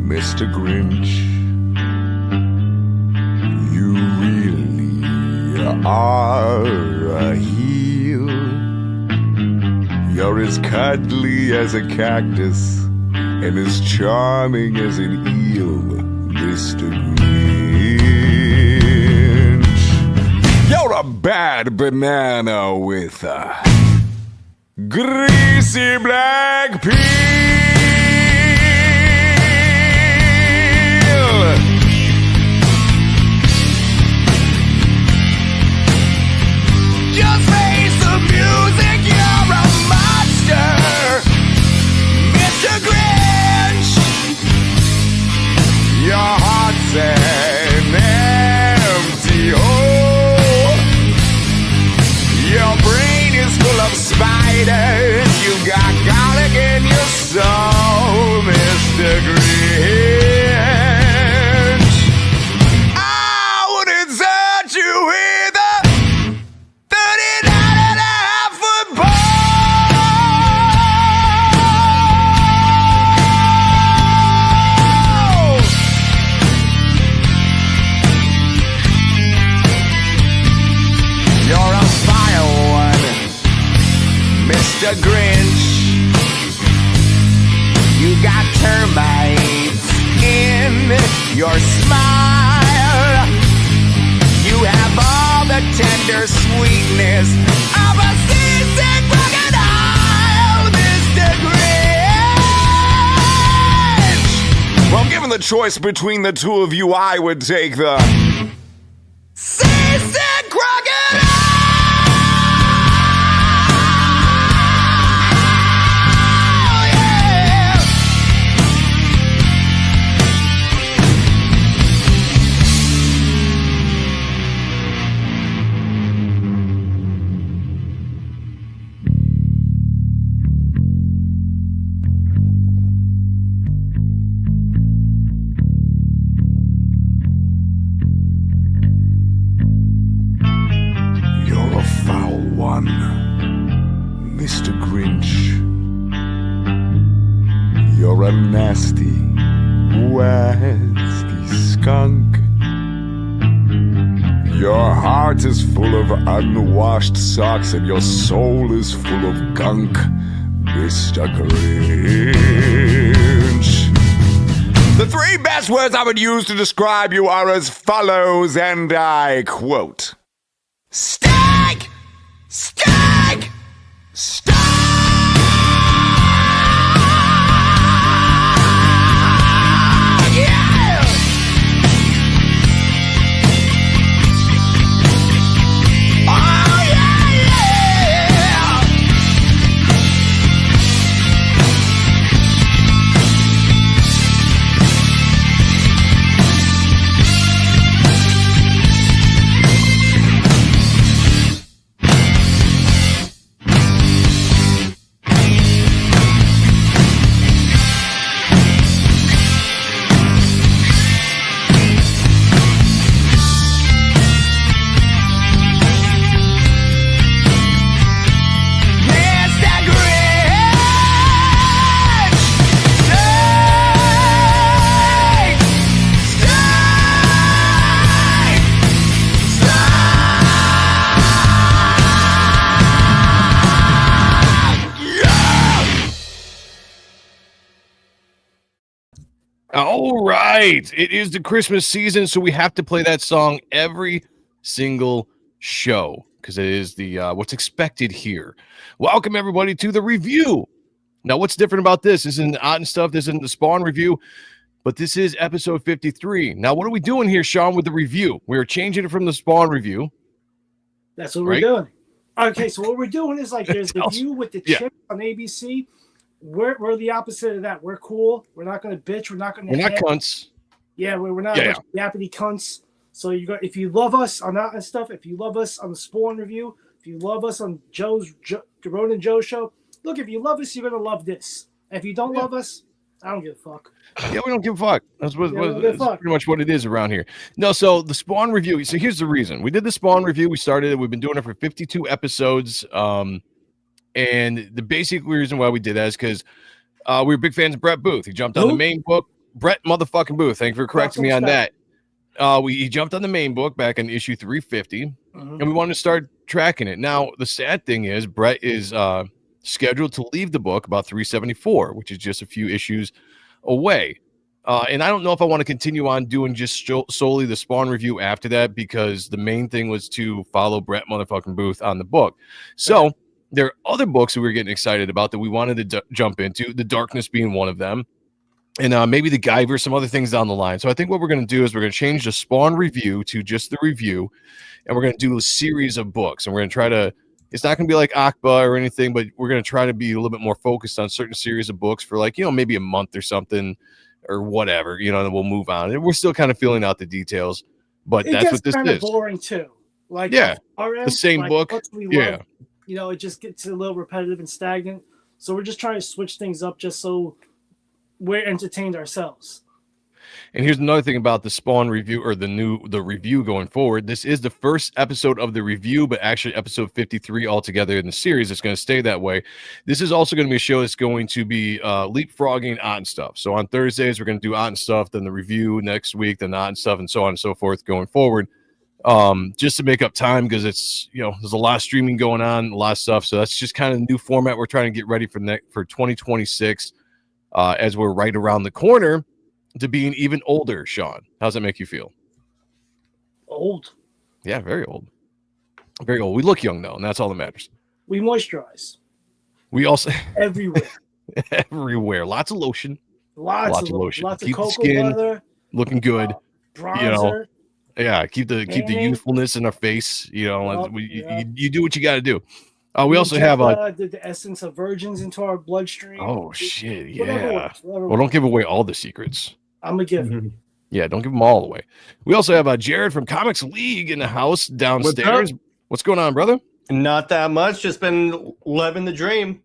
Mr. Grinch, you really are a heel. You're as cuddly as a cactus and as charming as an eel, Mr. Grinch. You're a bad banana with a greasy black peel. Just face the music, you're a monster, Mr. Grinch. Your heart's an empty hole. Your brain is full of spiders. You got garlic in your soul, Mr. Grinch. I wouldn't touch you with a 39.5-foot pole. You're a vile one, Mr. Grinch. You got termites in your smile. You have all the tender sweetness of a seasick crocodile, Mr. Grinch. Well, given the choice between the two of you, I would take the seasick crocodile. Mr. Grinch, you're a nasty, wasty skunk. Your heart is full of unwashed socks and your soul is full of gunk, Mr. Grinch. The three best words I would use to describe you are as follows, and I quote: Stag! Stag! Stag! Yeah! Oh, yeah, yeah! All right. It is the Christmas season, so we have to play that song every single show because it is the what's expected here. Welcome, everybody, to the review. Now, what's different about this? This isn't Odd and Stuff. This isn't the Spawn review, but this is episode 53. Now, what are we doing here, Sean, with the review? We are changing it from the Spawn review. That's what we're doing. Okay, so what we're doing is like there's the view with the chip on ABC. We're the opposite of that. We're cool. We're not going to bitch. We're not going to. We're not cunts. Yeah, we're not yappity cunts. So you got if you love us on that and stuff, if you love us on the Spawn review, if you love us on Jerome and Joe's show, look, if you love us, you're gonna love this. And if you don't love us, I don't give a fuck. Yeah, we don't give a fuck. That's pretty much what it is around here. No, so the Spawn review. So here's the reason. We did the Spawn review. We started it. We've been doing it for 52 episodes. And the basic reason why we did that is because we were big fans of Brett Booth. He jumped on the main book. Brett motherfucking Booth, thank you for correcting me on that. He jumped on the main book back in issue 350, and we wanted to start tracking it. Now, the sad thing is Brett is scheduled to leave the book about 374, which is just a few issues away. And I don't know if I want to continue on doing just solely the Spawn review after that, because the main thing was to follow Brett motherfucking Booth on the book. So there are other books that we were getting excited about that we wanted to jump into, The Darkness being one of them. And maybe the Guyver, some other things down the line. So I think what we're going to do is we're going to change the Spawn review to just the review, and we're going to do a series of books. And we're going to try to, it's not going to be like Akba or anything, but we're going to try to be a little bit more focused on certain series of books for, like, maybe a month or something or whatever, and then we'll move on. And we're still kind of filling out the details, but that's what this is. It gets kind of boring too. Like, the same book. Love, it just gets a little repetitive and stagnant. So we're just trying to switch things up just so we're entertained ourselves. And here's another thing about the Spawn review, or the review going forward. This is the first episode of the review, but actually episode 53 altogether in the series. It's going to stay that way. This is also going to be a show that's going to be leapfrogging Ahrendt stuff. So on Thursdays, we're going to do Ahrendt stuff, then the review next week, then Ahrendt stuff, and so on and so forth going forward. Just to make up time, because it's, there's a lot of streaming going on, a lot of stuff. So that's just kind of the new format we're trying to get ready for 2026. As we're right around the corner to being even older. Sean, how's that make you feel? Old. Yeah, very old. Very old. We look young, though, and that's all that matters. We moisturize. We also... Everywhere. Everywhere. Lots of lotion. Lots of lotion. Lots keep of cocoa the skin butter, looking good. Bronzer. Yeah, keep the youthfulness in our face. You do what you got to do. We also have the essence of virgins into our bloodstream. Oh shit! Yeah. Well, don't give away all the secrets. I'm a giver. Yeah, don't give them all away. We also have Jared from Comics League in the house downstairs. What's going on, brother? Not that much. Just been living the dream.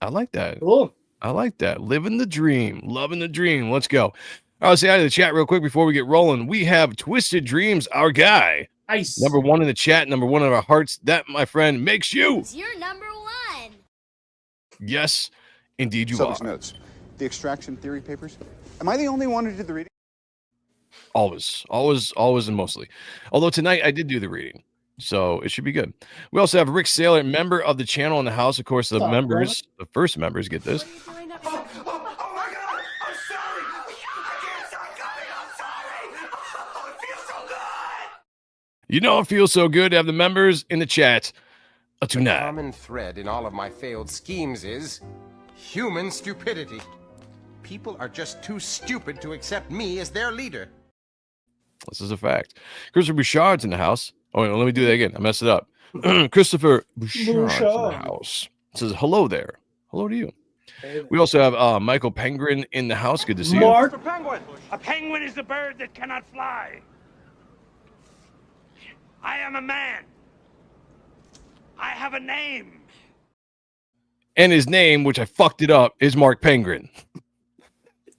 I like that. Cool. I like that. Living the dream. Loving the dream. Let's go. I'll say hi to the chat real quick before we get rolling. We have Twisted Dreams, our guy. Nice. Number one in the chat, number one in our hearts. That, my friend, makes you. You're number one. Yes, indeed you Subject are. notes. The extraction theory papers. Am I the only one who did the reading? Always, and mostly. Although tonight I did do the reading, so it should be good. We also have Rick Saylor, member of the channel in the house. Of course, the first members get this. It feels so good to have the members in the chat tonight. The common thread in all of my failed schemes is human stupidity. People are just too stupid to accept me as their leader. This is a fact. Christopher Bouchard's in the house. Oh, wait, let me do that again. I messed it up. Christopher Bouchard's in the house. It says hello there. Hello to you. We also have Michael Penguin in the house. Good to see you. Mark. Penguin. A penguin is a bird that cannot fly. I am a man. I have a name. And his name, which I fucked it up, is Mark Penguin.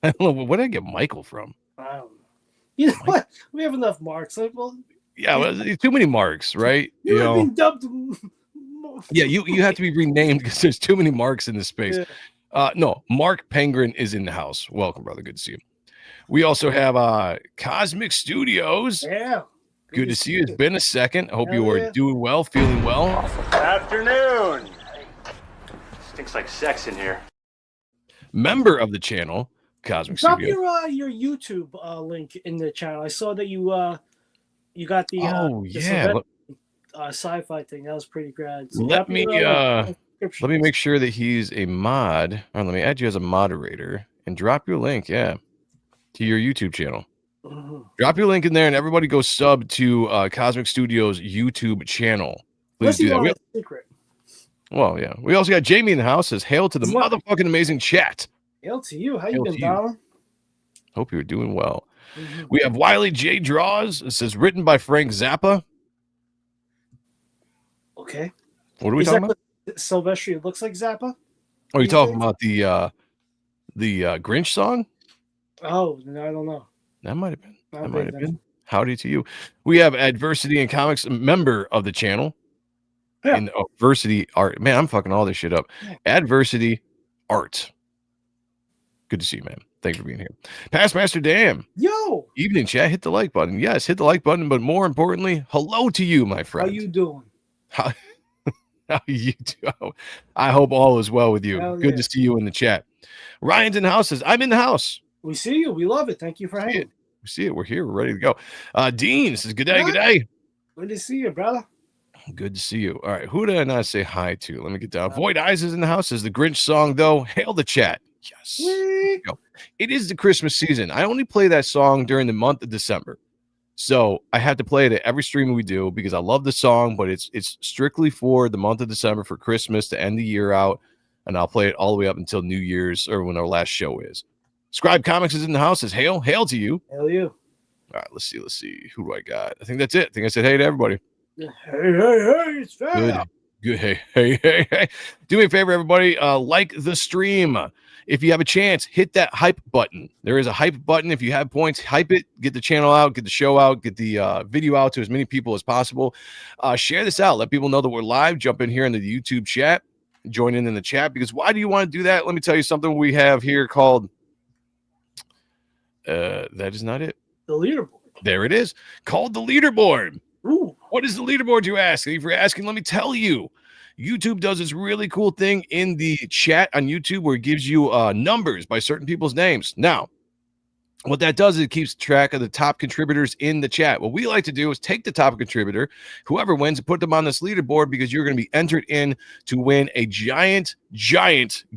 I don't know. Where did I get Michael from? I don't know. You know what? We have enough marks. Too many marks, right? You have been dubbed. Yeah, you have to be renamed because there's too many marks in this space. Yeah. No, Mark Penguin is in the house. Welcome, brother. Good to see you. We also have Cosmic Studios. Yeah. Good to see you. It's been a second. I hope you are doing well, feeling well. Afternoon. Stinks like sex in here. Member of the channel, Cosmic Drop Studio. your YouTube link in the channel. I saw that you got the sci-fi thing. That was pretty great. So let me make sure that he's a mod. All right, let me add you as a moderator and drop your link. Yeah, to your YouTube channel. Drop your link in there, and everybody go sub to Cosmic Studios YouTube channel. Please do that. Secret. Well, yeah. We also got Jamie in the house. Says hail to the motherfucking amazing chat. Hail to you. How you been, darling? Hope you're doing well. We have Wiley J Draws. It says written by Frank Zappa. Okay. What are we talking about? Silvestri looks like Zappa. Are you talking about the Grinch song? Oh, no, I don't know. That might have been. That might have been. Howdy to you. We have Adversity in Comics, a member of the channel. Yeah. And Adversity Art. Man, I'm fucking all this shit up. Adversity Art. Good to see you, man. Thank you for being here. Past Master Dan. Yo, Evening, chat. Hit the like button. Yes, hit the like button, but more importantly, hello to you, my friend. how you doing? How you do? I hope all is well with you. Hell Good yeah. to see you in the chat. Ryan's in the house says, I'm in the house. We see you. We love it. Thank you for See hanging. it. We see it. We're here. We're ready to go. Dean says, good day, good day. Good to see you, brother. Good to see you. All right. Who did I not say hi to? Let me get down. Void Eyes is in the house. Says the Grinch song, though. Hail the chat. Yes. Go. It is the Christmas season. I only play that song during the month of December. So I have to play it at every stream we do because I love the song, but it's strictly for the month of December for Christmas to end the year out. And I'll play it all the way up until New Year's or when our last show is. Scribe Comics is in the house. Says hail to you. Hell you. All right, let's see. Who do I got? I think that's it. I think I said hey to everybody. Hey, it's fair. Good. Hey. Do me a favor, everybody. Like the stream. If you have a chance, hit that hype button. There is a hype button. If you have points, hype it. Get the channel out. Get the show out. Get the video out to as many people as possible. Share this out. Let people know that we're live. Jump in here in the YouTube chat. Join in the chat. Because why do you want to do that? Let me tell you something we have here called... that is not it. The leaderboard. There it is. Called the leaderboard. Ooh. What is the leaderboard, you ask? If you're asking, let me tell you. YouTube does this really cool thing in the chat on YouTube where it gives you numbers by certain people's names. Now, what that does is it keeps track of the top contributors in the chat. What we like to do is take the top contributor, whoever wins, and put them on this leaderboard because you're going to be entered in to win a giant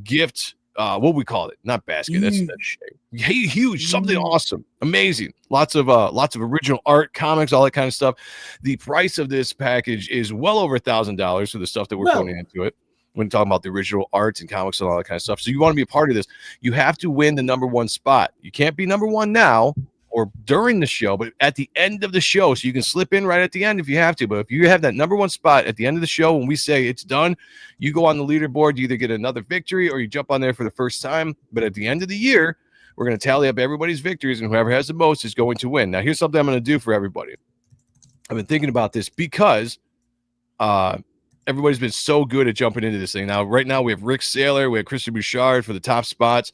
gift. What we call it? Not basket. That's huge. Something awesome, amazing. Lots of original art, comics, all that kind of stuff. The price of this package is well over $1,000 for the stuff that we're putting into it. When talking about the original art and comics and all that kind of stuff. So you want to be a part of this. You have to win the number one spot. You can't be number one now or during the show, but at the end of the show. So you can slip in right at the end if you have to. But if you have that number one spot at the end of the show, when we say it's done, you go on the leaderboard, you either get another victory or you jump on there for the first time. But at the end of the year, we're going to tally up everybody's victories, and whoever has the most is going to win. Now, here's something I'm going to do for everybody. I've been thinking about this because everybody's been so good at jumping into this thing. Now, right now, we have Rick Saylor, we have Christian Bouchard for the top spots.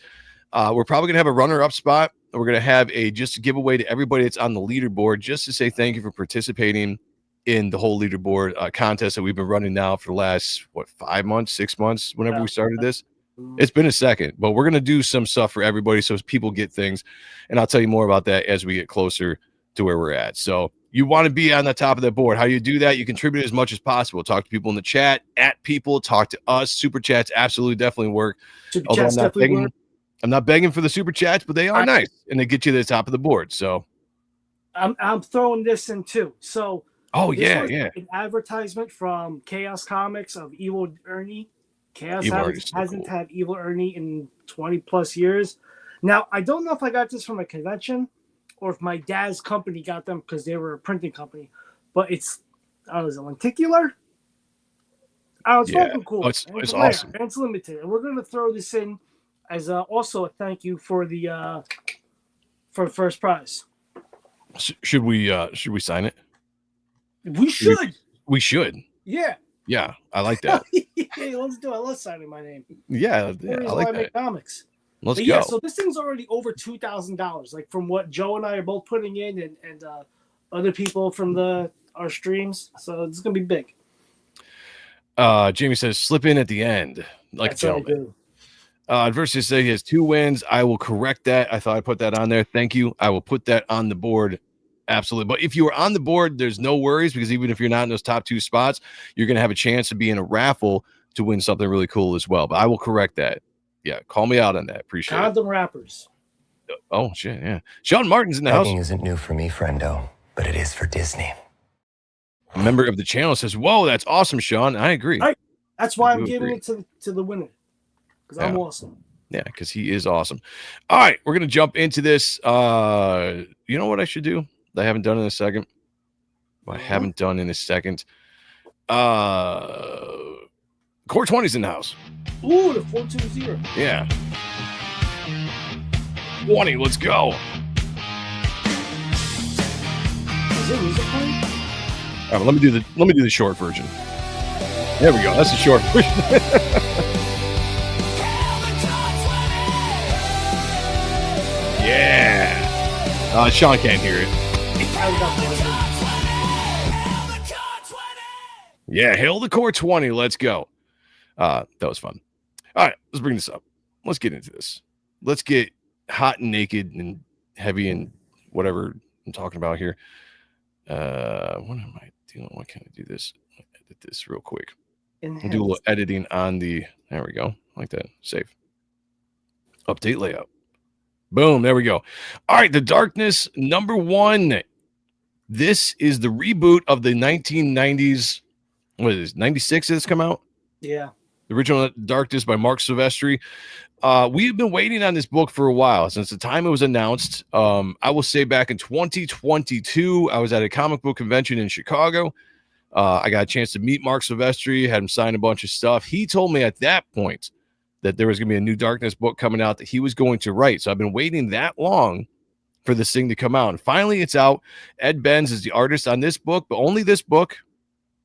We're probably going to have a runner-up spot. We're going to have a just giveaway to everybody that's on the leaderboard just to say thank you for participating in the whole leaderboard contest that we've been running now for the last, 5 months, 6 months, whenever we started this. It's been a second, but we're going to do some stuff for everybody so people get things. And I'll tell you more about that as we get closer to where we're at. So you want to be on the top of that board. How do you do that? You contribute as much as possible. Talk to people in the chat, at people, talk to us. Super chats absolutely definitely work. Super chats definitely work. I'm not begging for the super chats, but they are nice and they get you to the top of the board. So I'm throwing this in too. So yeah. An advertisement from Chaos Comics of Evil Ernie. Chaos hasn't had Evil Ernie in 20 plus years. Now, I don't know if I got this from a convention or if my dad's company got them because they were a printing company, but it's lenticular. It's fucking cool. It's awesome. And it's limited. And we're going to throw this in as also a thank you for the for first prize. Should we sign it? We should. We should. Yeah. Yeah, I like that. Hey, let's do it. Let's sign in my name. Yeah, I like that. Make comics. Let's go. Yeah, so this thing's already over $2,000. Like from what Joe and I are both putting in, and other people from our streams. So it's gonna be big. Jamie says slip in at the end, like a gentleman. Adversity says he has 2 wins. I will correct that. I thought I put that on there. Thank you. I will put that on the board. Absolutely. But if you are on the board, there's no worries because even if you're not in those top 2 spots, you're going to have a chance to be in a raffle to win something really cool as well. But I will correct that. Yeah. Call me out on that. Appreciate Condom wrappers. Oh, shit. Yeah. Sean Martin's in the house. Isn't new for me, friendo, but it is for Disney. A member of the channel says, whoa, that's awesome, Sean. I agree. That's why I'm giving it to the winner because I'm awesome. Yeah, because he is awesome. All right. We're going to jump into this. You know what I should do? I haven't done in a second. Core 20's in the house. Ooh, the 420. Yeah. 20, let's go. Is there music playing? All right, let me do the short version. There we go. That's the short version. Sean can't hear it. I was up there. Yeah, Hail the Core 20. Let's go. That was fun. All right, let's bring this up. Let's get into this. Let's get hot and naked and heavy and whatever I'm talking about here. What am I doing? Why can't I do this? Edit this real quick. We'll do a little editing on the. There we go. Like that. Save. Update layout. Boom. There we go. All right. The Darkness #1. This is the reboot of the 1990s. What is this? 96 has come out? Yeah. The original Darkness by Mark Silvestri. We've been waiting on this book for a while since the time it was announced. I will say back in 2022, I was at a comic book convention in Chicago. I got a chance to meet Mark Silvestri, had him sign a bunch of stuff. He told me at that point that there was going to be a new Darkness book coming out that he was going to write. So I've been waiting that long for this thing to come out. And finally, it's out. Ed Benz is the artist on this book, but only this book.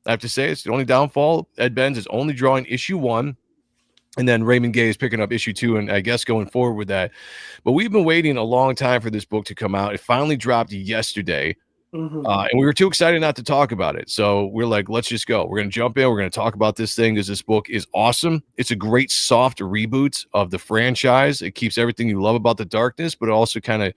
I have to say, it's the only downfall. Ed Benz is only drawing issue 1. And then Raymond Gay is picking up issue 2, and I guess going forward with that. But we've been waiting a long time for this book to come out. It finally dropped yesterday. And we were too excited not to talk about it. So we're like, let's just go. We're going to jump in. We're going to talk about this thing because this book is awesome. It's a great soft reboot of the franchise. It keeps everything you love about the Darkness, but it also kind of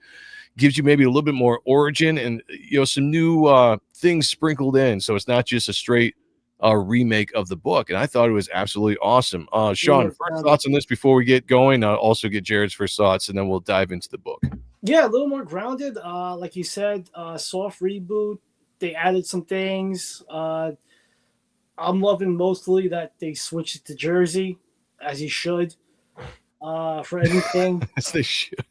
gives you maybe a little bit more origin and, you know, some new things sprinkled in. So it's not just a straight remake of the book. And I thought it was absolutely awesome. Sean, first thoughts on this before we get going. I'll also get Jared's first thoughts, and then we'll dive into the book. Yeah, a little more grounded. Like you said, soft reboot. They added some things. I'm loving mostly that they switched it to Jersey, as you should, for anything. As they should.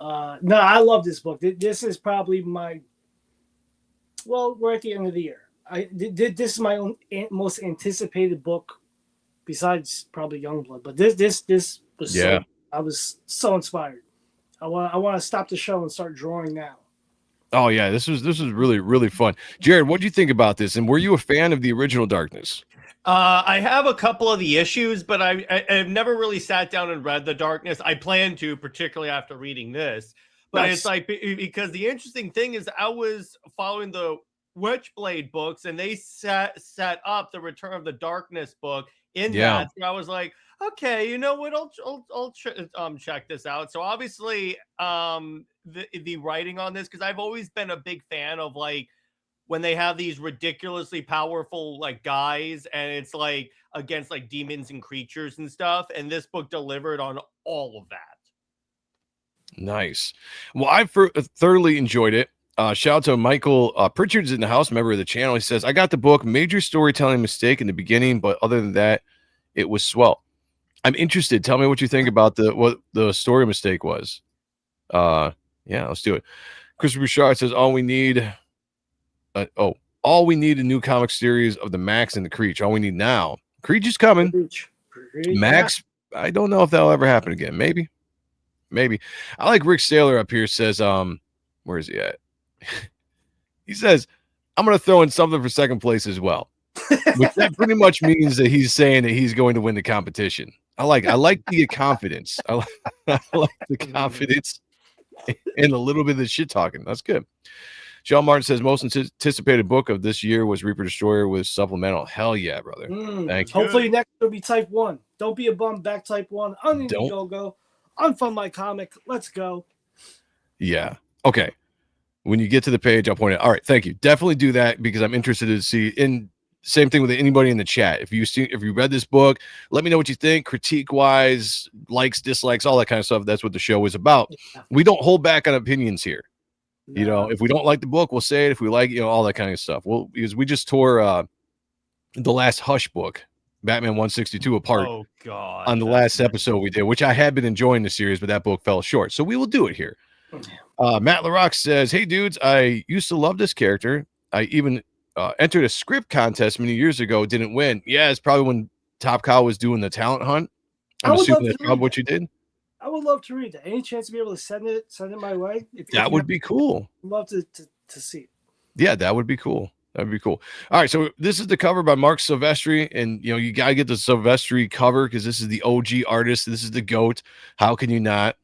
No, I love this book. This is probably my. Well, we're at the end of the year. This is my own most anticipated book, besides probably Youngblood. But this was I was so inspired. I want to stop the show and start drawing now. Oh yeah, this was really, really fun. Jared, what do you think about this? And were you a fan of the original Darkness? I have a couple of the issues, but I've never really sat down and read the Darkness. I plan to, particularly after reading this. But It's like, because the interesting thing is I was following the Witchblade books, and they set up the Return of the Darkness book in that. So I was like, okay, you know what? I'll check this out. So obviously, the writing on this, because I've always been a big fan of like when they have these ridiculously powerful like guys, and it's like against like demons and creatures and stuff. And this book delivered on all of that. Nice. Well, I thoroughly enjoyed it. Shout out to Michael Pritchard's in the house, member of the channel. He says, I got the book, major storytelling mistake in the beginning, but other than that, it was swell. I'm interested. Tell me what you think about what the story mistake was. Yeah, let's do it. Christopher Bouchard says, all we need a new comic series of the Max and the Creech. All we need now. Creech is coming. Max, I don't know if that'll ever happen again. Maybe. I like Rick Saylor up here says, where is he at? He says, I'm going to throw in something for second place as well. Which that pretty much means that he's saying that he's going to win the competition. I like the confidence. I like the confidence and a little bit of the shit talking. That's good. Sean Martin says most anticipated book of this year was Reaper Destroyer with supplemental. Hell yeah, brother. Thank you. Hopefully next will be Type 1. Don't be a bum. Back Type 1. On Indiegogo. Unfund my comic. Let's go. Yeah. Okay. When you get to the page, I'll point it. All right. Thank you. Definitely do that because I'm interested to see. And same thing with anybody in the chat. If you read this book, let me know what you think. Critique wise, likes, dislikes, all that kind of stuff. That's what the show is about. Yeah. We don't hold back on opinions here. No. You know, if we don't like the book, we'll say it. If we like, all that kind of stuff. Well, because we just tore the last Hush book, Batman 162 apart. Oh God! On the last episode we did, which I had been enjoying the series, but that book fell short. So we will do it here. Matt LaRock says, hey dudes, I used to love this character. I even entered a script contest many years ago, didn't win. Yeah, it's probably when Top Cow was doing the talent hunt. I'm assuming that's probably what you did. I would love to read that. Any chance to be able to send it my way? That would be cool. I'd love to see it. Yeah, that would be cool. That'd be cool. All right, so this is the cover by Mark Silvestri, and you gotta get the Silvestri cover because this is the OG artist. This is the GOAT. How can you not?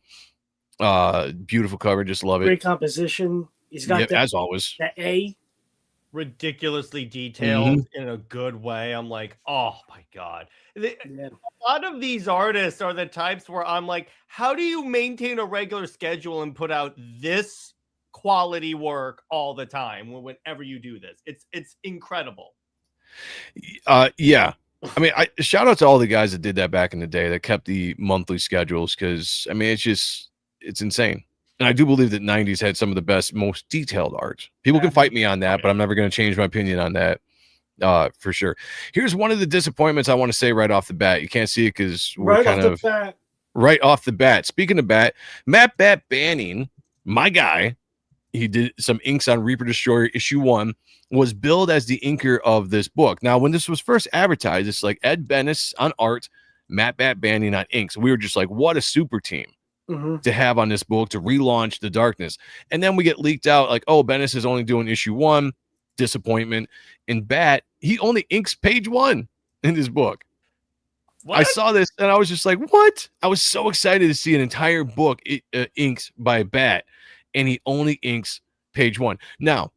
Beautiful cover, just love it. Great composition. He's got as always. That A. Ridiculously detailed in a good way. I'm like, oh my God. A lot of these artists are the types where I'm like, how do you maintain a regular schedule and put out this quality work all the time whenever you do this? It's incredible. Yeah. I mean, shout out to all the guys that did that back in the day that kept the monthly schedules, because I mean, it's insane. And I do believe that 90s had some of the best, most detailed art. People can fight me on that, but I'm never going to change my opinion on that for sure. Here's one of the disappointments I want to say right off the bat. You can't see it because we're right off the bat. Speaking of Bat Banning, my guy, he did some inks on Reaper Destroyer issue 1, was billed as the inker of this book. Now, when this was first advertised, it's like Ed Bennis on art, Bat Banning on inks. We were just like, what a super team to have on this book to relaunch the Darkness. And then we get leaked out like, oh, Bennis is only doing issue 1. Disappointment. And Bat, he only inks page 1 in this book. What? I saw this and I was just like, what? I was so excited to see an entire book inks by Bat, and he only inks page 1. Now,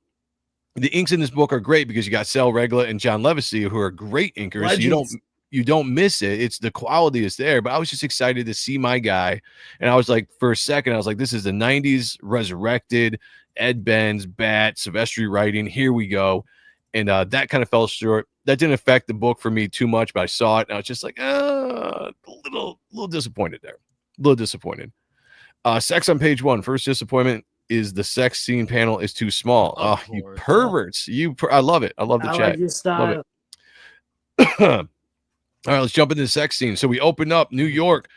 the inks in this book are great because you got Sal Regla and John Levesey, who are great inkers. So you don't miss it. It's the quality is there. But I was just excited to see my guy, and I was like, for a second, I was like, this is the 90s resurrected Ed Benz, Bat, Silvestri writing. Here we go. And that kind of fell short. That didn't affect the book for me too much, but I saw it and I was just like, a little disappointed there. A little disappointed. Sex on page 1. First disappointment is the sex scene panel is too small. Oh, you perverts. I love it. I love the chat. Like your style. Love it. All right, let's jump into the sex scene. So we open up New York.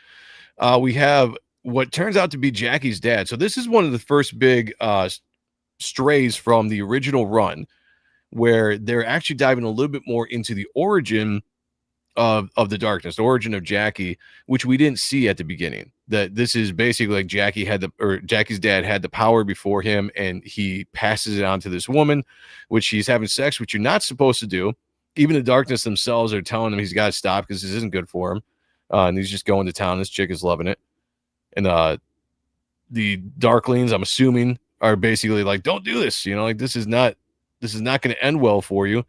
We have what turns out to be Jackie's dad. So this is one of the first big strays from the original run, where they're actually diving a little bit more into the origin of the Darkness, the origin of Jackie, which we didn't see at the beginning. That this is basically like Jackie's dad had the power before him, and he passes it on to this woman, which he's having sex, which you're not supposed to do. Even the Darkness themselves are telling him he's got to stop because this isn't good for him. And he's just going to town. This chick is loving it. And the Darklings, I'm assuming, are basically like, don't do this. You know, like this is not going to end well for you.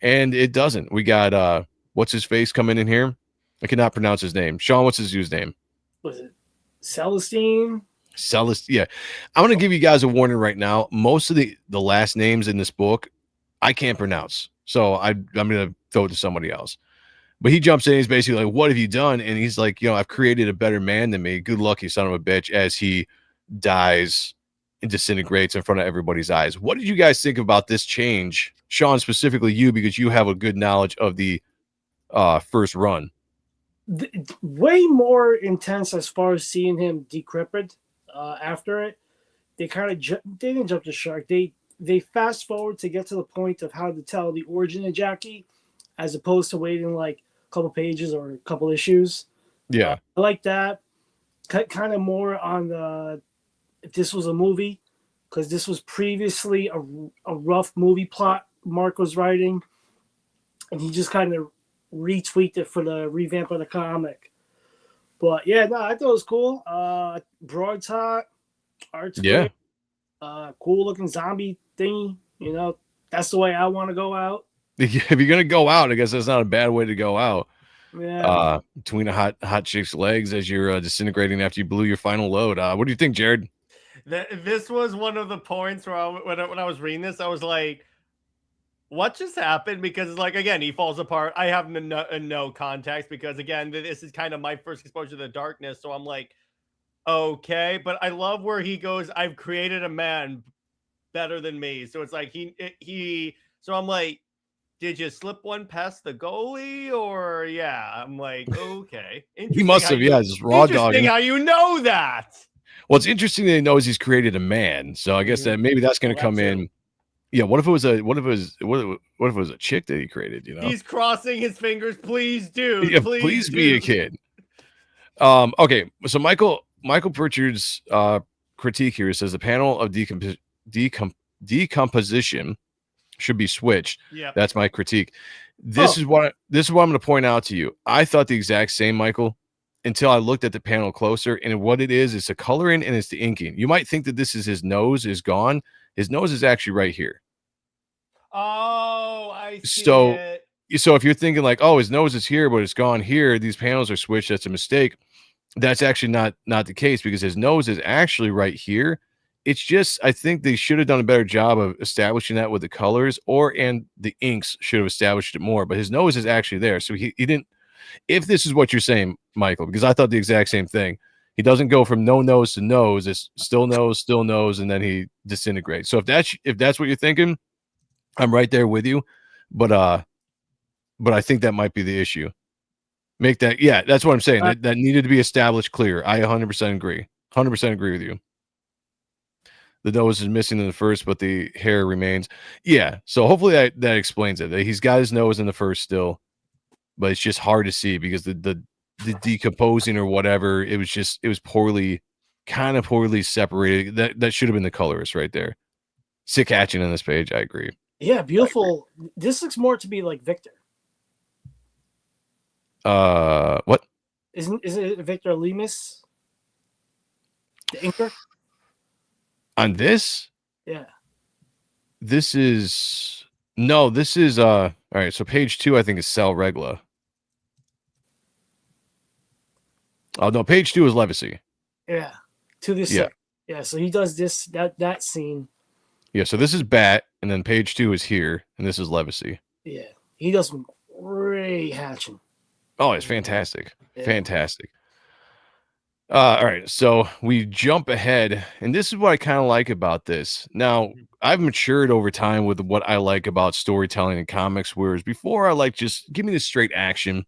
And it doesn't. We got what's his face coming in here? I cannot pronounce his name. Sean, what's his username? Was it Celestine? Yeah. I'm going to give you guys a warning right now. Most of the last names in this book, I can't pronounce. So I'm going to throw it to somebody else. But he jumps in. He's basically like, what have you done? And he's like, I've created a better man than me. Good luck, you son of a bitch, as he dies and disintegrates in front of everybody's eyes. What did you guys think about this change? Sean, specifically you, because you have a good knowledge of the first run. Way more intense as far as seeing him decrepit after it. They kind of they didn't jump the shark. They fast forward to get to the point of how to tell the origin of Jackie, as opposed to waiting like a couple pages or a couple issues. Yeah, I like that. Kind of more on the if this was a movie, because this was previously a rough movie plot Mark was writing, and he just kind of retweaked it for the revamp of the comic. But yeah, no, I thought it was cool. Broadside, art's great. Cool looking zombie thingy. That's the way I want to go out. If you're gonna go out, I guess that's not a bad way to go out. Yeah. Between a hot chick's legs as you're disintegrating after you blew your final load. What do you think, Jared? This was one of the points where when I was reading this, I was like, what just happened? Because like, again, he falls apart. I have no context because again, this is kind of my first exposure to the Darkness. So I'm like, okay, but I love where he goes, I've created a man better than me. So it's like so I'm like, did you slip one past the goalie? Or yeah, I'm like, okay. He must have, just raw dog. Interesting how you know that. Well, it's interesting that he knows he's created a man. So I guess that maybe that's going to come in. Yeah. What if it was a chick that he created? He's crossing his fingers. Please do. Yeah, please be a kid. Okay. So Michael Pritchard's critique here says the panel of decomposition should be switched. Yeah, that's my critique. This is what I'm going to point out to you. I thought the exact same, Michael, until I looked at the panel closer. And what it is the coloring and it's the inking. You might think that this is his nose is gone. His nose is actually right here. Oh, I see So, it. so if you're thinking like, oh, his nose is here, but it's gone here, these panels are switched. That's a mistake. That's actually not the case because his nose is actually right here. It's just, I think they should have done a better job of establishing that with the colors, and the inks should have established it more. But his nose is actually there. So he didn't, if this is what you're saying, Michael, because I thought the exact same thing. He doesn't go from no nose to nose. It's still nose, and then he disintegrates. So if that's what you're thinking, I'm right there with you. But I think that might be the issue. Make that, yeah, that's what I'm saying. That needed to be established clear. I 100% agree. 100% agree with you. The nose is missing in the first, but the hair remains. Yeah, so hopefully that explains it. He's got his nose in the first still, but it's just hard to see because the decomposing or whatever, it was poorly separated. That should have been the colorist right there. Sick hatching on this page. I agree. Yeah, beautiful. This looks more to be like Victor. What? Isn't it Victor Lemus? The inker? On this? Yeah. This is all right, so page 2 I think is Sal Regla. Oh no, page 2 is Levacy. Yeah. To this set. Yeah, so he does this that scene. Yeah, so this is Bat, and then page 2 is here, and this is Levacy. Yeah. He does some great hatching. Oh, it's fantastic. Yeah. Fantastic. All right, so we jump ahead, and this is what I kind of like about this. Now, I've matured over time with what I like about storytelling in comics, whereas before I like just give me the straight action.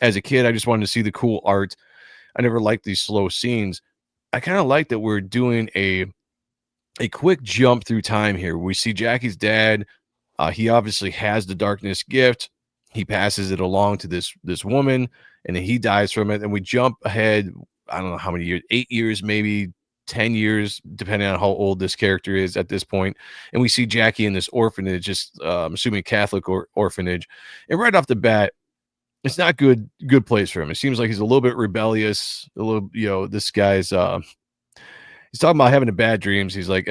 As a kid, I just wanted to see the cool art. I never liked these slow scenes. I kind of like that we're doing a quick jump through time here. We see Jackie's dad. He obviously has the darkness gift. He passes it along to this woman, and then he dies from it. And we jump ahead, I don't know how many years, 8 years, maybe 10 years, depending on how old this character is at this point. And we see Jackie in this orphanage, just I'm assuming Catholic orphanage. And right off the bat, it's not good place for him. It seems like he's a little bit rebellious, a little, this guy's he's talking about having a bad dreams. He's like,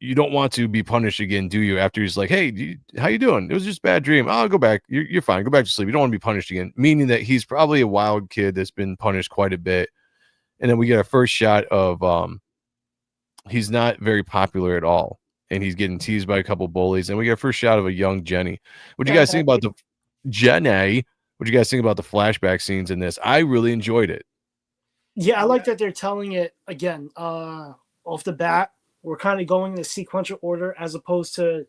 you don't want to be punished again, do you? After he's like, hey, how you doing? It was just a bad dream. Oh, go back. You're fine. Go back to sleep. You don't want to be punished again. Meaning that he's probably a wild kid that's been punished quite a bit. And then we get our first shot of he's not very popular at all. And he's getting teased by a couple bullies. And we get our first shot of a young Jenny. What do you guys think about the Jenny? What do you guys think about the flashback scenes in this? I really enjoyed it. Yeah, I like that they're telling it again, off the bat. We're kind of going in a sequential order as opposed to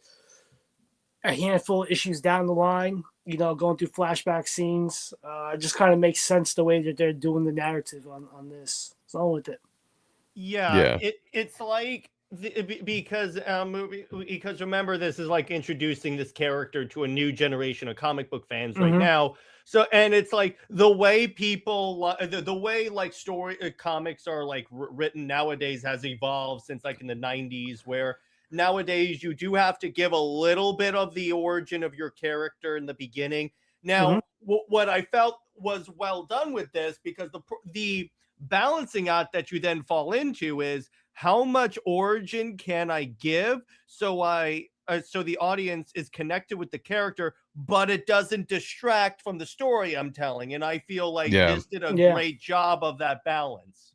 a handful of issues down the line, going through flashback scenes. It just kind of makes sense the way that they're doing the narrative on this. So I'm with it. Yeah. It's like because remember, this is like introducing this character to a new generation of comic book fans right now. So, and it's like the way people, the way like story comics are like written nowadays has evolved since like in the 90s, where nowadays you do have to give a little bit of the origin of your character in the beginning. Now, what I felt was well done with this, because the balancing act that you then fall into is how much origin can I give so the audience is connected with the character, but it doesn't distract from the story I'm telling. And I feel like this did a great job of that balance.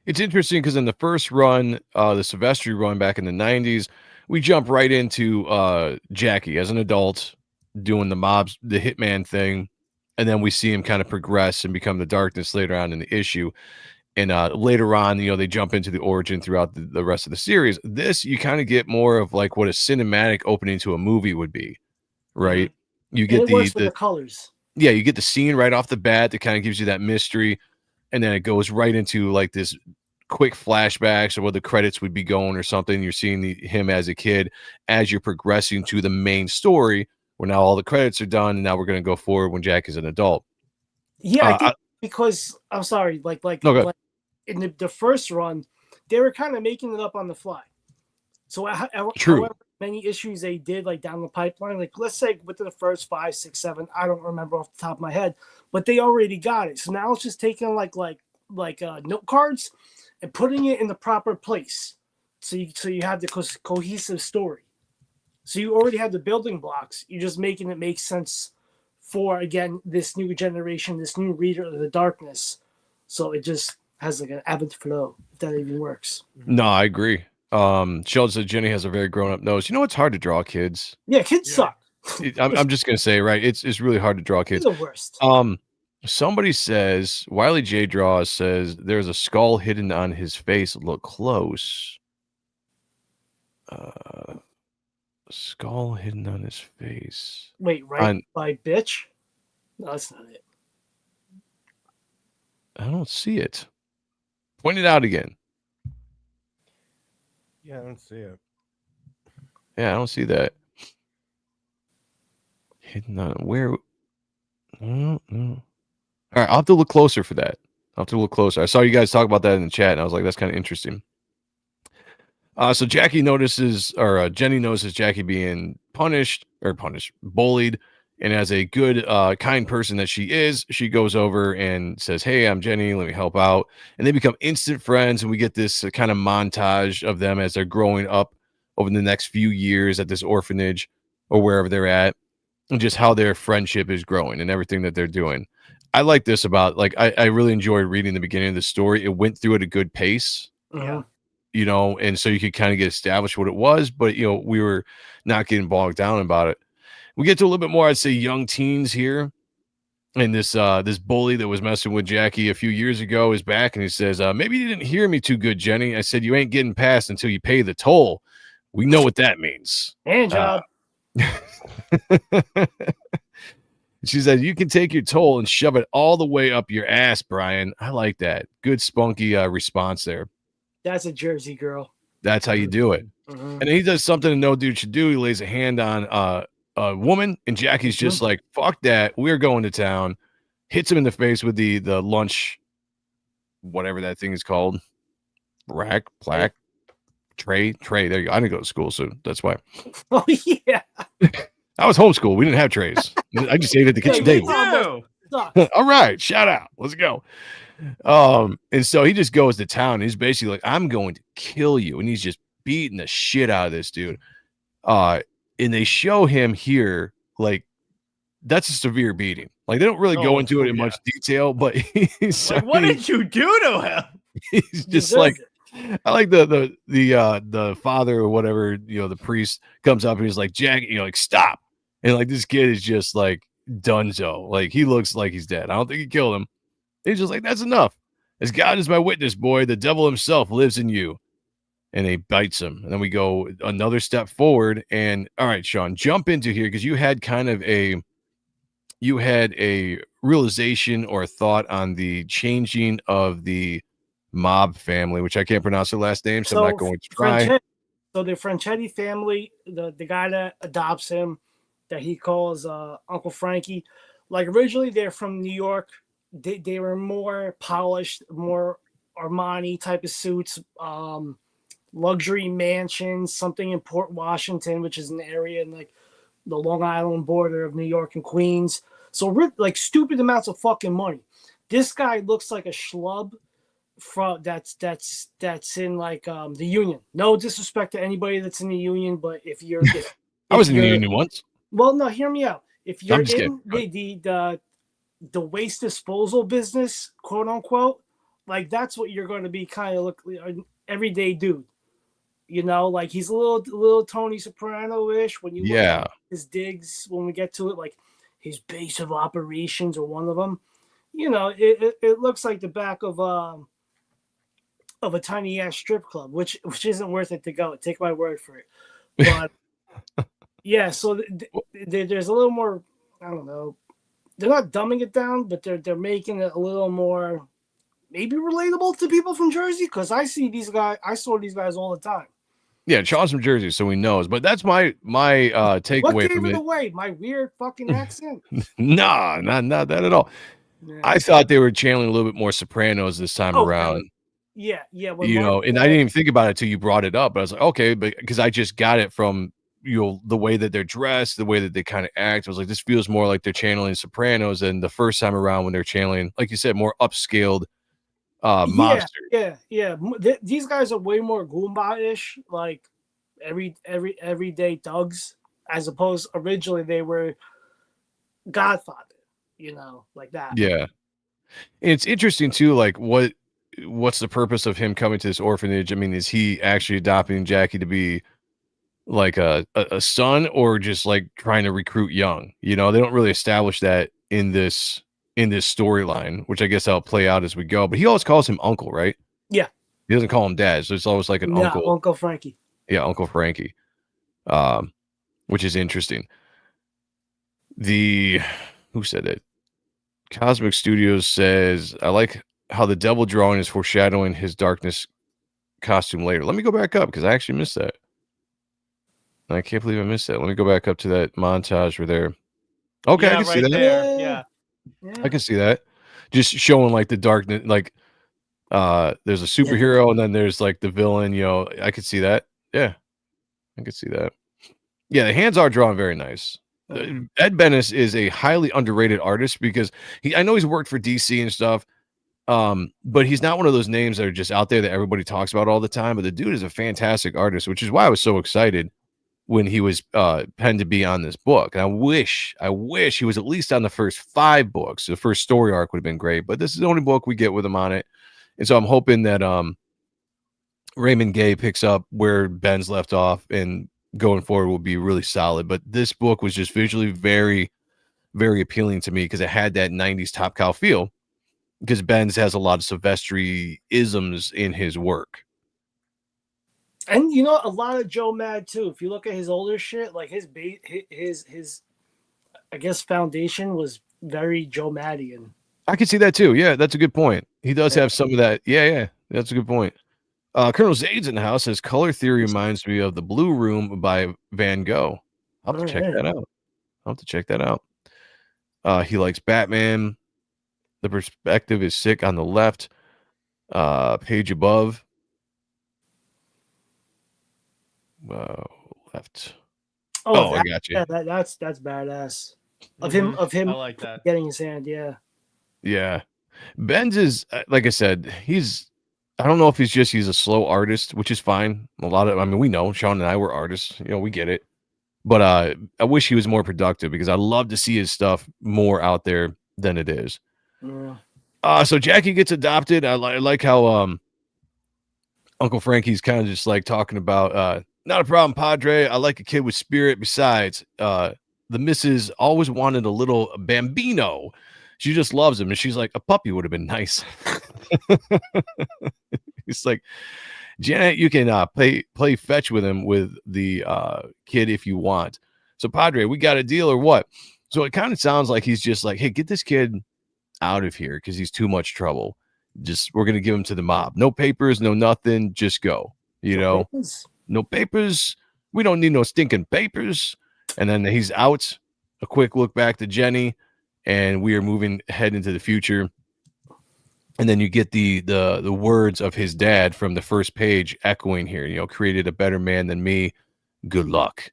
It's interesting because in the first run, the Silvestri run back in the 90s, we jump right into Jackie as an adult doing the hitman thing. And then we see him kind of progress and become the darkness later on in the issue. And later on, they jump into the origin throughout the rest of the series. This, you kind of get more of like what a cinematic opening to a movie would be, right? You get the colors. Yeah, you get the scene right off the bat that kind of gives you that mystery. And then it goes right into like this quick flashbacks or where the credits would be going or something. You're seeing him as a kid as you're progressing to the main story, where now all the credits are done. And now we're going to go forward when Jack is an adult. Yeah, I think because I'm sorry, like in the first run, they were kind of making it up on the fly. So True. however many issues they did like down the pipeline, like let's say within the first 5, 6, 7, I don't remember off the top of my head, but they already got it. So now it's just taking like note cards and putting it in the proper place. So you have the cohesive story. So you already have the building blocks. You're just making it make sense for, again, this new generation, this new reader of the darkness. So it just has like an ebb and flow, if that even works. No, I agree. Sheldon said Jenny has a very grown-up nose. You know, it's hard to draw kids. Yeah, kids suck. I'm just gonna say, right? It's really hard to draw kids. They're the worst. Somebody says Wiley J Draws says there's a skull hidden on his face. Look close. Skull hidden on his face. Wait, right by bitch? No, that's not it. I don't see it. Point it out again. Yeah, I don't see it. Yeah, I don't see that. Hidden on where? All right, I'll have to look closer for that. I'll have to look closer. I saw you guys talk about that in the chat, and I was like, that's kind of interesting. So Jackie notices, or Jenny notices Jackie being bullied, and as a good, kind person that she is, she goes over and says, "Hey, I'm Jenny. Let me help out." And they become instant friends, and we get this kind of montage of them as they're growing up over the next few years at this orphanage or wherever they're at, and just how their friendship is growing and everything that they're doing. I like this about, like, I really enjoyed reading the beginning of the story. It went through at a good pace. Yeah. You know, and so you could kind of get established what it was, but, you know, we were not getting bogged down about it. We get to a little bit more, I'd say, young teens here. And this bully that was messing with Jackie a few years ago is back, and he says, maybe you didn't hear me too good, Jenny. I said, you ain't getting past until you pay the toll. We know what that means. Hand job. She said, you can take your toll and shove it all the way up your ass, Brian. I like that. Good spunky response there. That's a Jersey girl. That's how you do it. Mm-hmm. And he does something no dude should do. He lays a hand on a woman, and Jackie's just like, fuck that. We're going to town. Hits him in the face with the lunch, whatever that thing is called. Plaque, tray. There you go. I didn't go to school, so that's why. Oh, yeah. I was homeschooled. We didn't have trays. I just ate at the kitchen table. All right. Shout out. Let's go. And so he just goes to town. And he's basically like, I'm going to kill you. And he's just beating the shit out of this dude. And they show him here, like, that's a severe beating. Like, they don't really go into it in much detail, but he's like, what did you do to him? He's just like, I like the father or whatever, you know, the priest comes up and he's like, Jack, you know, like, stop. And like, this kid is just like dunzo. Like, he looks like he's dead. I don't think he killed him. He's just like, that's enough. As God is my witness, boy, the devil himself lives in you. And he bites him. And then we go another step forward. And all right, Sean, jump into here, because you had kind of a realization or a thought on the changing of the mob family, which I can't pronounce their last name, so I'm not going to try. So the Franchetti family, the guy that adopts him, that he calls Uncle Frankie, like originally they're from New York. They were more polished, more Armani type of suits, luxury mansions, something in Port Washington, which is an area in like the Long Island border of New York and Queens. So like stupid amounts of fucking money. This guy looks like a schlub from that's in like the union. No disrespect to anybody that's in the union, but if I was in the union once. Well, no, hear me out. If you're in the waste disposal business, quote unquote, like that's what you're going to be kind of look an everyday dude. You know, like he's a little Tony Soprano-ish when you look at his digs when we get to it, like his base of operations or one of them. You know, it looks like the back of a tiny ass strip club, which isn't worth it to go. Take my word for it. But yeah, so there's a little more. I don't know. They're not dumbing it down, but they're making it a little more maybe relatable to people from Jersey, because I saw these guys all the time. Yeah, Sean's from Jersey, so he knows. But that's my takeaway what gave from it it. away? My weird fucking accent? Nah, not that at all. Yeah. I thought they were channeling a little bit more Sopranos this time around. Yeah. You know, and I didn't even think about it till you brought it up. But I was like, okay, but because I just got it from the way that they're dressed, the way that they kind of act. I was like, this feels more like they're channeling Sopranos than the first time around when they're channeling, like you said, more upscaled mobsters. Yeah. These guys are way more Goomba-ish, like everyday thugs, as opposed originally they were Godfather, like that. Yeah. And it's interesting too, like what's the purpose of him coming to this orphanage? I mean, is he actually adopting Jackie to be like a son, or just like trying to recruit young? You know, they don't really establish that in this storyline, which I guess I'll play out as we go. But he always calls him uncle, right? Yeah. He doesn't call him dad, so it's always like an uncle. Uncle Frankie. Yeah, Uncle Frankie. Which is interesting. Who said it? Cosmic Studios says, I like how the devil drawing is foreshadowing his darkness costume later. Let me go back up because I actually missed that. I can't believe I missed that. Let me go back up to that montage where they're okay. I can see that. There. Yeah. I can see that. Just showing like the darkness, like there's a superhero and then there's like the villain, you know. I could see that. Yeah. I could see that. Yeah, the hands are drawn very nice. Ed Benes is a highly underrated artist because I know he's worked for DC and stuff, but he's not one of those names that are just out there that everybody talks about all the time. But the dude is a fantastic artist, which is why I was so excited when he was penned to be on this book. And I wish he was at least on the first 5 books. The first story arc would have been great, but this is the only book we get with him on it. And so I'm hoping that Raymond Gay picks up where Ben's left off and going forward will be really solid. But this book was just visually very, very appealing to me because it had that 90s Top Cow feel, because Ben's has a lot of Sylvester isms in his work. And a lot of Joe Mad too. If you look at his older shit, like his I guess foundation was very Joe Maddian. I can see that too. Yeah, that's a good point. He does have some of that. Yeah, that's a good point. Colonel Zade's in the house. Says color theory reminds me of The Blue Room by Van Gogh. I'll have to check that out. He likes Batman. The perspective is sick on the left. Page above. Left. Oh, I got you. Yeah, that's badass. Of him I like that. Getting his hand, yeah. Yeah. Ben's is, like I said, I don't know if he's a slow artist, which is fine. We know Sean and I were artists, we get it. But I wish he was more productive because I love to see his stuff more out there than it is. Yeah. So Jackie gets adopted. I like how Uncle Frankie's kind of just like talking about not a problem, Padre. I like a kid with spirit. Besides, the missus always wanted a little bambino. She just loves him. And she's like, a puppy would have been nice. He's like, Janet, you can play fetch with him with the kid if you want. So, Padre, we got a deal or what? So it kind of sounds like he's just like, hey, get this kid out of here because he's too much trouble. We're going to give him to the mob. No papers, no nothing. Just go. No papers. We don't need no stinking papers. And then he's out. A quick look back to Jenny, and we are moving ahead into the future. And then you get the words of his dad from the first page echoing here, created a better man than me. Good luck.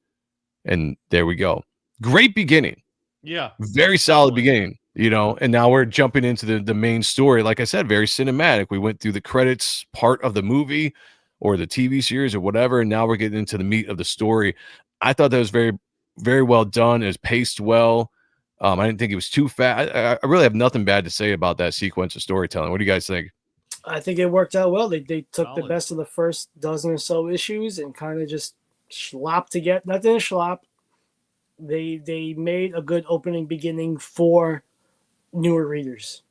And there we go. Great beginning. Yeah. Very solid beginning, and now we're jumping into the main story. Like I said, very cinematic. We went through the credits part of the movie or the TV series or whatever. And now we're getting into the meat of the story. I thought that was very, very well done. It was paced well. I didn't think it was too fast. I really have nothing bad to say about that sequence of storytelling. What do you guys think? I think it worked out well. They took the best of the first dozen or so issues and kind of just slopped to get nothing to slop. They made a good opening beginning for newer readers.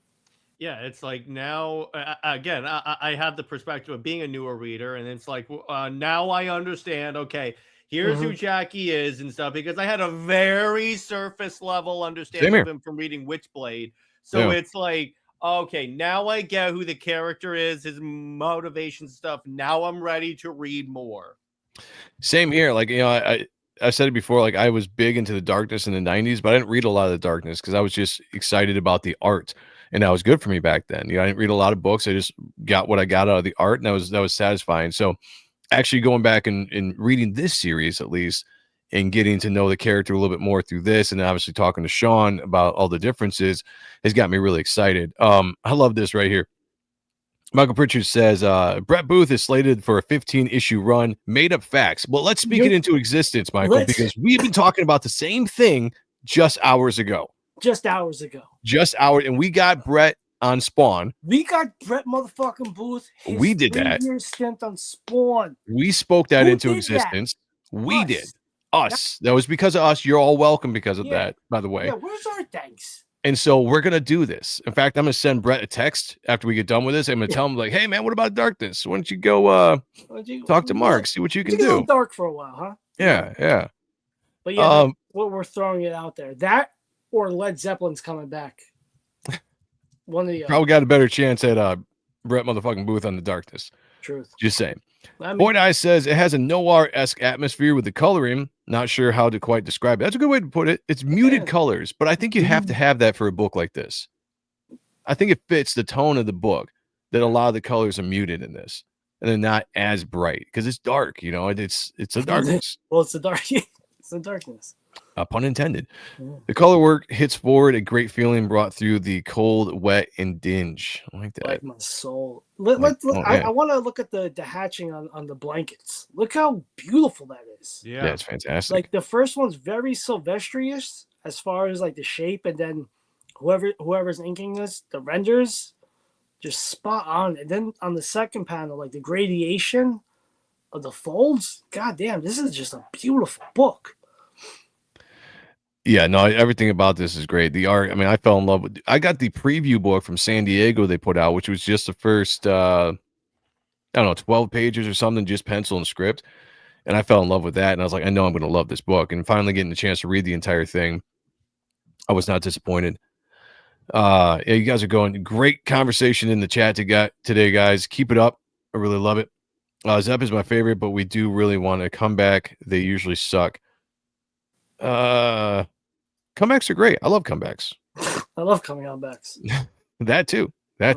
Yeah, it's like now, again, I have the perspective of being a newer reader, and it's like now I understand, okay, here's who Jackie is and stuff, because I had a very surface level understanding of him from reading Witchblade. So it's like, okay, now I get who the character is, his motivation stuff. Now I'm ready to read more. Same here. Like, I said it before, like I was big into the darkness in the 90s, but I didn't read a lot of the darkness because I was just excited about the art. And that was good for me back then. I didn't read a lot of books. I just got what I got out of the art, and that was satisfying. So actually going back and reading this series, at least, and getting to know the character a little bit more through this, and obviously talking to Sean about all the differences, has got me really excited. I love this right here. Michael Pritchard says, Brett Booth is slated for a 15-issue run. Made up facts. Well, let's speak it into existence, Michael, because we've been talking about the same thing just hours ago. And we got Brett on Spawn. We got Brett motherfucking Booth. We did that. 3-year stint on Spawn. We spoke that into existence. We did. Us. That was because of us. You're all welcome because of that, by the way. Yeah, where's our thanks? And so we're going to do this. In fact, I'm going to send Brett a text after we get done with this. I'm going to tell him, like, hey, man, what about Darkness? Why don't you go talk to Mark, see what you can do? Dark for a while, huh? Yeah. But yeah, we're throwing it out there. That or Led Zeppelin's coming back. One of the probably got a better chance at Brett motherfucking Booth on the Darkness. Truth. Just saying. Boyd Eye says it has a noir-esque atmosphere with the coloring. Not sure how to quite describe it. That's a good way to put it. It's muted colors, but I think you have to have that for a book like this. I think it fits the tone of the book that a lot of the colors are muted in this, and they're not as bright because it's dark. It's a darkness. Well, it's the dark. It's the darkness. Pun intended. The color work hits forward, a great feeling brought through the cold, wet, and dinge. I like that. Like my soul. I want to look at the hatching on the blankets. Look how beautiful that is. Yeah, it's fantastic. Like the first one's very Sylvestrious as far as like the shape, and then whoever's inking this, the renders, just spot on. And then on the second panel, like the gradation of the folds. God damn, this is just a beautiful book. Yeah, no, everything about this is great. The art, I mean, I fell in love with. I got the preview book from San Diego they put out, which was just the first, 12 pages or something, just pencil and script. And I fell in love with that. And I was like, I know I'm going to love this book. And finally getting the chance to read the entire thing, I was not disappointed. Yeah, you guys are going great conversation in the chat today, guys. Keep it up. I really love it. Zep is my favorite, but we do really want to come back. They usually suck. Comebacks are great. I love comebacks. I love coming on backs. That too. All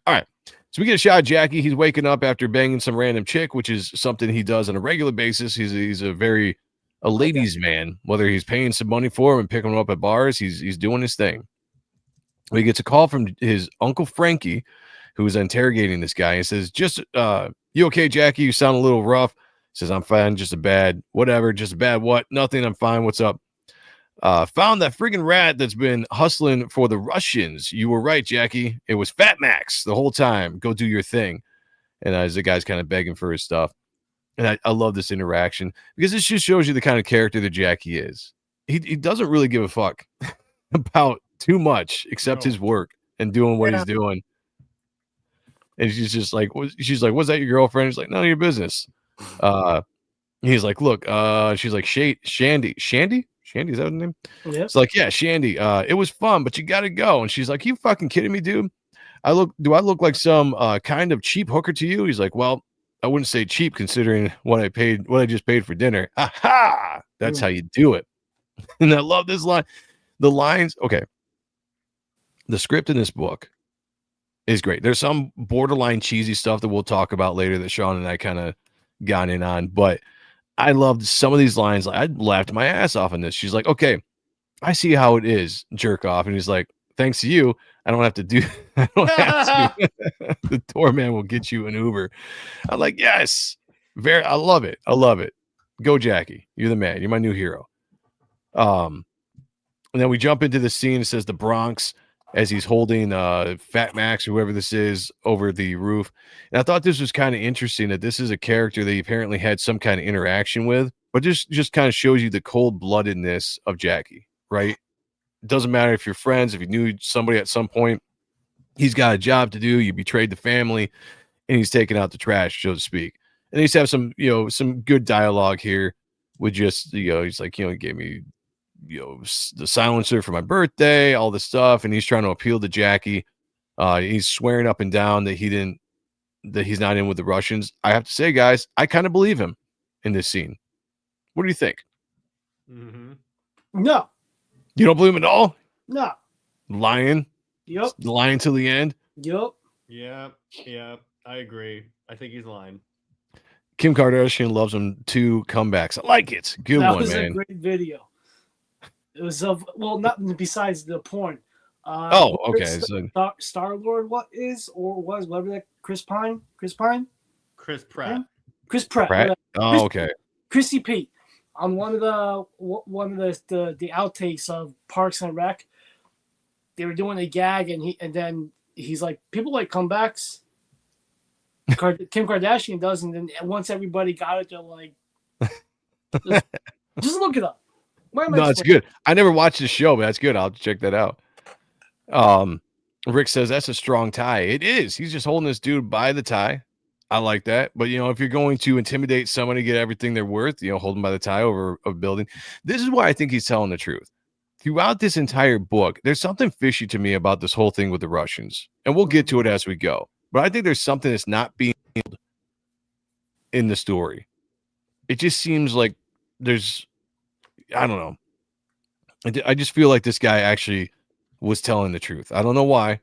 right. So we get a shot of Jackie. He's waking up after banging some random chick, which is something he does on a regular basis. He's a ladies' man. Whether he's paying some money for him and picking him up at bars, he's doing his thing. He gets a call from his uncle Frankie, who is interrogating this guy. He says, you okay, Jackie? You sound a little rough. He says, I'm fine. Just a bad what? Nothing. I'm fine. What's up? Found that friggin' rat that's been hustling for the Russians. You were right, Jackie. It was Fat Max the whole time. Go do your thing. And as the guy's kind of begging for his stuff. And I love this interaction because this just shows you the kind of character that Jackie is. He doesn't really give a fuck about too much except his work and doing what he's doing. And she's like, was that your girlfriend? He's like, none of your business. He's like, look, she's like, Shandy, is that her name? Yeah. It's like, yeah, Shandy. It was fun, but you got to go. And she's like, you fucking kidding me, dude? Do I look like some kind of cheap hooker to you? He's like, well, I wouldn't say cheap considering what I just paid for dinner. Aha! That's how you do it. And I love this line. The lines, okay. The script in this book is great. There's some borderline cheesy stuff that we'll talk about later that Sean and I kind of got in on, but I loved some of these lines. I laughed my ass off on this. She's like, okay, I see how it is, jerk off. And he's like, thanks to you, I don't have to. The doorman will get you an Uber. I'm like, yes, I love it. Go, Jackie. You're the man. You're my new hero. And then we jump into the scene. It says the Bronx as he's holding Fat Max, whoever this is, over the roof. And I thought this was kind of interesting that this is a character that he apparently had some kind of interaction with, but just kind of shows you the cold-bloodedness of Jackie, right? It doesn't matter if you're friends, if you knew somebody at some point, he's got a job to do, you betrayed the family, and he's taking out the trash, so to speak. And he's have some good dialogue here with just, he's like, he gave me the silencer for my birthday, all this stuff, and he's trying to appeal to Jackie. He's swearing up and down that he's not in with the Russians. I have to say, guys, I kind of believe him in this scene. What do you think? No, you don't believe him at all? No, Lying. Yep. Lying till the end. Yep. Yeah, I agree. I think he's lying. Kim Kardashian loves him 2 comebacks. I like it. Good that one, was man. a great video. It was of nothing besides the porn. Okay. Star Lord, was whatever that Chris Pratt. Chris Pratt. Whatever. Oh, okay. Chrissy P. On one of the outtakes of Parks and Rec, they were doing a gag, and then he's like, people like comebacks. Kim Kardashian does, and then once everybody got it, they're like, just look it up. No, it's good. I never watched the show, but that's good. I'll check that out. Rick says that's a strong tie. It is. He's just holding this dude by the tie. I like that. But, if you're going to intimidate somebody to get everything they're worth, hold them by the tie over a building. This is why I think he's telling the truth. Throughout this entire book, there's something fishy to me about this whole thing with the Russians. And we'll get to it as we go. But I think there's something that's not being in the story. It just seems like there's, I don't know. I just feel like this guy actually was telling the truth. I don't know why.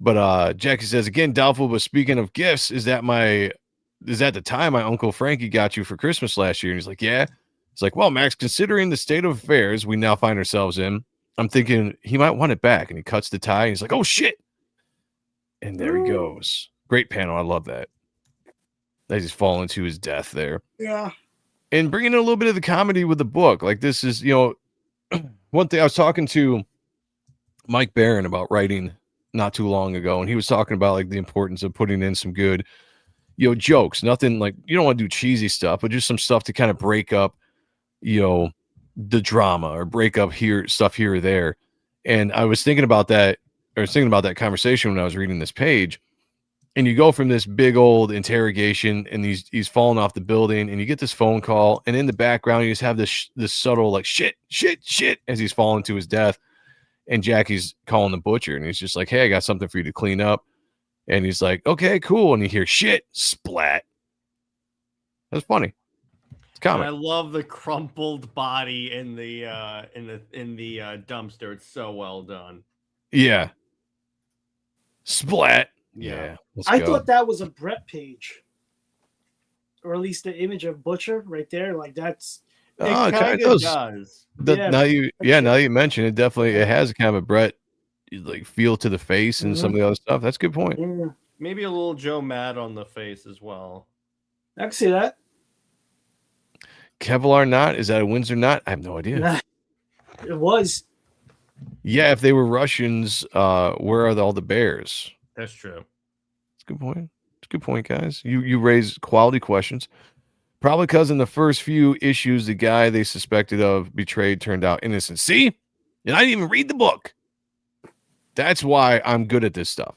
But Jackie says, again, doubtful, but speaking of gifts, is that the time my Uncle Frankie got you for Christmas last year? And he's like, yeah. It's like, well, Max, considering the state of affairs we now find ourselves in, I'm thinking he might want it back. And he cuts the tie. And he's like, oh, shit. And there he goes. Great panel. I love that. He's falling to his death there. Yeah. And bringing in a little bit of the comedy with the book. Like, this is, one thing I was talking to Mike Barron about writing not too long ago, and he was talking about like the importance of putting in some good, jokes. Nothing like, you don't want to do cheesy stuff, but just some stuff to kind of break up, the drama or break up stuff here or there. And I was thinking about that, conversation when I was reading this page. And you go from this big old interrogation, and he's falling off the building, and you get this phone call, and in the background you just have this subtle like shit as he's falling to his death. And Jackie's calling the butcher, and he's just like, hey, I got something for you to clean up. And he's like, okay, cool. And you hear shit splat. That's funny. It's comic. I love the crumpled body in the dumpster. It's so well done. Yeah. Splat. Yeah. I thought that was a Brett page, or at least the image of Butcher right there. Like that's. It kind of does. Now you mention it, definitely it has kind of a Brett like feel to the face and some of the other stuff. That's a good point. Yeah. Maybe a little Joe Mad on the face as well. I can see that. Kevlar knot, is that a Windsor knot? I have no idea. It was. Yeah, if they were Russians, where are all the bears? That's true. That's a good point. It's a good point, guys. You raise quality questions. Probably because in the first few issues, the guy they suspected of betrayed turned out innocent. See? And I didn't even read the book. That's why I'm good at this stuff.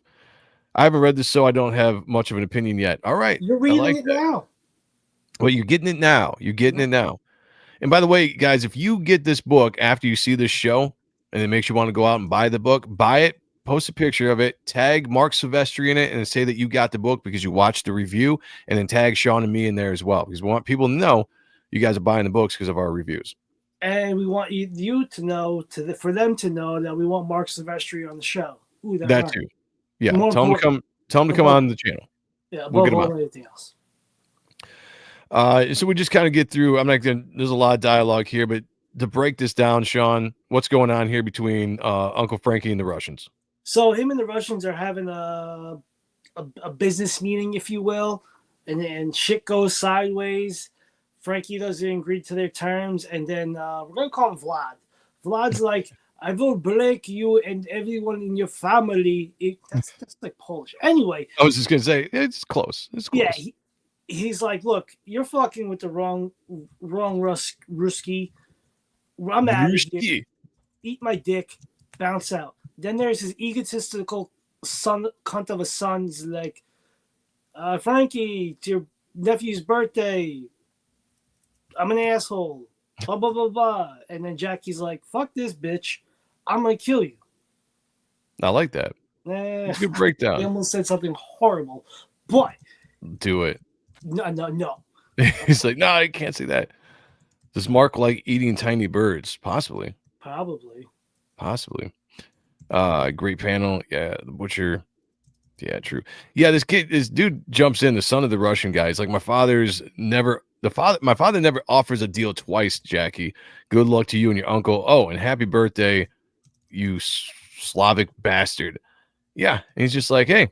I haven't read this, so I don't have much of an opinion yet. All right. You're reading it now. Well, you're getting it now. And by the way, guys, if you get this book after you see this show and it makes you want to go out and buy the book, buy it, post a picture of it, tag Mark Silvestri in it, and say that you got the book because you watched the review, and then tag Sean and me in there as well, because we want people to know you guys are buying the books because of our reviews. And we want you to know, for them to know that we want Mark Silvestri on the show. Ooh, that too. Yeah, tell them to come on the channel. Yeah, we'll get them on anything else. So we just kind of get through. There's a lot of dialogue here, but to break this down, Sean, what's going on here between Uncle Frankie and the Russians? So him and the Russians are having a business meeting, if you will, and shit goes sideways. Frankie doesn't agree to their terms, and then we're gonna call him Vlad. Vlad's like, I will break you and everyone in your family. That's like Polish. Anyway, I was just gonna say it's close. Yeah, he's like, look, you're fucking with the wrong Ruski. I'm out of here. Eat my dick, bounce out. Then there's his egotistical cunt of a son. He's like, Frankie, it's your nephew's birthday. I'm an asshole. Blah, blah, blah, blah. And then Jackie's like, fuck this bitch. I'm going to kill you. I like that. Good breakdown. He almost said something horrible. But. Do it. No. He's like, no, I can't say that. Does Mark like eating tiny birds? Possibly. Probably. Great panel. Yeah, the butcher. Yeah, true. Yeah, this dude jumps in, the son of the Russian guy. He's like, my father never offers a deal twice, Jackie. Good luck to you and your uncle. Oh, and happy birthday, you Slavic bastard. Yeah. And he's just like, hey,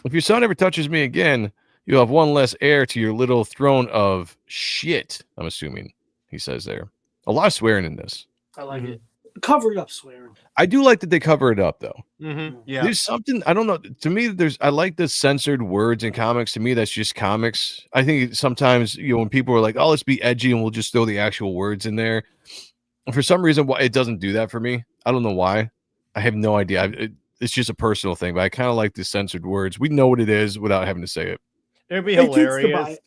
if your son ever touches me again, you'll have one less heir to your little throne of shit. I'm assuming he says there. A lot of swearing in this. I like it. Cover it up, swearing. I do like that they cover it up, though. Yeah. There's something, I don't know. To me, I like the censored words in comics. To me, that's just comics. I think sometimes, when people are like, oh, let's be edgy and we'll just throw the actual words in there. For some reason, it doesn't do that for me. I don't know why. I have no idea. It's just a personal thing, but I kind of like the censored words. We know what it is without having to say it. It'd be hilarious.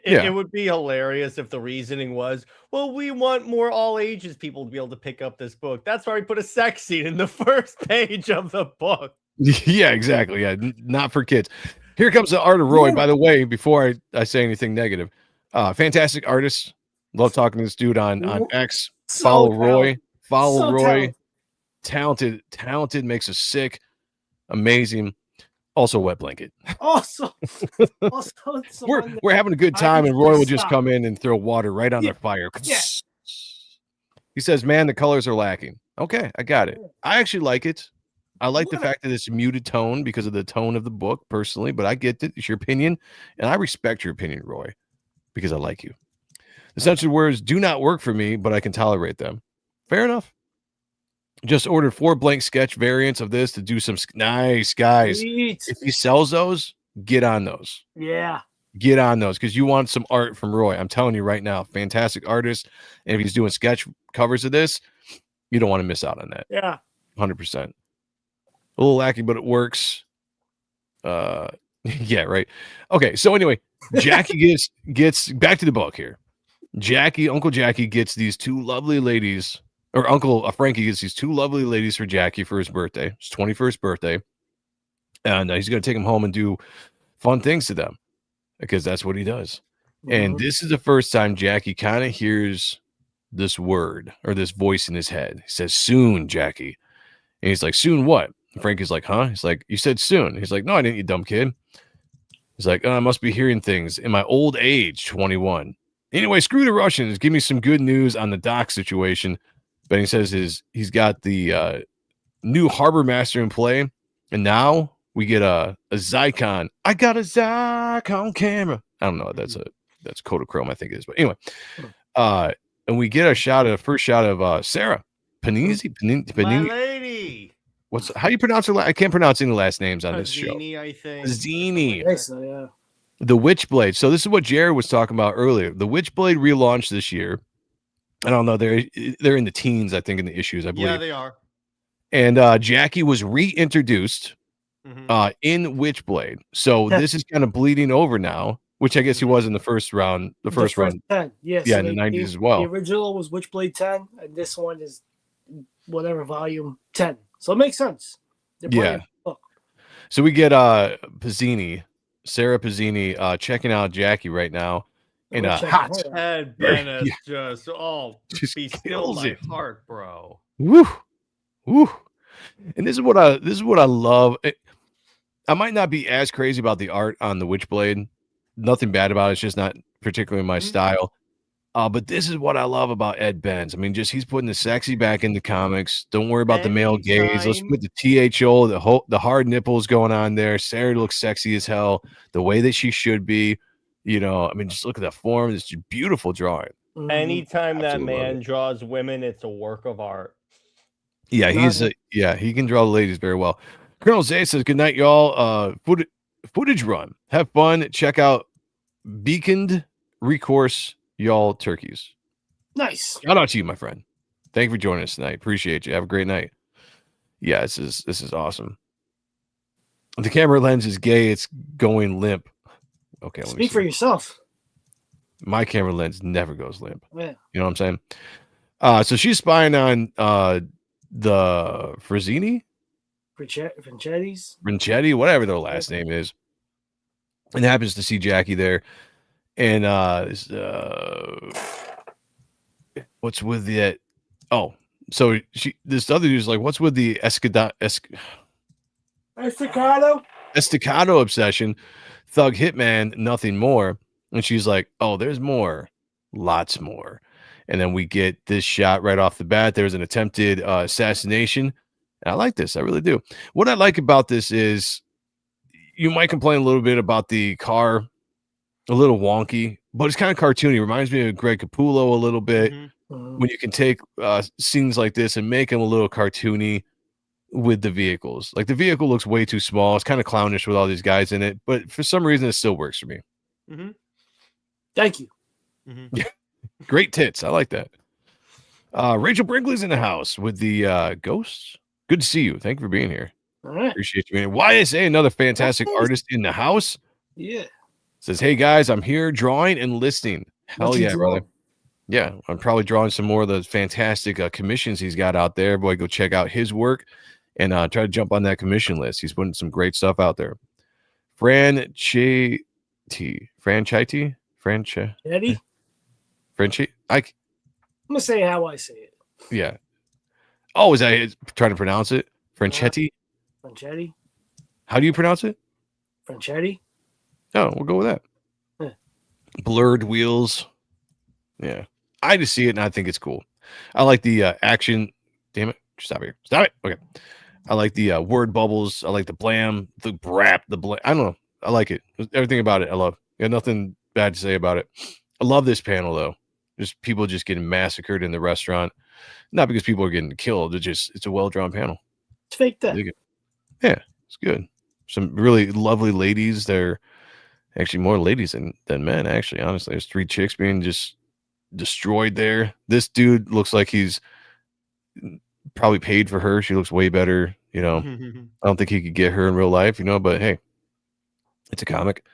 It would be hilarious if the reasoning was, well, we want more all ages people to be able to pick up this book. That's why we put a sex scene in the first page of the book. Yeah, exactly. Yeah, not for kids. Here comes the art of Roy. By the way, before I say anything negative, fantastic artist. Love talking to this dude on X. Follow Roy. Follow Roy. Talented, makes us sick. Amazing. Also, wet blanket. Also, we're having a good time, and Roy will just come in and throw water right on the fire. Yeah. He says, "Man, the colors are lacking." Okay, I got it. I actually like it. I like the fact that it's muted tone because of the tone of the book, personally. But I get it; it's your opinion, and I respect your opinion, Roy, because I like you. The censored words do not work for me, but I can tolerate them. Fair enough. Just ordered 4 blank sketch variants of this to do some nice, guys. Sweet. If he sells those, get on those. Yeah. Get on those because you want some art from Roy. I'm telling you right now, fantastic artist. And if he's doing sketch covers of this, you don't want to miss out on that. Yeah. 100%. A little lacking, but it works. Yeah, right. Okay, so anyway, Jackie gets back to the book here. Uncle Jackie gets these 2 lovely ladies. Or Uncle Frankie gets these 2 lovely ladies for Jackie for his birthday, his 21st birthday. And he's going to take them home and do fun things to them because that's what he does. And this is the first time Jackie kind of hears this word or this voice in his head. He says, soon, Jackie. And he's like, soon what? And Frankie's like, huh? He's like, you said soon. He's like, no, I didn't, you dumb kid. He's like, oh, I must be hearing things in my old age, 21. Anyway, screw the Russians. Give me some good news on the dock situation. But he says he's got the new harbor master in play, and now we get a Zycon. I got a Zycon camera. I don't know. That's Kodachrome, I think it is. But anyway, and we get first shot of Sarah Panizzi. My lady. How do you pronounce her? I can't pronounce any last names on this show. I think. Zini. I think so, yeah. The Witchblade. So this is what Jared was talking about earlier. The Witchblade relaunched this year. I don't know. They're in the teens, I think, in the issues, I believe. Yeah, they are. And Jackie was reintroduced in Witchblade. So this is kind of bleeding over now, which I guess he was in the first round. The first run. 10. Yeah, yeah, so in the 90s as well. The original was Witchblade 10, and this one is whatever volume 10. So it makes sense. Yeah. So we get Sarah Pazzini, checking out Jackie right now. And hot. Ed Bennett just be still my heart, bro. Woo. And this is what I love. I might not be as crazy about the art on the Witchblade. Nothing bad about it. It's just not particularly my style. But this is what I love about Ed Benz. I mean, he's putting the sexy back into comics. Don't worry about the male gaze. Let's put the THO, the hard nipples going on there. Sarah looks sexy as hell, the way that she should be. I mean, just look at that form. It's just beautiful drawing. Anytime that man draws women, it's a work of art. Yeah, he can draw the ladies very well. Colonel Zay says, good night, y'all. Footage run. Have fun. Check out Beaconed Recourse, y'all turkeys. Nice. Shout out to you, my friend. Thank you for joining us tonight. Appreciate you. Have a great night. Yeah, this is awesome. The camera lens is gay. It's going limp. Okay, speak for yourself. My camera lens never goes limp. Yeah. You know what I'm saying? So she's spying on the Frazzini? Vincetti, whatever their last name is. And happens to see Jackie there. And what's with it? Oh, So this other dude's like, what's with the estacado obsession? Thug hitman, nothing more. And she's like, oh, there's more, lots more. And then we get this shot right off the bat. There's an attempted assassination. And I like this. I really do. What I like about this is you might complain a little bit about the car, a little wonky, but it's kind of cartoony. Reminds me of Greg Capullo a little bit. When you can take scenes like this and make them a little cartoony with the vehicles. Like the vehicle looks way too small. It's kind of clownish with all these guys in it, but for some reason it still works for me. Thank you. Yeah. Great tits. I like that. Rachel Brinkley's in the house with the ghosts. Good to see you. Thank you for being here. All right. Appreciate you being here. YSA, another fantastic artist in the house. Yeah. Says, hey guys, I'm here drawing and listening. Hell yeah, brother. Yeah, I'm probably drawing some more of those fantastic commissions he's got out there. Boy, go check out his work and try to jump on that commission list. He's putting some great stuff out there. Franchi. I'm gonna say how I say it. Yeah. Oh, is that trying to pronounce it? Franchetti? Franchetti. How do you pronounce it? Franchetti. Oh, we'll go with that. Yeah. Blurred wheels. Yeah. I just see it and I think it's cool. I like the action. Damn it. Stop here. Stop it. Okay. I like the word bubbles. I like the blam, the brap, I don't know. I like it. Everything about it. I love. Got nothing bad to say about it. I love this panel though. Just people just getting massacred in the restaurant. Not because people are getting killed. It's a well-drawn panel. It's fake that. Yeah, it's good. Some really lovely ladies. They're actually more ladies than men, actually, honestly. There's 3 chicks being just destroyed there. This dude looks like he's probably paid for her. She looks way better, I don't think he could get her in real life, but hey, it's a comic.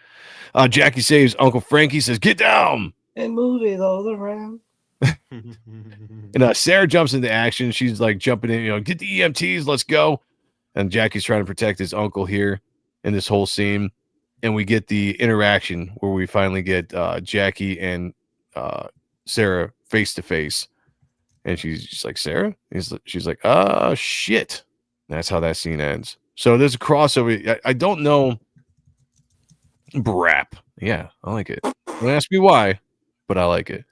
Jackie saves Uncle Frankie, says, get down and move it all around. And Sarah jumps into action. She's like jumping in, get the EMTs, let's go. And Jackie's trying to protect his uncle here in this whole scene. And we get the interaction where we finally get Jackie and Sarah face to face. And she's just like, Sarah? She's like, shit. And that's how that scene ends. So there's a crossover. I don't know. Brap. Yeah, I like it. Don't ask me why, but I like it.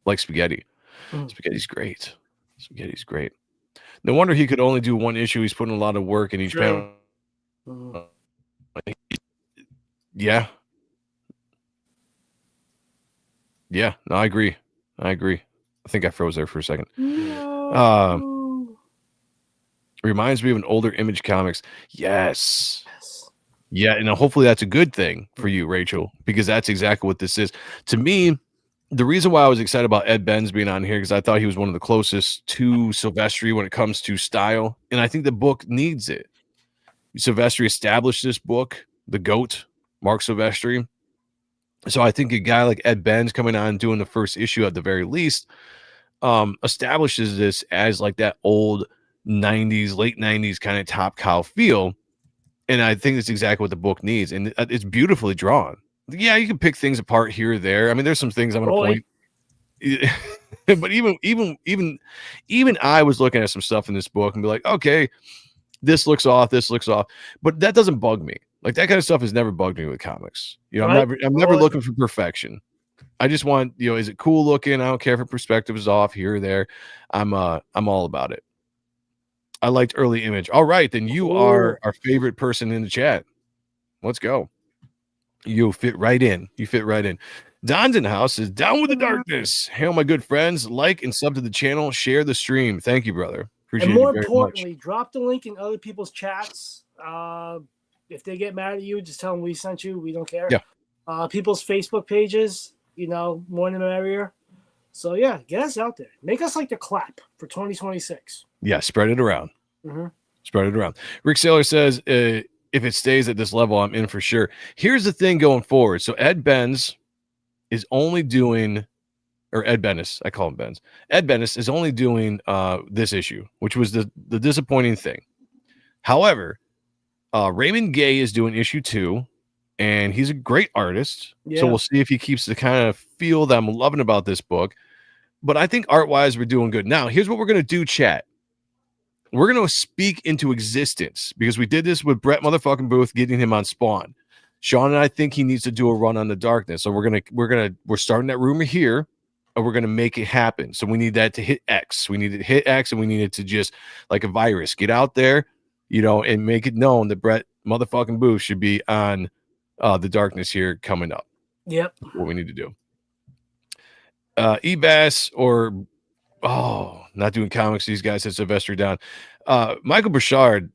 Like spaghetti. Spaghetti's great. Spaghetti's great. No wonder he could only do one issue. He's putting a lot of work in each panel. Yeah. Yeah. No, I agree. I think I froze there for a second. Reminds me of an older Image Comics. Yes. Yeah, and hopefully that's a good thing for you, Rachel, because that's exactly what this is. To me, the reason why I was excited about Ed Benz being on here, because I thought he was one of the closest to Silvestri when it comes to style, and I think the book needs it. Silvestri established this book, the GOAT, Mark Silvestri. So I think a guy like Ed Benz coming on and doing the first issue at the very least establishes this as like that old 90s, late 90s kind of Top Cow feel. And I think that's exactly what the book needs. And it's beautifully drawn. Yeah, you can pick things apart here or there. I mean, there's some things I'm going to point. But even I was looking at some stuff in this book and be like, okay, this looks off. But that doesn't bug me. Like that kind of stuff has never bugged me with comics. I'm never looking for perfection. I just want, is it cool looking? I don't care if perspective is off here or there. I'm all about it. I liked early Image. All right, then you are our favorite person in the chat. Let's go. You fit right in. Don's in the house is down with the darkness. Hail, my good friends. Like and sub to the channel. Share the stream. Thank you, brother. Appreciate it. And more importantly, drop the link in other people's chats. If they get mad at you, just tell them we sent you. We don't care. Yeah. People's Facebook pages, more than the merrier. So yeah, get us out there. Make us like the clap for 2026. Yeah, spread it around. Mm-hmm. Spread it around. Rick Saylor says, if it stays at this level, I'm in for sure. Here's the thing going forward. So Ed Benz is only doing, or Ed Bennis, I call him Benz. Ed Bennis is only doing this issue, which was the disappointing thing. However, Raymond Gay is doing issue 2, and he's a great artist. Yeah. So we'll see if he keeps the kind of feel that I'm loving about this book. but I think art-wise we're doing good. Now, here's what we're gonna do, chat. We're gonna speak into existence because we did this with Brett motherfucking Booth, getting him on Spawn. Sean and I think he needs to do a run on the darkness. So we're starting that rumor here, and we're gonna make it happen. So we need that to hit X. We need it to hit X, and we need it to just like a virus get out there, and make it known that Brett motherfucking Booth should be on the darkness here coming up. Yep. That's what we need to do. Ebass or not doing comics. These guys had Sylvester down. Michael Burchard.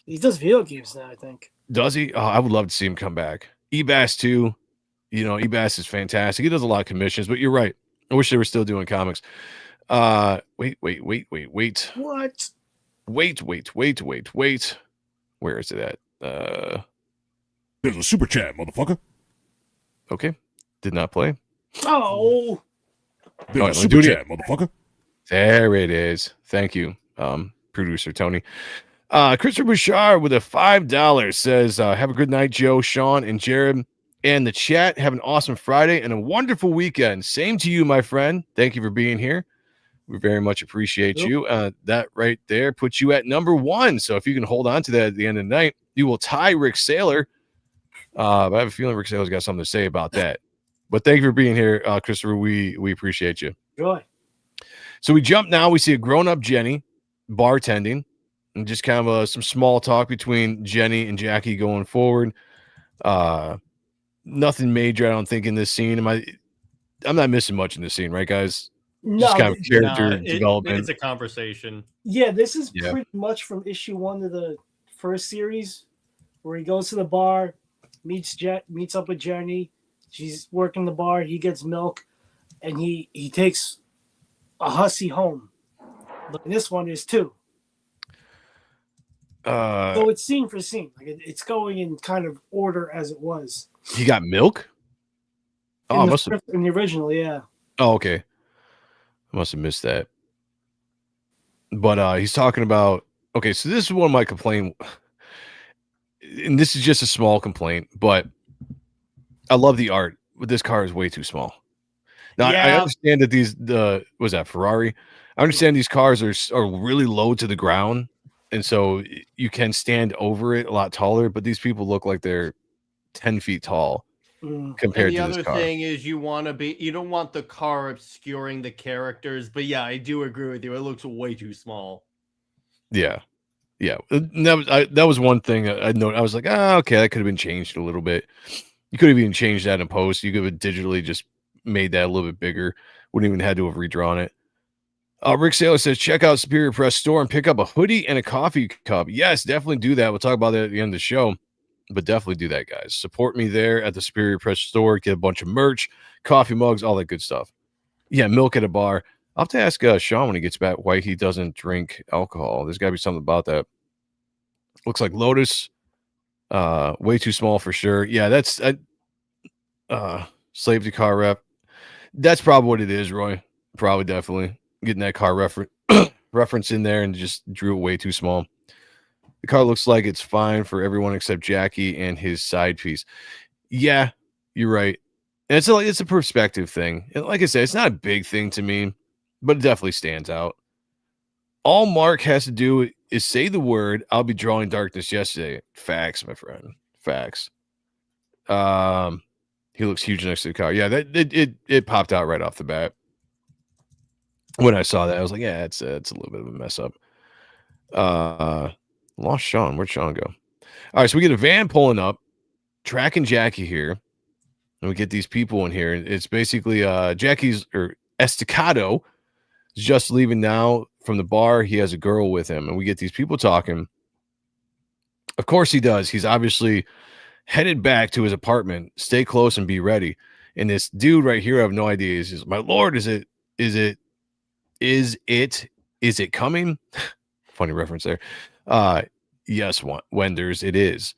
He does video games now, I think. Does he? Oh, I would love to see him come back. Ebass too. Ebass is fantastic. He does a lot of commissions, but you're right. I wish they were still doing comics. Wait. What? Wait. Where is it at? There's a super chat, motherfucker. Okay. Did not play. Oh. There's a super chat, motherfucker. There it is. Thank you, producer Tony. Christopher Bouchard with a $5 says, have a good night, Joe, Sean, and Jared. And the chat, have an awesome Friday and a wonderful weekend. Same to you, my friend. Thank you for being here. We very much appreciate you. That right there puts you at number 1. So if you can hold on to that at the end of the night, you will tie Rick Saylor. But I have a feeling Rick Saylor's got something to say about that. But thank you for being here, Christopher. We appreciate you. Joy. So we jump now. We see a grown-up Jenny bartending and just kind of some small talk between Jenny and Jackie going forward. Nothing major, I don't think, in this scene. I'm not missing much in this scene, right, guys? No, just kind of character development. It's a conversation. Yeah, this is pretty much from issue 1 of the first series, where he goes to the bar, meets up with Jenny. She's working the bar. He gets milk, and he takes a hussy home. But this one is 2. So it's scene for scene. Like it's going in kind of order as it was. He got milk? In the original, yeah. Oh, okay. I must have missed that. But he's talking about, okay, so this is one of my complaints, and this is just a small complaint, but I love the art, but this car is way too small. Now, I understand that was that Ferrari? I understand these cars are really low to the ground, and so you can stand over it a lot taller, but these people look like they're 10 feet tall compared to this car. The other thing is you don't want the car obscuring the characters, but yeah, I do agree with you. It looks way too small. Yeah. That was one thing I noticed. I was like, okay, that could have been changed a little bit. You could have even changed that in post. You could have digitally just made that a little bit bigger. Wouldn't even had to have redrawn it. Rick Saylor says, check out Superior Press Store and pick up a hoodie and a coffee cup. Yes, definitely do that. We'll talk about that at the end of the show, but definitely do that, guys. Support me there at the Superior Press Store. Get a bunch of merch, coffee mugs, all that good stuff. Yeah, milk at a bar. I'll have to ask Sean when he gets back why he doesn't drink alcohol. There's got to be something about that. Looks like Lotus. Way too small for sure. Yeah, that's slave to car rep. That's probably what it is, Roy. Probably definitely getting that car reference in there and just drew it way too small. The car looks like it's fine for everyone except Jackie and his side piece. Yeah, you're right. And it's a perspective thing. And like I said, it's not a big thing to me, but it definitely stands out. All Mark has to do is say the word, I'll be drawing darkness yesterday. Facts, my friend. Facts. He looks huge next to the car. Yeah, it popped out right off the bat. When I saw that, I was like, yeah, it's a little bit of a mess up. Lost Sean. Where'd Sean go? All right, so we get a van pulling up, tracking Jackie here. And we get these people in here. It's basically Jackie's or Estacado is just leaving now from the bar. He has a girl with him, and we get these people talking. Of course he does. He's obviously headed back to his apartment. Stay close and be ready. And this dude right here, I have no idea. He's just, my Lord, is it coming? Funny reference there. Yes, Wenders, it is.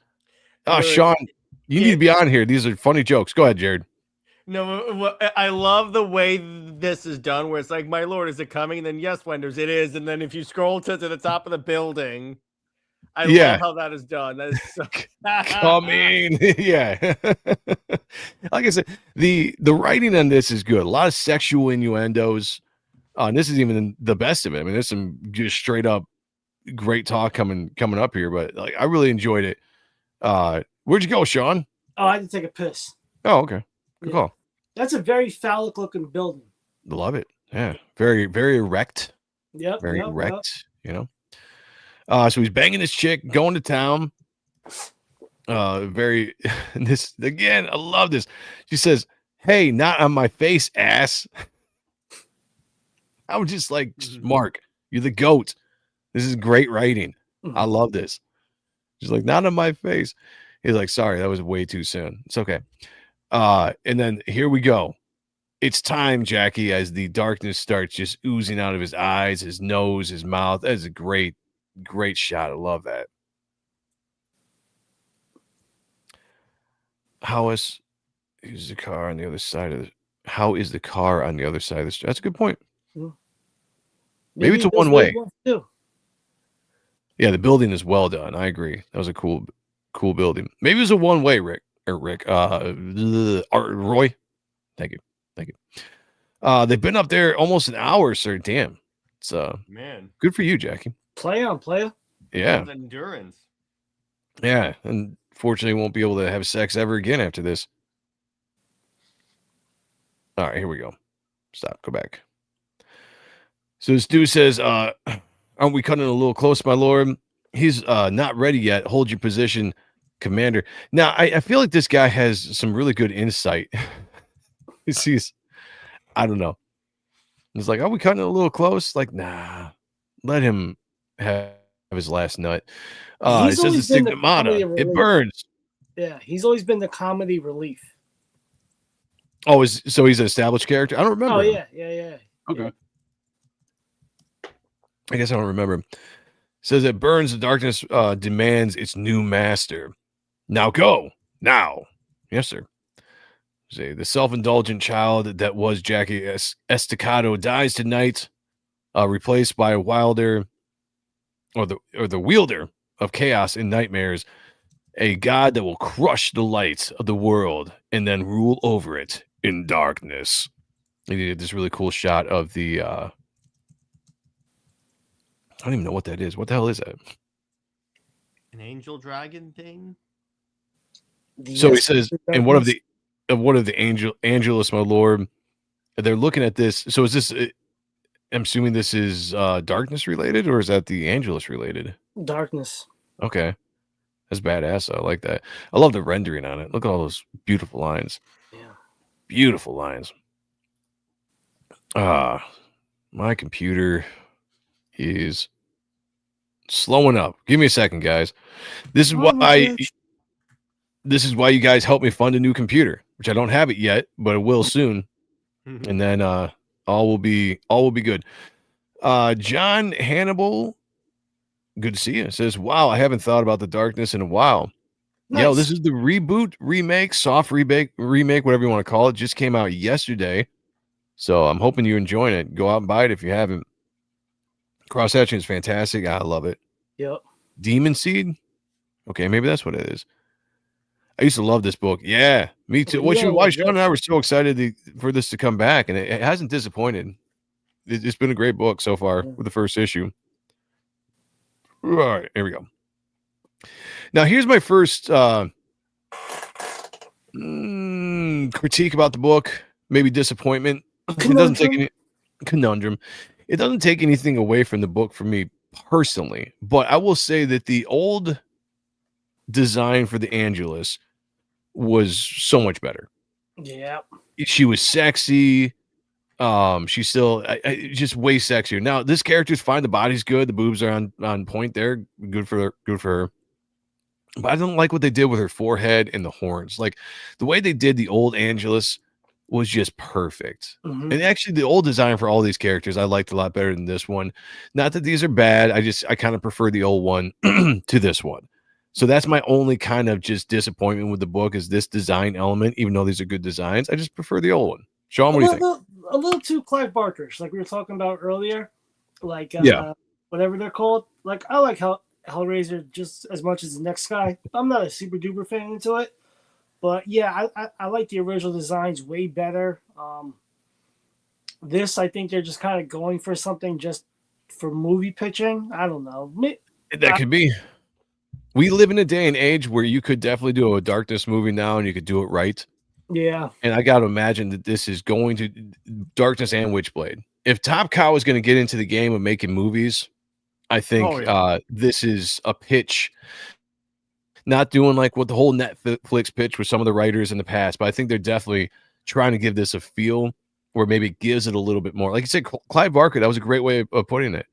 Sean, you need to be on here. These are funny jokes. Go ahead, Jared. No, I love the way this is done, where it's like, my Lord, is it coming? And then, yes, Wenders, it is. And then if you scroll to the top of the building, I love how that is done. That is so coming. Yeah. Like I said, the writing on this is good. A lot of sexual innuendos. And this is even the best of it. I mean, there's some just straight up great talk coming up here, but like I really enjoyed it. Where'd you go, Sean? Oh, I had to take a piss. Oh, okay. Good call. That's a very phallic looking building. Love it. Yeah. Very, very erect. Yep. Very erect, you know. So he's banging this chick, going to town. Very this again, I love this. She says, "Hey, not on my face, ass." I was just like, Mark, you're the GOAT. This is great writing. I love this. She's like, not on my face. He's like, sorry, that was way too soon. It's okay. And then here we go. It's time, Jackie, as the darkness starts just oozing out of his eyes, his nose, his mouth. That is a great, great shot. I love that. How is the car on the other side of the how is the car on the other side of the street? That's a good point. Maybe it's a one way. Yeah, the building is well done. I agree. That was a cool building. Maybe it was a one way, Rick. Roy. Thank you. They've been up there almost an hour, sir. Damn. It's man. Good for you, Jackie. Play on, player. Yeah. Endurance. Yeah. Unfortunately, won't be able to have sex ever again after this. All right, here we go. Stop. Go back. So this dude says, aren't we cutting it a little close, my lord? He's not ready yet. Hold your position, commander. Now, I feel like this guy has some really good insight. He's I don't know. He's like, are we cutting it a little close? Like, nah, let him have his last nut. It says the stigmata. It burns. Yeah, he's always been the comedy relief. Oh, so he's an established character? I don't remember. Oh, him. yeah. Okay. I guess I don't remember. It says it burns, the darkness demands its new master. Now go. Now. Yes, sir. Say the self-indulgent child that was Jackie Estacado dies tonight, replaced by a wilder or the wielder of chaos and nightmares, a god that will crush the light of the world and then rule over it in darkness. And he did this really cool shot of the I don't even know what that is. What the hell is that? An angel dragon thing? So he says, and one of the Angelus, my lord, they're looking at this. So is this, I'm assuming this is darkness related, or is that the Angelus related? Darkness. Okay. That's badass. I like that. I love the rendering on it. Look at all those beautiful lines. Yeah. Beautiful lines. My computer is slowing up. Give me a second, guys. This is why you guys help me fund a new computer, which I don't have it yet, but it will soon. And then all will be good. John Hannibal, good to see you. Says, wow, I haven't thought about the darkness in a while. Nice. Yo, this is the reboot, remake, soft remake, whatever you want to call it. Just came out yesterday. So I'm hoping you're enjoying it. Go out and buy it if you haven't. Cross-hatching is fantastic. I love it. Yep. Demon Seed? Okay, maybe that's what it is. I used to love this book. Yeah, me too. Why Sean and I were so excited for this to come back, and it hasn't disappointed. It's been a great book so far with the first issue. All right, here we go. Now, here's my first critique about the book, maybe disappointment. It doesn't take any conundrum. It doesn't take anything away from the book for me personally, but I will say that the old design for the Angelus was so much better. Yeah, she was sexy. She's still just way sexier. Now this character's fine. The body's good. The boobs are on point there. Good for her. But I don't like what they did with her forehead and the horns. Like the way they did the old Angelus was just perfect. Mm-hmm. And actually the old design for all these characters I liked a lot better than this one. Not that these are bad. I kind of prefer the old one to this one. So that's my only kind of just disappointment with the book is this design element, even though these are good designs. I just prefer the old one. Sean, what do you think? A little too Clive Barkerish, like we were talking about earlier. Like whatever they're called. Like I like Hellraiser just as much as the next guy. I'm not a super duper fan into it. But yeah, I like the original designs way better. This, I think they're just kind of going for something just for movie pitching. I don't know. That could be. We live in a day and age where you could definitely do a Darkness movie now and you could do it right. Yeah. And I got to imagine that this is going to Darkness and Witchblade. If Top Cow is going to get into the game of making movies, I think this is a pitch. Not doing like what the whole Netflix pitch with some of the writers in the past, but I think they're definitely trying to give this a feel where maybe it gives it a little bit more. Like you said, Clive Barker, that was a great way of putting it.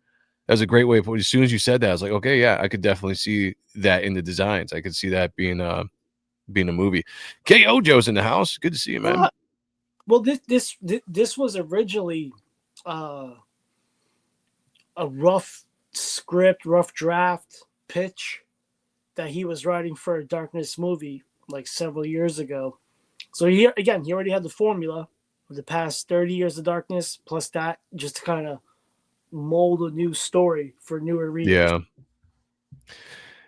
That was a great way of putting it. As soon as you said that, I was like, okay, yeah, I could definitely see that in the designs. I could see that being a movie. KO Joe's in the house. Good to see you, man. Well, this was originally a rough script, rough draft pitch that he was writing for a Darkness movie like several years ago. So he already had the formula of the past 30 years of Darkness, plus that just to kind of mold a new story for newer readers. Yeah.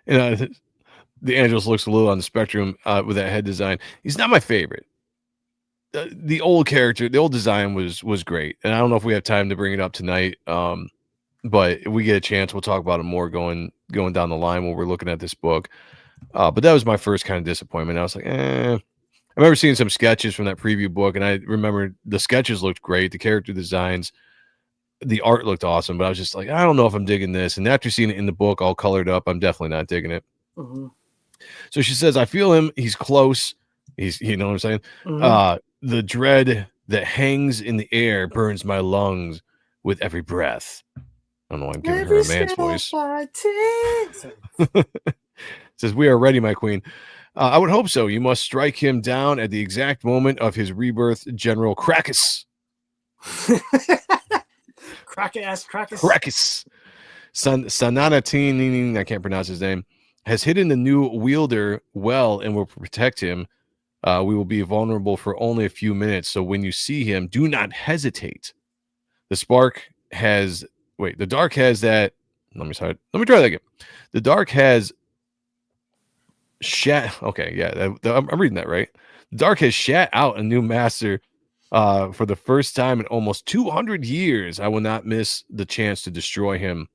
And the Angelus looks a little on the spectrum with that head design. He's not my favorite. The old character, the old design was great. And I don't know if we have time to bring it up tonight. But if we get a chance, we'll talk about it more going down the line when we're looking at this book. But that was my first kind of disappointment. I was like, I remember seeing some sketches from that preview book, and I remember the sketches looked great, the character designs, the art looked awesome, but I was just like, I don't know if I'm digging this. And after seeing it in the book all colored up, I'm definitely not digging it. Mm-hmm. So she says, I feel him. He's close. He's, you know what I'm saying? Mm-hmm. The dread that hangs in the air burns my lungs with every breath. I don't know why I'm giving her a man's voice. Says, we are ready, my queen. I would hope so. You must strike him down at the exact moment of his rebirth, General Krakus. Krakus. Sananatin, I can't pronounce his name, has hidden the new wielder well and will protect him. We will be vulnerable for only a few minutes. So when you see him, do not hesitate. The dark has that. Let me try that again. The dark has shat. Okay, yeah, I'm reading that right. The dark has shat out a new master for the first time in almost 200 years. I will not miss the chance to destroy him.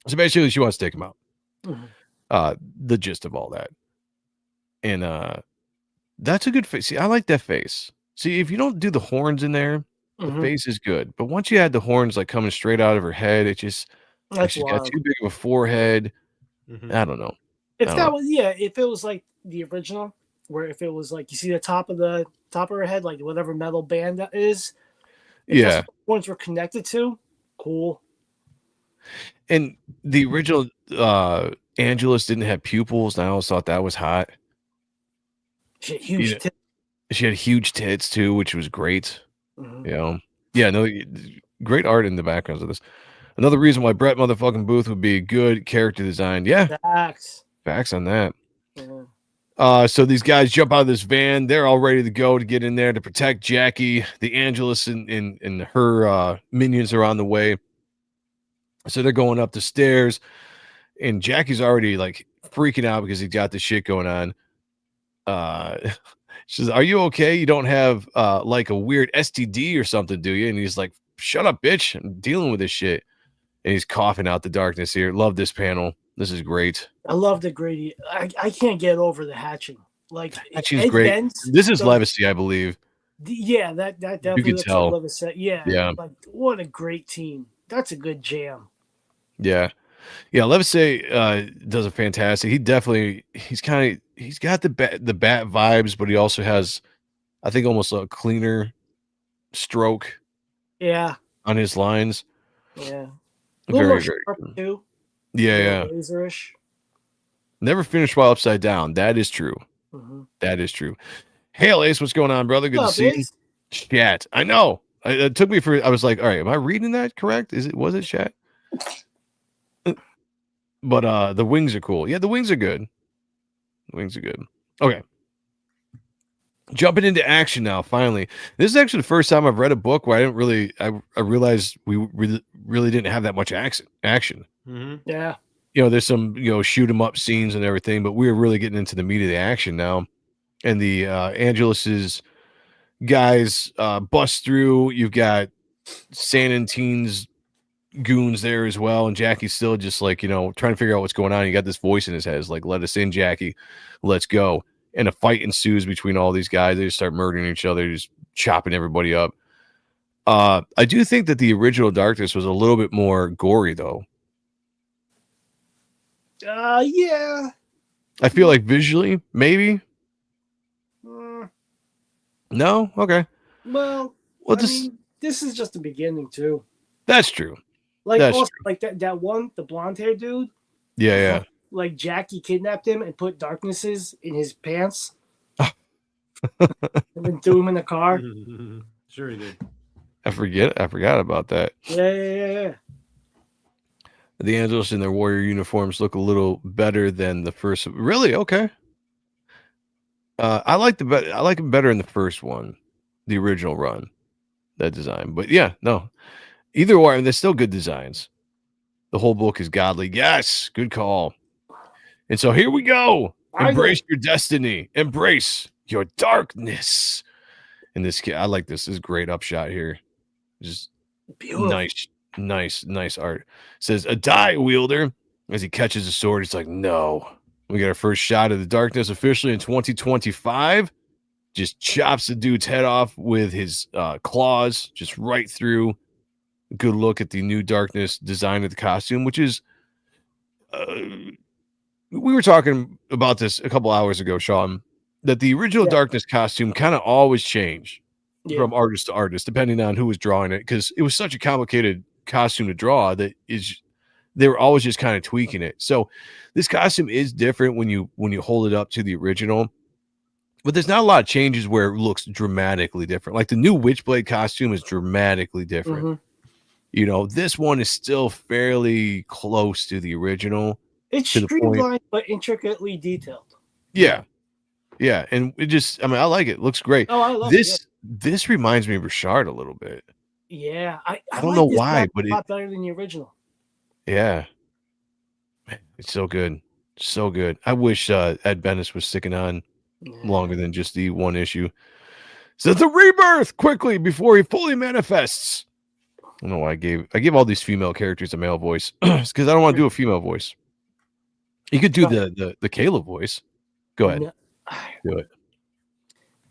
So basically, she wants to take him out. Mm-hmm. The gist of all that, and that's a good face. See, I like that face. See, if you don't do the horns in there, the face is good. But once you had the horns like coming straight out of her head, it just she's got too big of a forehead. Mm-hmm. I don't know. If it was like the original, where if it was like you see the top of her head, like whatever metal band that is, that's what the horns were connected to. Cool. And the original Angelus didn't have pupils, and I always thought that was hot. She had huge tits. She had huge tits too, which was great. Mm-hmm. You know, no, great art in the backgrounds of this. Another reason why Brett motherfucking Booth would be good character design. Yeah, facts on that. Mm-hmm. So these guys jump out of this van. They're all ready to go to get in there to protect Jackie. The Angelus and her minions are on the way. So they're going up the stairs, and Jackie's already like freaking out because he's got this shit going on. She says, are you okay? You don't have like a weird STD or something, do you? And he's like, shut up, bitch. I'm dealing with this shit. And he's coughing out the darkness here. Love this panel. This is great. I love the Grady. I can't get over the hatching. Like hatching's great. This is Levacy, I believe. Yeah, that definitely you can tell. Levacy. Yeah. Like what a great team. That's a good jam. Yeah. Levacy does a fantastic. He's got the bat vibes, but he also has, I think, almost a cleaner stroke. Yeah. On his lines. Yeah. Very, very good. Too. Yeah. Laserish. Never finished while upside down. That is true. Mm-hmm. That is true. Hail Ace, what's going on, brother? Good to see you. Chat. I know. It took me I was like, all right, am I reading that correct? Was it chat? But the wings are cool. Yeah, the wings are good. Okay. Jumping into action now, finally. This is actually the first time I've read a book where I realized we really didn't have that much action. Mm-hmm. Yeah. There's some, shoot 'em up scenes and everything, but we're really getting into the meat of the action now. And the Angelus's guys bust through. You've got San and Teens goons there as well, and Jackie's still just like, trying to figure out what's going on. He got this voice in his head. It's like, let us in, Jackie. Let's go. And a fight ensues between all these guys. They just start murdering each other, just chopping everybody up. I do think that the original Darkness was a little bit more gory, though. Yeah. I feel like visually, maybe. No? Okay. Well, I mean, this is just the beginning, too. That's true. Like, That's also, true. like that one, the blonde hair dude. Yeah. Like Jackie kidnapped him and put darknesses in his pants. And then threw him in the car. Sure he did. I forgot about that. Yeah. The Angels in their warrior uniforms look a little better than the first. Really? Okay. I like them better in the first one, the original run, that design. But yeah, no. Either way, I mean, they're still good designs. The whole book is godly. Yes, good call. And so here we go. Embrace your destiny. Embrace your darkness. And this kid, I like this. This is a great upshot here. Just beautiful. Nice art. Says a die wielder as he catches a sword. He's like, no. We got our first shot of the darkness officially in 2025. Just chops the dude's head off with his claws, just right through. Good look at the new darkness design of the costume, which is we were talking about this a couple hours ago, Sean, that the original darkness costume kind of always changed from artist to artist, depending on who was drawing it, because it was such a complicated costume to draw that they were always just kind of tweaking it. So this costume is different when you hold it up to the original, but there's not a lot of changes where it looks dramatically different. Like the new Witchblade costume is dramatically different. This one is still fairly close to the original. It's streamlined but intricately detailed. Yeah. And it just, I mean, I like it. It looks great. Oh, I love this. it. This reminds me of Richard a little bit. Yeah. I don't know why, but it's a lot better than the original. Yeah. Man, it's so good. So good. I wish Ed Bennis was sticking on longer than just the one issue. So the rebirth quickly before he fully manifests. I don't know why I gave all these female characters a male voice. It's because I don't want to do a female voice. You could do the Kayla voice. Go ahead. No. Do it.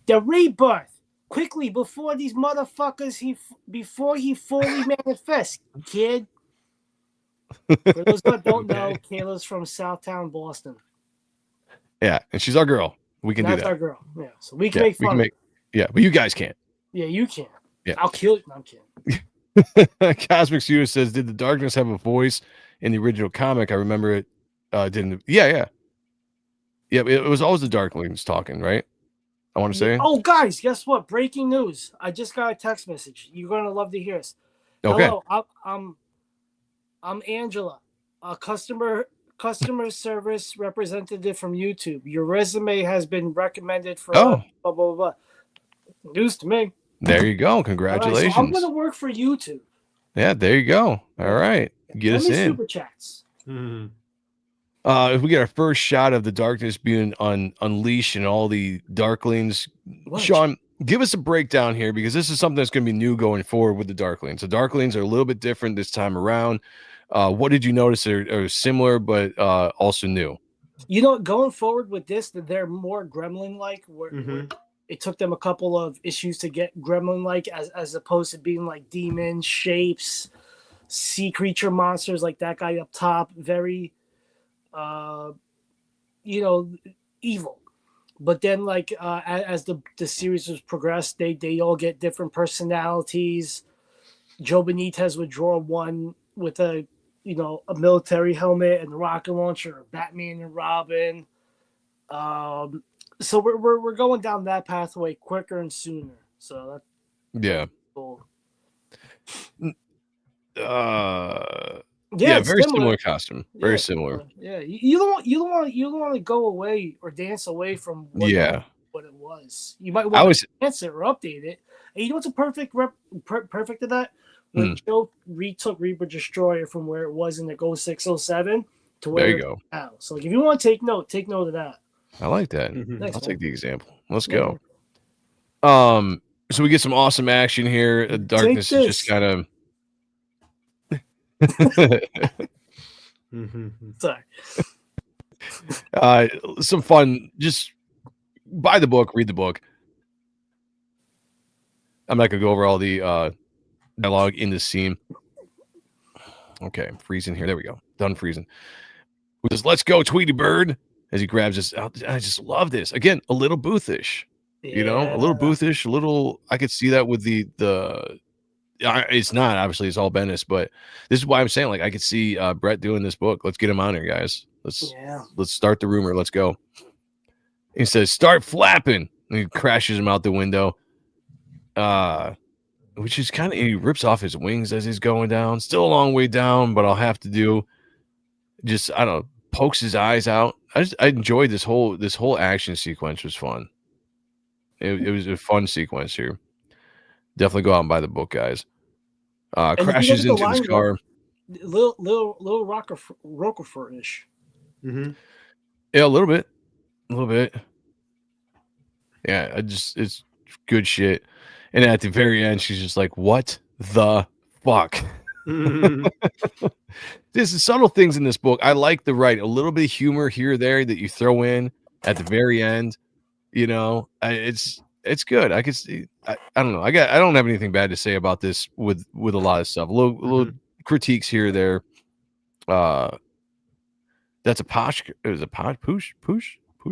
The rebirth quickly before these motherfuckers before he fully manifests, kid. For those that don't know, Kayla's from Southtown, Boston. Yeah, and she's our girl. We can do that. That's our girl. Yeah, so we can make fun. Yeah, but you guys can't. Yeah, you can. Yeah, I'll kill you. No, I'm kidding. Cosmic Studio says, "Did the darkness have a voice in the original comic? I remember it didn't." Yeah. It was always the Darklings talking, right? I want to say. Oh, guys, guess what? Breaking news! I just got a text message. You're gonna love to hear this. Okay. Hello, I'm Angela, a customer service representative from YouTube. Your resume has been recommended for blah blah blah. News to me. There you go. Congratulations. Right, so I'm gonna work for YouTube. Yeah, there you go. All right, get us in. Super chats. If we get our first shot of the darkness being unleashed and all the Darklings, Sean, give us a breakdown here, because this is something that's going to be new going forward with the Darklings. The Darklings are a little bit different this time around. What did you notice are similar but also new? Going forward with this, that they're more Gremlin-like. Where it took them a couple of issues to get Gremlin-like, as opposed to being like demon shapes, sea creature monsters like that guy up top. Very, evil. But then, like as the series was progressed, they all get different personalities. Joe Benitez would draw one with a military helmet and rocket launcher, Batman and Robin. So we're going down that pathway quicker and sooner. So that's cool. Very similar costume. Very similar. Yeah, you don't want to go away or dance away from what it was. You might want to dance it or update it. And you know what's a perfect perfect of that? When Joe retook Reaper Destroyer from where it was in the Go 607 to where it's now. So if you want to take note of that. I like that. Thanks, I'll take the example. Let's go. So we get some awesome action here. Darkness is just kind of. Sorry. Some fun. Just buy the book, read the book. I'm not gonna go over all the dialogue in this scene. Okay, I'm freezing here. There we go. Done freezing. He says, "Let's go, Tweety Bird," as he grabs this. I just love this. Again, a little Boothish. You know, a little Boothish, a little. I could see that with the. It's not obviously it's all Bendis, but this is why I'm saying like I could see Brett doing this book. Let's get him on here, guys. Let's start the rumor. Let's go. He says, "Start flapping," and he crashes him out the window. Which is kind of he rips off his wings as he's going down. Still a long way down, but I'll have to do. Just I don't know, pokes his eyes out. I enjoyed this whole action sequence. Was fun. It was a fun sequence here. Definitely go out and buy the book, guys. Crashes into his car. Little Roquefort-ish. Mm-hmm. Yeah, a little bit. Yeah, it's good shit. And at the very end, she's just like, "What the fuck?" There's subtle things in this book. I like the a little bit of humor here or there that you throw in at the very end. You know, it's good. I can see. I don't know. I don't have anything bad to say about this with a lot of stuff. A little critiques here or there. That's a posh. It was a push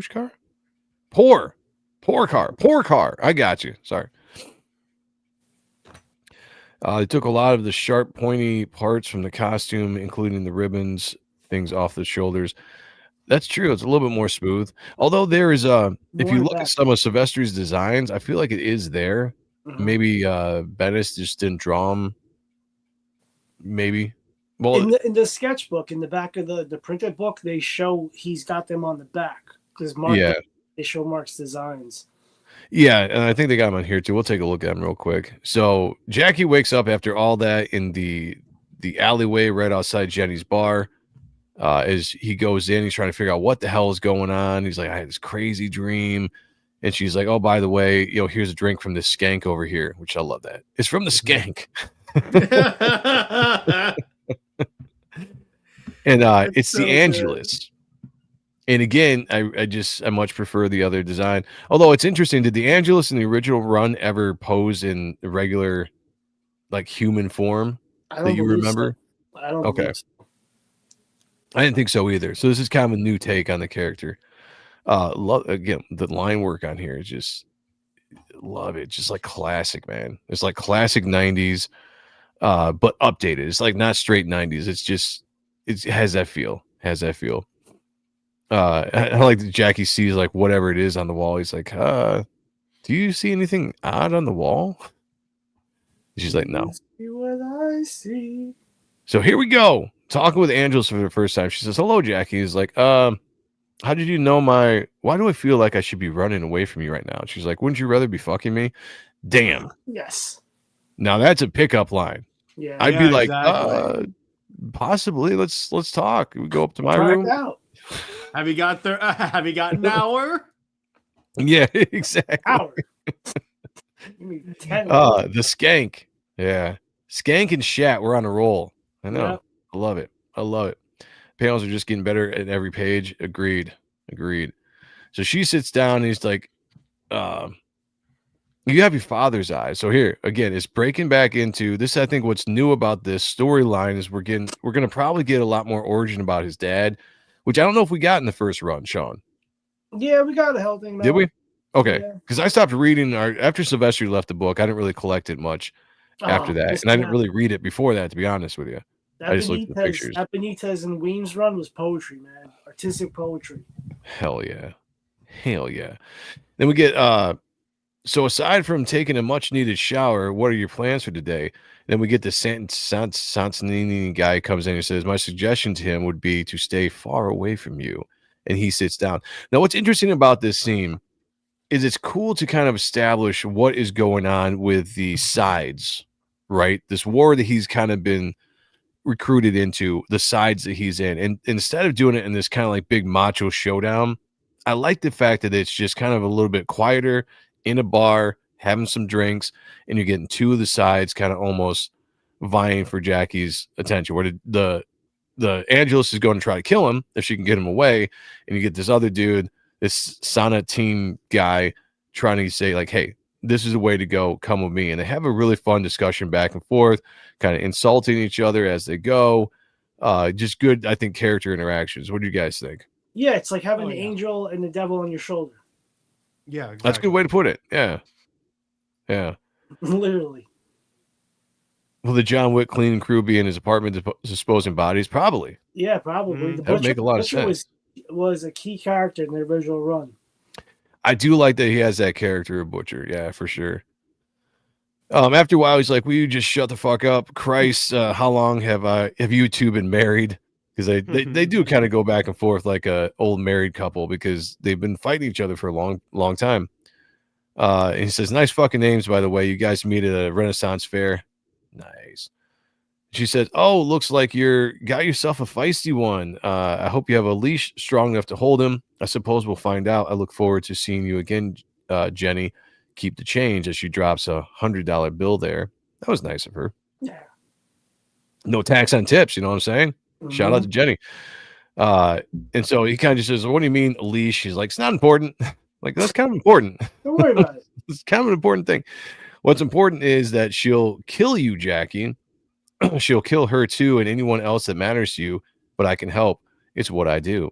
car. Poor car. I got you. Sorry. They took a lot of the sharp, pointy parts from the costume, including the ribbons, things off the shoulders. That's true. It's a little bit more smooth. Although there is if you look at some of Sylvester's designs, I feel like it is there. Mm-hmm. Maybe Bendis just didn't draw them. Maybe. Well, in the sketchbook, in the back of the printed book, they show he's got them on the back because they show Mark's designs. Yeah, and I think they got him on here too. We'll take a look at him real quick. So Jackie wakes up after all that in the alleyway right outside Jenny's bar. As he goes in, he's trying to figure out what the hell is going on. He's like, I had this crazy dream. And she's like, oh, by the way, here's a drink from this skank over here, which I love that. It's from the skank. And it's so the Angelus. Good. And again, I much prefer the other design. Although it's interesting, did the Angelus in the original run ever pose in regular, like human form that you remember? So. I don't. Okay. So. I didn't think so either. So this is kind of a new take on the character. Again, the line work on here is just love it. Just like classic, man. It's like classic 90s, but updated. It's like not straight 90s. It's just it has that feel. I like that Jackie sees like whatever it is on the wall. He's like, do you see anything odd on the wall? She's like, no. See what I see. So here we go. Talking with Angelus for the first time. She says, hello, Jackie. He's like, how did you know why do I feel like I should be running away from you right now? She's like, wouldn't you rather be fucking me? Damn. Yes. Now that's a pickup line. Yeah. I'd be like, exactly. Possibly. Let's talk. We go up to my room. Out. Have you got an hour? Yeah, exactly. Hour. Give me 10 the skank. Yeah. Skank and Shat, we're on a roll. I know. Yep. I love it. Panels are just getting better at every page. Agreed. So she sits down and he's like, you have your father's eyes. So here, again, it's breaking back into this. I think what's new about this storyline is we're going to probably get a lot more origin about his dad, which I don't know if we got in the first run, Sean. Yeah, we got the whole thing. Did we? Okay. Because I stopped reading after Sylvester left the book. I didn't really collect it much after that. And I didn't really read it before that, to be honest with you. I just looked at the pictures. That Benitez and Weems run was poetry, man. Artistic poetry. Hell yeah. Then we get so aside from taking a much needed shower, what are your plans for today? Then we get the Sansanini guy comes in and says, my suggestion to him would be to stay far away from you. And he sits down. Now, what's interesting about this scene is it's cool to kind of establish what is going on with the sides, right? This war that he's kind of been recruited into, the sides that he's in. And instead of doing it in this kind of like big macho showdown, I like the fact that it's just kind of a little bit quieter in a bar, having some drinks, and you're getting two of the sides kind of almost vying for Jackie's attention. Where the Angelus is going to try to kill him if she can get him away, and you get this other dude, this Sana team guy, trying to say like, hey, this is a way to go, come with me. And they have a really fun discussion back and forth, kind of insulting each other as they go. Just good, I think, character interactions. What do you guys think? Yeah, it's like having the angel and the devil on your shoulder. Yeah, exactly. That's a good way to put it. Yeah. Literally. Will the John Wick cleaning crew be in his apartment disposing bodies? Probably. Yeah, probably. The That would make a lot of sense. Was a key character in the original run. I do like that he has that character of Butcher. Yeah, for sure. After a while, he's like, will you just shut the fuck up? Christ, how long have you two been married? Because they do kind of go back and forth like a old married couple because they've been fighting each other for a long time. And he says, nice fucking names, by the way. You guys meet at a Renaissance fair. Nice. She says, oh, looks like got yourself a feisty one. I hope you have a leash strong enough to hold him. I suppose we'll find out. I look forward to seeing you again, Jenny. Keep the change, as she drops $100 bill there. That was nice of her. Yeah. No tax on tips, you know what I'm saying? Mm-hmm. Shout out to Jenny. And so he kind of just says, what do you mean a leash? He's like, it's not important. Like, that's kind of important. Don't worry about it. It's kind of an important thing. What's important is that she'll kill you, Jackie. She'll kill her too and anyone else that matters to you, but I can help. It's what I do.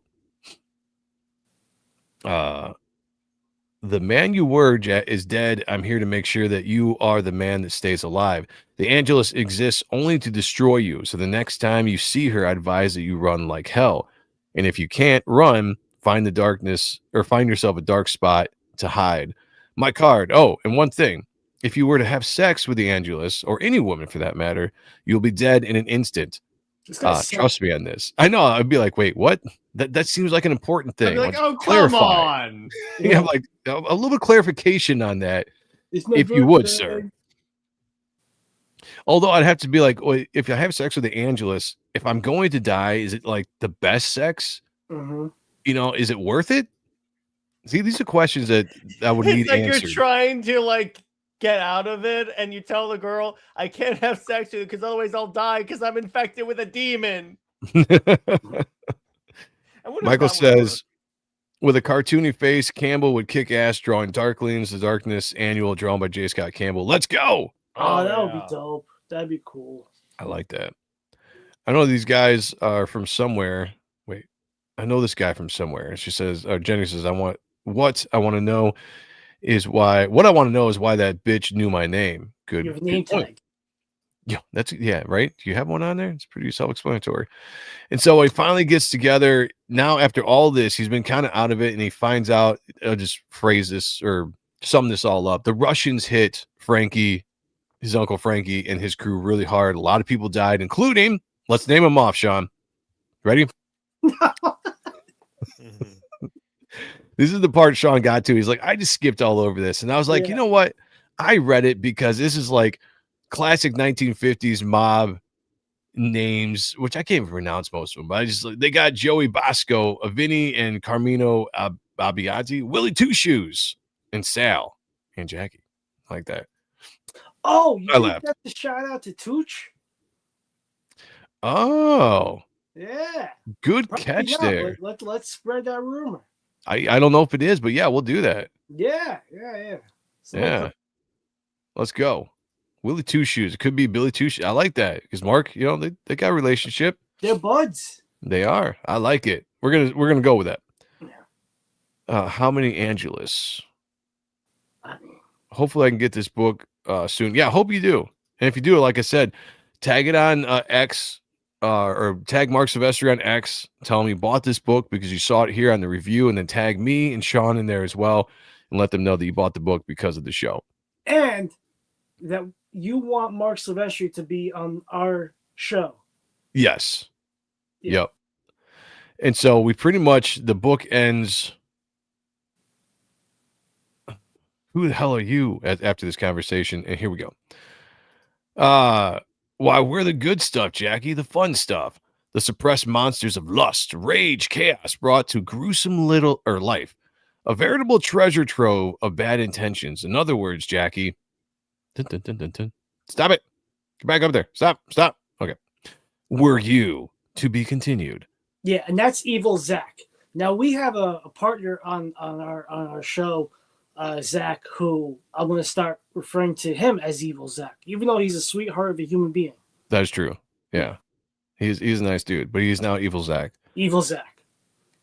The man you were is dead. I'm here to make sure that you are the man that stays alive. The Angelus exists only to destroy you. So the next time you see her, I advise that you run like hell. And if you can't run, find the darkness or find yourself a dark spot to hide. My card. Oh, and one thing. If you were to have sex with the Angelus, or any woman for that matter, you'll be dead in an instant. Trust me on this. I know. I'd be like, wait, what? That seems like an important thing. I'd be like, oh, come on. Yeah, like a little bit of clarification on that, if you would, sir. Although I'd have to be like, well, if I have sex with the Angelus, if I'm going to die, is it like the best sex? Mm-hmm. You know, is it worth it? See, these are questions that I would need like answered. You're trying to like get out of it, and you tell the girl, I can't have sex with you because otherwise I'll die because I'm infected with a demon. Michael says, with a cartoony face, Campbell would kick ass drawing Darklings, the Darkness annual drawn by J. Scott Campbell. Let's go. Oh, that would be dope. That'd be cool. I like that. I know these guys are from somewhere. Wait, I know this guy from somewhere. And she says, Jenny says, what I want to know is why that bitch knew my name. Good. You have a name tag. Yeah, right. Do you have one on there? It's pretty self-explanatory. And so he finally gets together. Now, after all this, he's been kind of out of it, and he finds out. I'll just phrase this or sum this all up. The Russians hit Frankie, his uncle Frankie, and his crew really hard. A lot of people died, including. Let's name them off, Sean. Ready? This is the part Sean got to. He's like, I just skipped all over this, and I was like, you know what? I read it because this is like classic 1950s mob names, which I can't even pronounce most of them, but they got Joey Bosco, Vinny and Carmino Abbiati, Willie Two Shoes, and Sal and Jackie. Like that. Oh, you think that's a shout out to Tooch? Oh. Yeah. Good catch there. Let's spread that rumor. I don't know if it is, but yeah, we'll do that. Yeah. Yeah. Let's go. Willie Two Shoes. It could be Billy Two Shoes. I like that because Mark, they got a relationship. They're buds. They are. I like it. We're gonna go with that. Yeah. How many Angelus? Hopefully, I can get this book soon. Yeah, I hope you do. And if you do, like I said, tag it on X or tag Mark Silvestri on X. Tell him you bought this book because you saw it here on the review, and then tag me and Sean in there as well, and let them know that you bought the book because of the show. And that you want Mark Silvestri to be on our show. Yes. Yeah. Yep. And so we pretty much, the book ends. Who the hell are you after this conversation? And here we go. Why, we're the good stuff, Jackie, the fun stuff. The suppressed monsters of lust, rage, chaos brought to gruesome life. A veritable treasure trove of bad intentions. In other words, Jackie. Dun, dun, dun, dun, dun. Stop it. Get back up there. Stop. Okay. Were you to be continued? Yeah, and that's Evil Zack. Now we have a partner on our show, Zack, who I'm going to start referring to him as Evil Zack, even though he's a sweetheart of a human being. That's true. Yeah. He's a nice dude, but he's now Evil Zack. Evil Zack.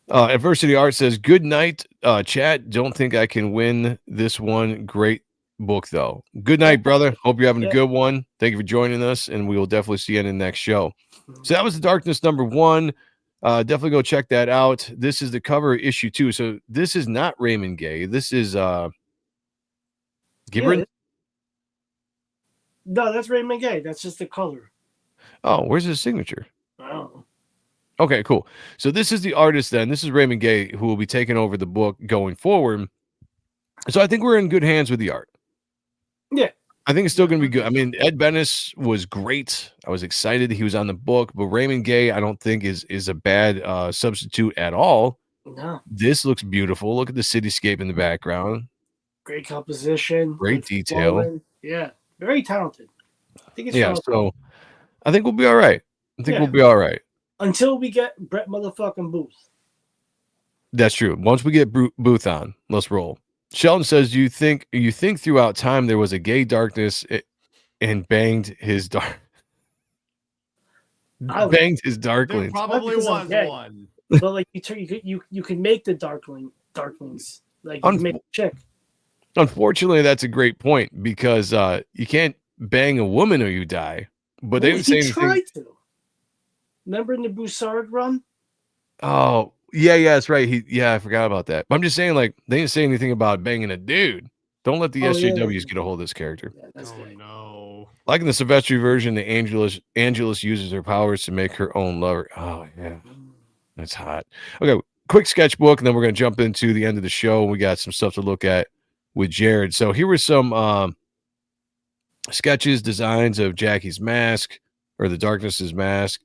Adversity Art says, good night, chat. Don't think I can win this one. Great book, though. Good night, brother. Hope you're having a good one. Thank you for joining us, and we will definitely see you in the next show. So that was The Darkness #1. Definitely go check that out. This is the cover issue 2. So this is not Raymond Gay. This is Gibran. Yeah. No, that's Raymond Gay. That's just the color. Oh, where's his signature? Oh. Okay, cool. So this is the artist then. This is Raymond Gay, who will be taking over the book going forward. So I think we're in good hands with the art. Yeah. I think it's still going to be good. I mean, Ed Bennis was great. I was excited that he was on the book, but Raymond Gay, I don't think is a bad substitute at all. No. This looks beautiful. Look at the cityscape in the background. Great composition. Great detail. Flowing. Yeah. Very talented. I think it's so I think we'll be all right. We'll be all right. Until we get Brett motherfucking Booth. That's true. Once we get Booth on, let's roll. Sheldon says, you think throughout time there was a gay darkness and banged his dark banged his darklings. Probably was one. But like you can make the darklings. Like you can make a chick. Unfortunately, that's a great point because you can't bang a woman or you die. But they didn't say anything. Tried to. Remember in the Broussard run? Oh, yeah, that's right. I forgot about that. But I'm just saying, like, they didn't say anything about banging a dude. Don't let the SJWs get a hold of this character. Yeah, no. Like in the Silvestri version, the Angelus uses her powers to make her own lover. Oh, yeah. That's hot. Okay, quick sketchbook, and then we're going to jump into the end of the show. We got some stuff to look at with Jared. So here were some sketches, designs of Jackie's mask, or the Darkness's mask,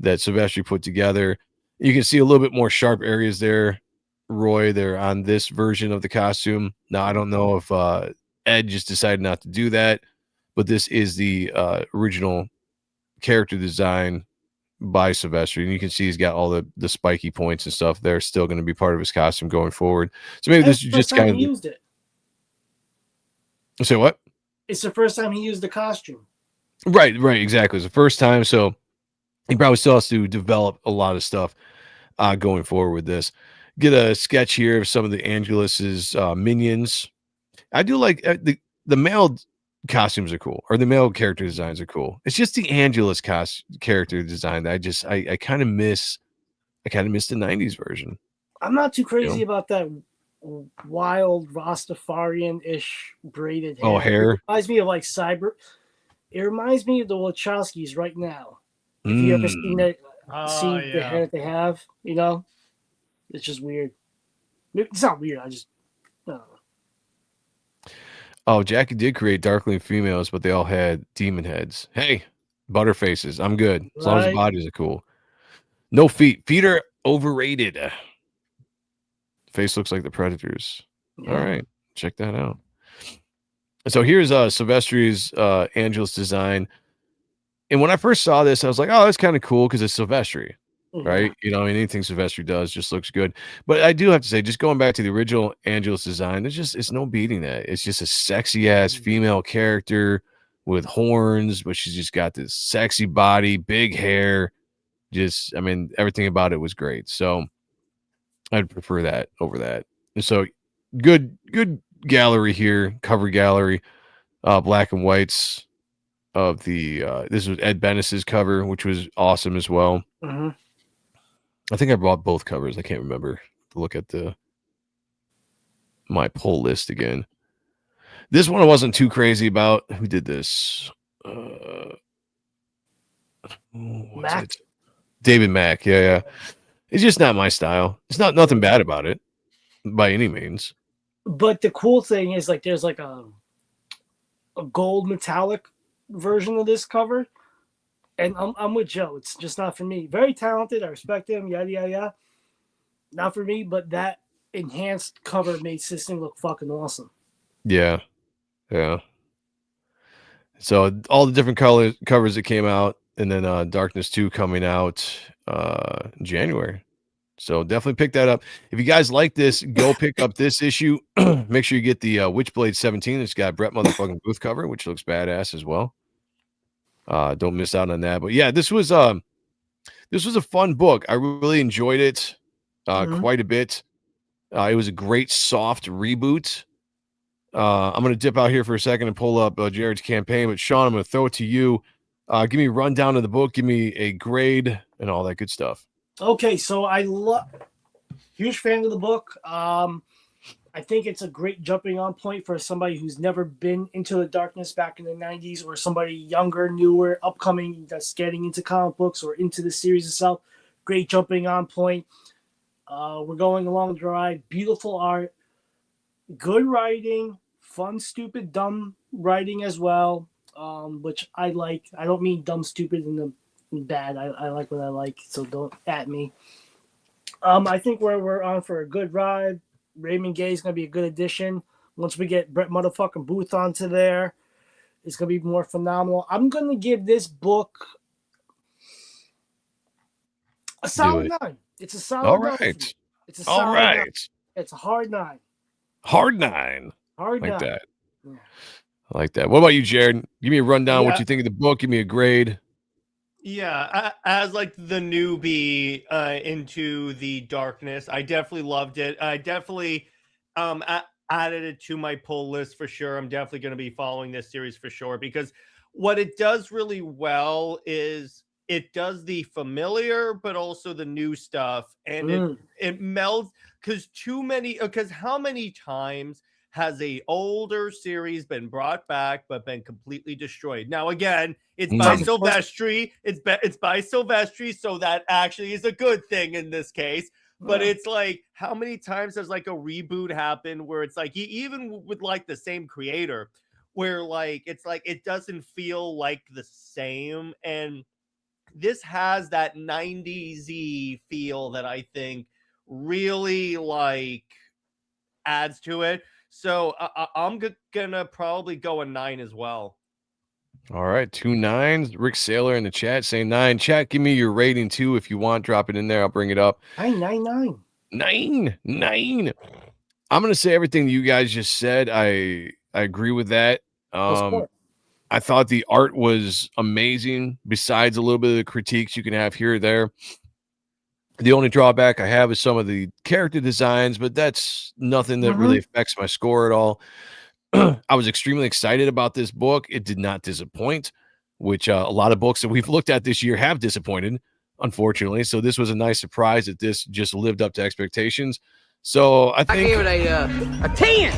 that Silvestri put together. You can see a little bit more sharp areas there, Roy, there on this version of the costume. Now, I don't know if Ed just decided not to do that, but this is the original character design by Silvestri. And you can see he's got all the spiky points and stuff. They're still going to be part of his costume going forward. So maybe this is just kind of... He used it. Say what? It's the first time he used the costume. Right, exactly. It's the first time, so he probably still has to develop a lot of stuff going forward with this. Get a sketch here of some of the Angelus's minions. I do like the male costumes are cool, or the male character designs are cool. It's just the Angelus character design that I kind of miss. I kind of miss the 90s version. I'm not too crazy about that wild Rastafarian-ish braided hair. Oh, hair. It reminds me of like cyber. It reminds me of the Wachowskis right now. If you ever seen that, the hair that they have, you know, it's just weird. It's not weird. I don't know. Oh, Jackie did create Darkling females, but they all had demon heads. Hey, butterfaces. I'm good as long as the bodies are cool. No feet. Feet are overrated. Face looks like the Predators. Yeah. All right, check that out. So here's Silvestri's Angelus design. And when I first saw this, I was like, oh, that's kind of cool because it's Silvestri, right? You know, anything Silvestri does just looks good. But I do have to say, just going back to the original Angelus design, it's no beating that. It's just a sexy ass female character with horns, but she's just got this sexy body, big hair. Just, I mean, everything about it was great. So I'd prefer that over that. And so good gallery here, cover gallery, black and whites of the this was Ed Bennis's cover, which was awesome as well. I think I bought both covers. I can't remember. Look at my pull list again. This one I wasn't too crazy about. Who did this? Mac? David Mack. Yeah. It's just not my style. It's nothing bad about it by any means. But the cool thing is, like, there's like a gold metallic version of this cover, and I'm with Joe. It's just not for me. Very talented. I respect him. Yada yada yada. Not for me. But that enhanced cover made this thing look fucking awesome. Yeah. So all the different covers that came out, and then Darkness 2 coming out in January. So definitely pick that up. If you guys like this, go pick up this issue. Make sure you get the Witchblade 17. It's got Brett motherfucking Booth cover, which looks badass as well. Don't miss out on that. But yeah, this was a fun book. I really enjoyed it quite a bit. It was a great soft reboot. I'm going to dip out here for a second and pull up Jared's campaign. But Sean, I'm going to throw it to you. Give me a rundown of the book. Give me a grade and all that good stuff. Okay, so I love, huge fan of the book. I think it's a great jumping on point for somebody who's never been into the darkness back in the 90s, or somebody younger, newer, upcoming that's getting into comic books or into the series itself. Great jumping on point. We're going along the ride. Beautiful art, good writing, fun, stupid, dumb writing as well, which I like. I don't mean dumb, stupid in bad. I like what I like, so don't at me. I think we're on for a good ride. Raymond Gay is going to be a good addition. Once we get Brett motherfucking Booth onto there, it's going to be more phenomenal. I'm going to give this book a solid 9. It's a solid all 9. right. It's a solid all right. 9. It's a hard 9. Hard 9. Hard like 9. that. Yeah. I like that. What about you, Jared? Give me a rundown. What you think of the book? Give me a grade. Yeah, as like the newbie into the darkness, I definitely loved it. I definitely added it to my pull list for sure. I'm definitely going to be following this series for sure, because what it does really well is it does the familiar but also the new stuff, and it melds, because how many times has a older series been brought back but been completely destroyed? Now again, it's by Silvestri. It's by Silvestri, so that actually is a good thing in this case. But it's like, how many times has like a reboot happened where it's like, even with like the same creator, where like it's like it doesn't feel like the same? And this has that 90s-y feel that I think really like adds to it. So I'm gonna probably go a 9 as well. All right, 2 9s. Rick Saylor in the chat saying 9. Chat, give me your rating too if you want. Drop it in there. I'll bring it up. 9. 9. I'm gonna say everything you guys just said. I agree with that. I thought the art was amazing. Besides a little bit of the critiques you can have here or there. The only drawback I have is some of the character designs, but that's nothing that really affects my score at all. I was extremely excited about this book. It did not disappoint, which a lot of books that we've looked at this year have disappointed, unfortunately. So this was a nice surprise that this just lived up to expectations. So I think I gave it a 10.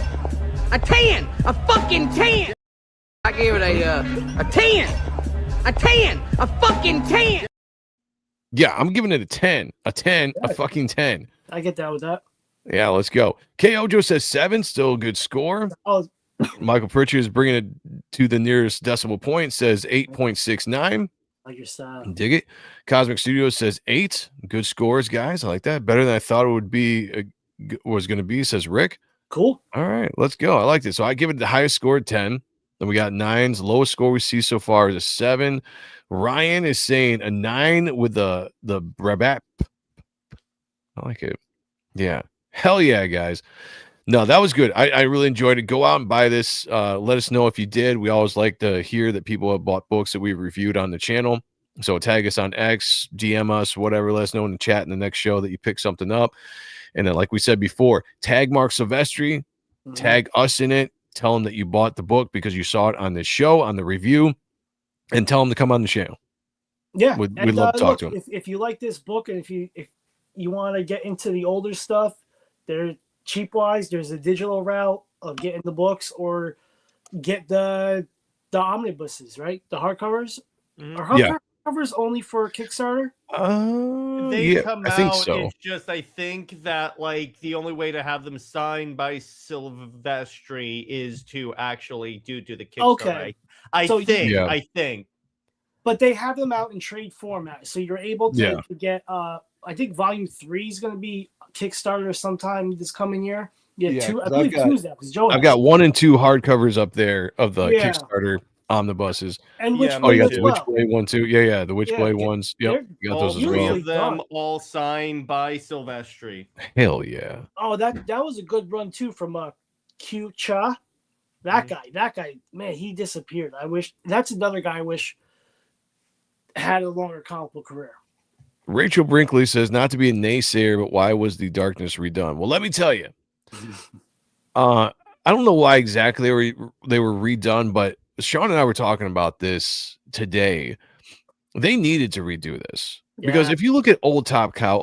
A 10. A fucking 10. I gave it a 10. A 10. A fucking 10. Yeah, I'm giving it a 10. A 10. A fucking 10. I get that with that. Yeah, let's go. KO Joe says 7. Still a good score. Oh. Michael Pritchard is bringing it to the nearest decimal point. Says 8.69. Like your style. Dig it. Cosmic Studios says 8. Good scores, guys. I like that. Better than I thought it would be. Was going to be, says Rick. Cool. All right, let's go. I like this. So I give it the highest score, 10. Then we got 9s. Lowest score we see so far is a 7. Ryan is saying a 9 with the brabap. I like it. Yeah. Hell yeah, guys. No, that was good. I really enjoyed it. Go out and buy this. Let us know if you did. We always like to hear that people have bought books that we've reviewed on the channel. So tag us on X, DM us, whatever. Let us know in the chat in the next show that you pick something up. And then, like we said before, tag Mark Silvestri, tag us in it. Tell him that you bought the book because you saw it on this show, on the review, and tell him to come on the channel. Yeah, we'd love to talk to him. If you like this book, and if you want to get into the older stuff, they're cheap wise. There's a digital route of getting the books, or get the omnibuses, right? The hardcovers. Are hardcovers only for Kickstarter? They come out. I think so. It's just, I think that like the only way to have them signed by Silvestri is to actually do the Kickstarter. Okay. I think. But they have them out in trade format, so you're able to get. I think Volume 3 is going to be Kickstarter sometime this coming year. Yeah, Yeah, two. I 'cause believe Tuesday because Joe. I've got 1 and 2 hardcovers up there of the Yeah. Kickstarter omnibuses. And Yeah, Witchblade Oh, you got as the well. Witchblade one too. Yeah, the Yeah, Witchblade ones. Yep, they're you got all those as three well. of them, done. all signed by Silvestri. Hell yeah. Oh, that was a good run too from Q Cha. That guy, man, he disappeared. I wish that's another guy I wish had a longer comic book career. Rachel Brinkley says, not to be a naysayer, but why was the Darkness redone? Well, let me tell you. I don't know why exactly they were redone, but Sean and I were talking about this today. They needed to redo this. Because Yeah. if you look at Old Top Cow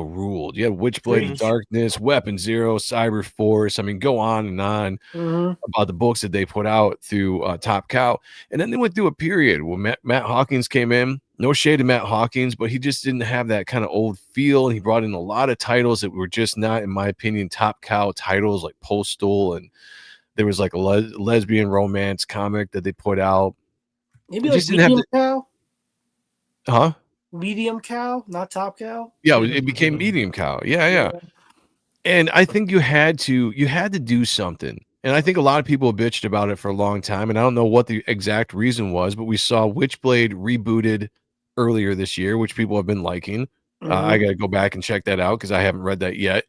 ruled. You had Witchblade, Darkness, Weapon Zero, Cyber Force. I mean, go on and on about the books that they put out through Top Cow. And then they went through a period where Matt Hawkins came in. No shade to Matt Hawkins, but he just didn't have that kind of old feel. And he brought in a lot of titles that were just not, in my opinion, Top Cow titles like Postal. And there was like a lesbian romance comic that they put out. Maybe It like just didn't have Medium Cow. Huh? Medium Cow, not Top Cow. Yeah, it became Medium Cow. Yeah. And I think you had to do something. And I think a lot of people bitched about it for a long time. And I don't know what the exact reason was, but we saw Witchblade rebooted earlier this year, which people have been liking. I got to go back and check that out because I haven't read that yet.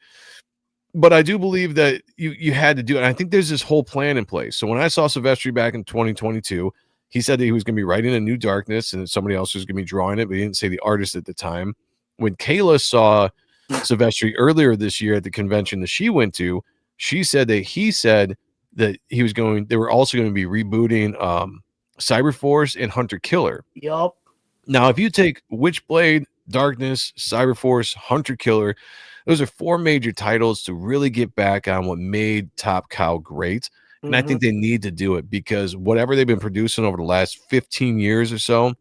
But I do believe that you had to do it. And I think there's this whole plan in place. So when I saw Silvestri back in 2022, he said that he was going to be writing a new Darkness and that somebody else was going to be drawing it, but he didn't say the artist at the time. When Kayla saw Silvestri earlier this year at the convention that she went to, she said that he said that they were also going to be rebooting Cyberforce and Hunter Killer. Yup. Now, if you take Witchblade, Darkness, Cyberforce, Hunter Killer, those are 4 major titles to really get back on what made Top Cow great. And I think they need to do it because whatever they've been producing over the last 15 years or so,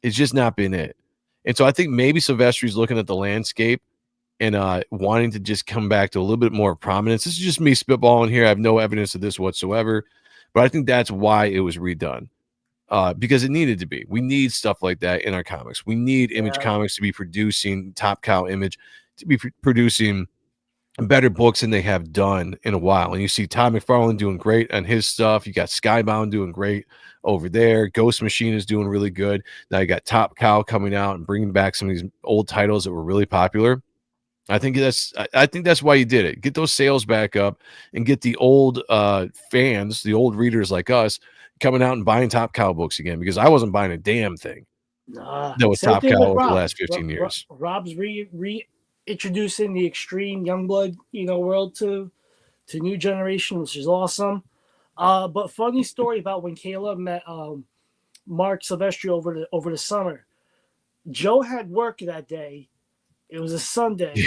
it's just not been it. And so I think maybe Silvestri's looking at the landscape and wanting to just come back to a little bit more prominence. This is just me spitballing here. I have no evidence of this whatsoever, but I think that's why it was redone. Because it needed to be. We need stuff like that in our comics. We need Image Comics to be producing Top Cow Image, to be producing better books than they have done in a while. And you see Todd McFarlane doing great on his stuff. You got Skybound doing great over there. Ghost Machine is doing really good. Now you got Top Cow coming out and bringing back some of these old titles that were really popular. I think that's why you did it. Get those sales back up and get the old fans, the old readers like us, coming out and buying Top Cow books again, because I wasn't buying a damn thing that was Top Cow over the last 15 years. Rob's reintroducing the extreme Youngblood, world to new generation, which is awesome. But funny story about when Kayla met Mark Silvestri over the summer. Joe had work that day. It was a Sunday,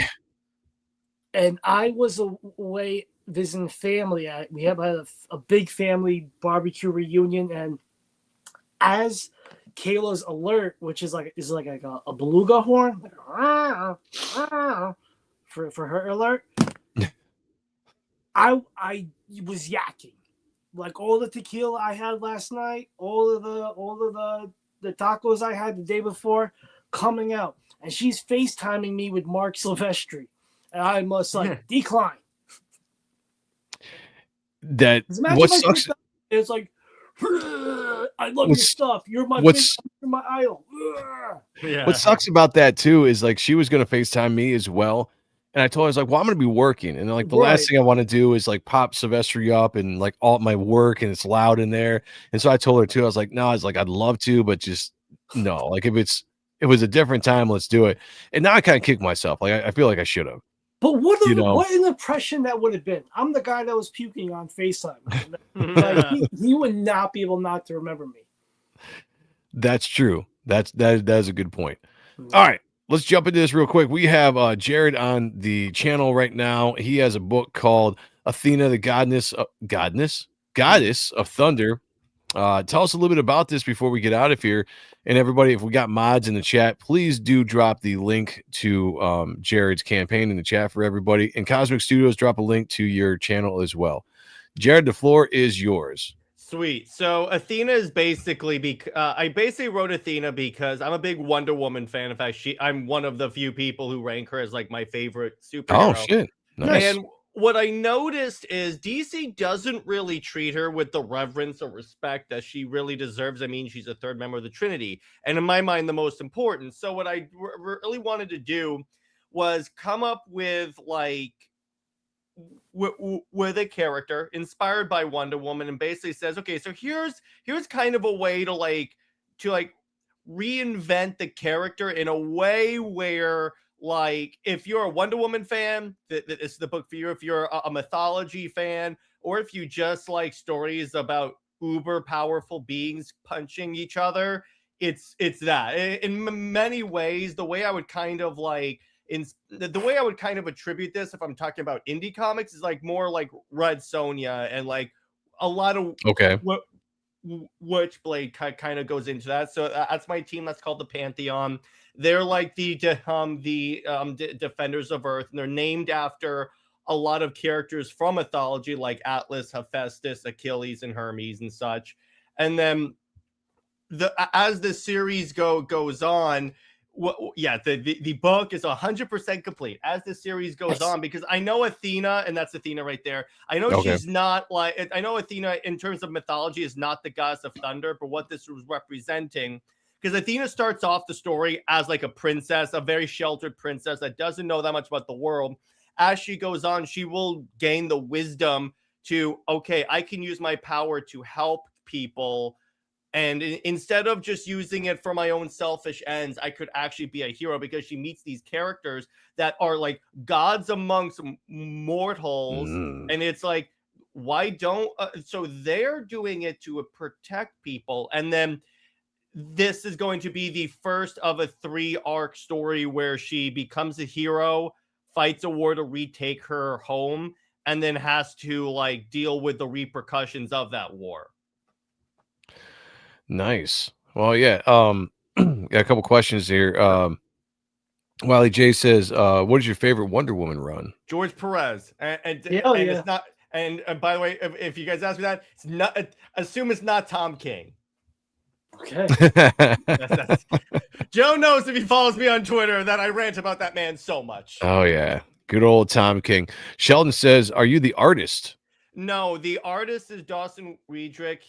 and I was away visiting family. We had a big family barbecue reunion, and as Kayla's alert, which is like a beluga horn, for her alert, I was yakking, like all the tequila I had last night, all of the tacos I had the day before coming out, and she's FaceTiming me with Mark Silvestri, and I must decline. What sucks? It's like, I love your stuff. You're my idol. Yeah. What sucks about that too is like she was going to FaceTime me as well. And I told her, I was like, well, I'm going to be working. And like the last thing I want to do is like pop Silvestri up and like all my work and it's loud in there. And so I told her too, I was like, no, I'd love to, but just no, like if it was a different time, let's do it. And now I kind of kick myself. Like I feel like I should have. But what an impression that would have been. I'm the guy that was puking on FaceTime. Like, he would not be able not to remember me. That's true. That is a good point. All right, let's jump into this real quick. We have Jared on the channel right now. He has a book called Athena, the Goddess of Thunder. Tell us a little bit about this before we get out of here. And everybody, if we got mods in the chat, please do drop the link to Jared's campaign in the chat for everybody. And Cosmic Studios, drop a link to your channel as well. Jared, the floor is yours. Sweet. So Athena is basically I basically wrote Athena because I'm a big Wonder Woman fan. In fact, I'm one of the few people who rank her as like my favorite superhero. Oh shit! Nice. And what I noticed is DC doesn't really treat her with the reverence or respect that she really deserves. I mean, she's a third member of the Trinity, and in my mind, the most important. So what I really wanted to do was come up with like with a character inspired by Wonder Woman, and basically says, okay, so here's kind of a way to reinvent the character in a way where, like, if you're a Wonder Woman fan, this is the book for you. If you're a mythology fan, or if you just like stories about uber powerful beings punching each other, it's that. In many ways, the way I would kind of like the way I would kind of attribute this, if I'm talking about indie comics, is like more like Red Sonja and like a lot of Witchblade kind of goes into that. So that's my team. That's called the Pantheon. They're like the Defenders of Earth, and they're named after a lot of characters from mythology like Atlas, Hephaestus, Achilles, and Hermes and such. And then as the series goes on, the book is 100% complete as the series goes on, because I know Athena, and that's Athena right there. I know she's not like, I know Athena in terms of mythology is not the goddess of thunder, but what this was representing, because Athena starts off the story as like a princess, a very sheltered princess that doesn't know that much about the world. As she goes on, she will gain the wisdom to, okay, I can use my power to help people. And instead of just using it for my own selfish ends, I could actually be a hero, because she meets these characters that are like gods amongst mortals. And it's like, why don't, so they're doing it to protect people. And then this is going to be the first of a 3-arc story where she becomes a hero, fights a war to retake her home, and then has to like deal with the repercussions of that war. Nice. Well, yeah. Got a couple questions here. Wiley J says, "What is your favorite Wonder Woman run?" George Perez, and it's not. And by the way, if you guys ask me that, it's not. Assume it's not Tom King. Okay. Joe knows, if he follows me on Twitter, that I rant about that man so much. Oh yeah, good old Tom King. Sheldon says, "Are you the artist?" No, the artist is Dawson Riedrich.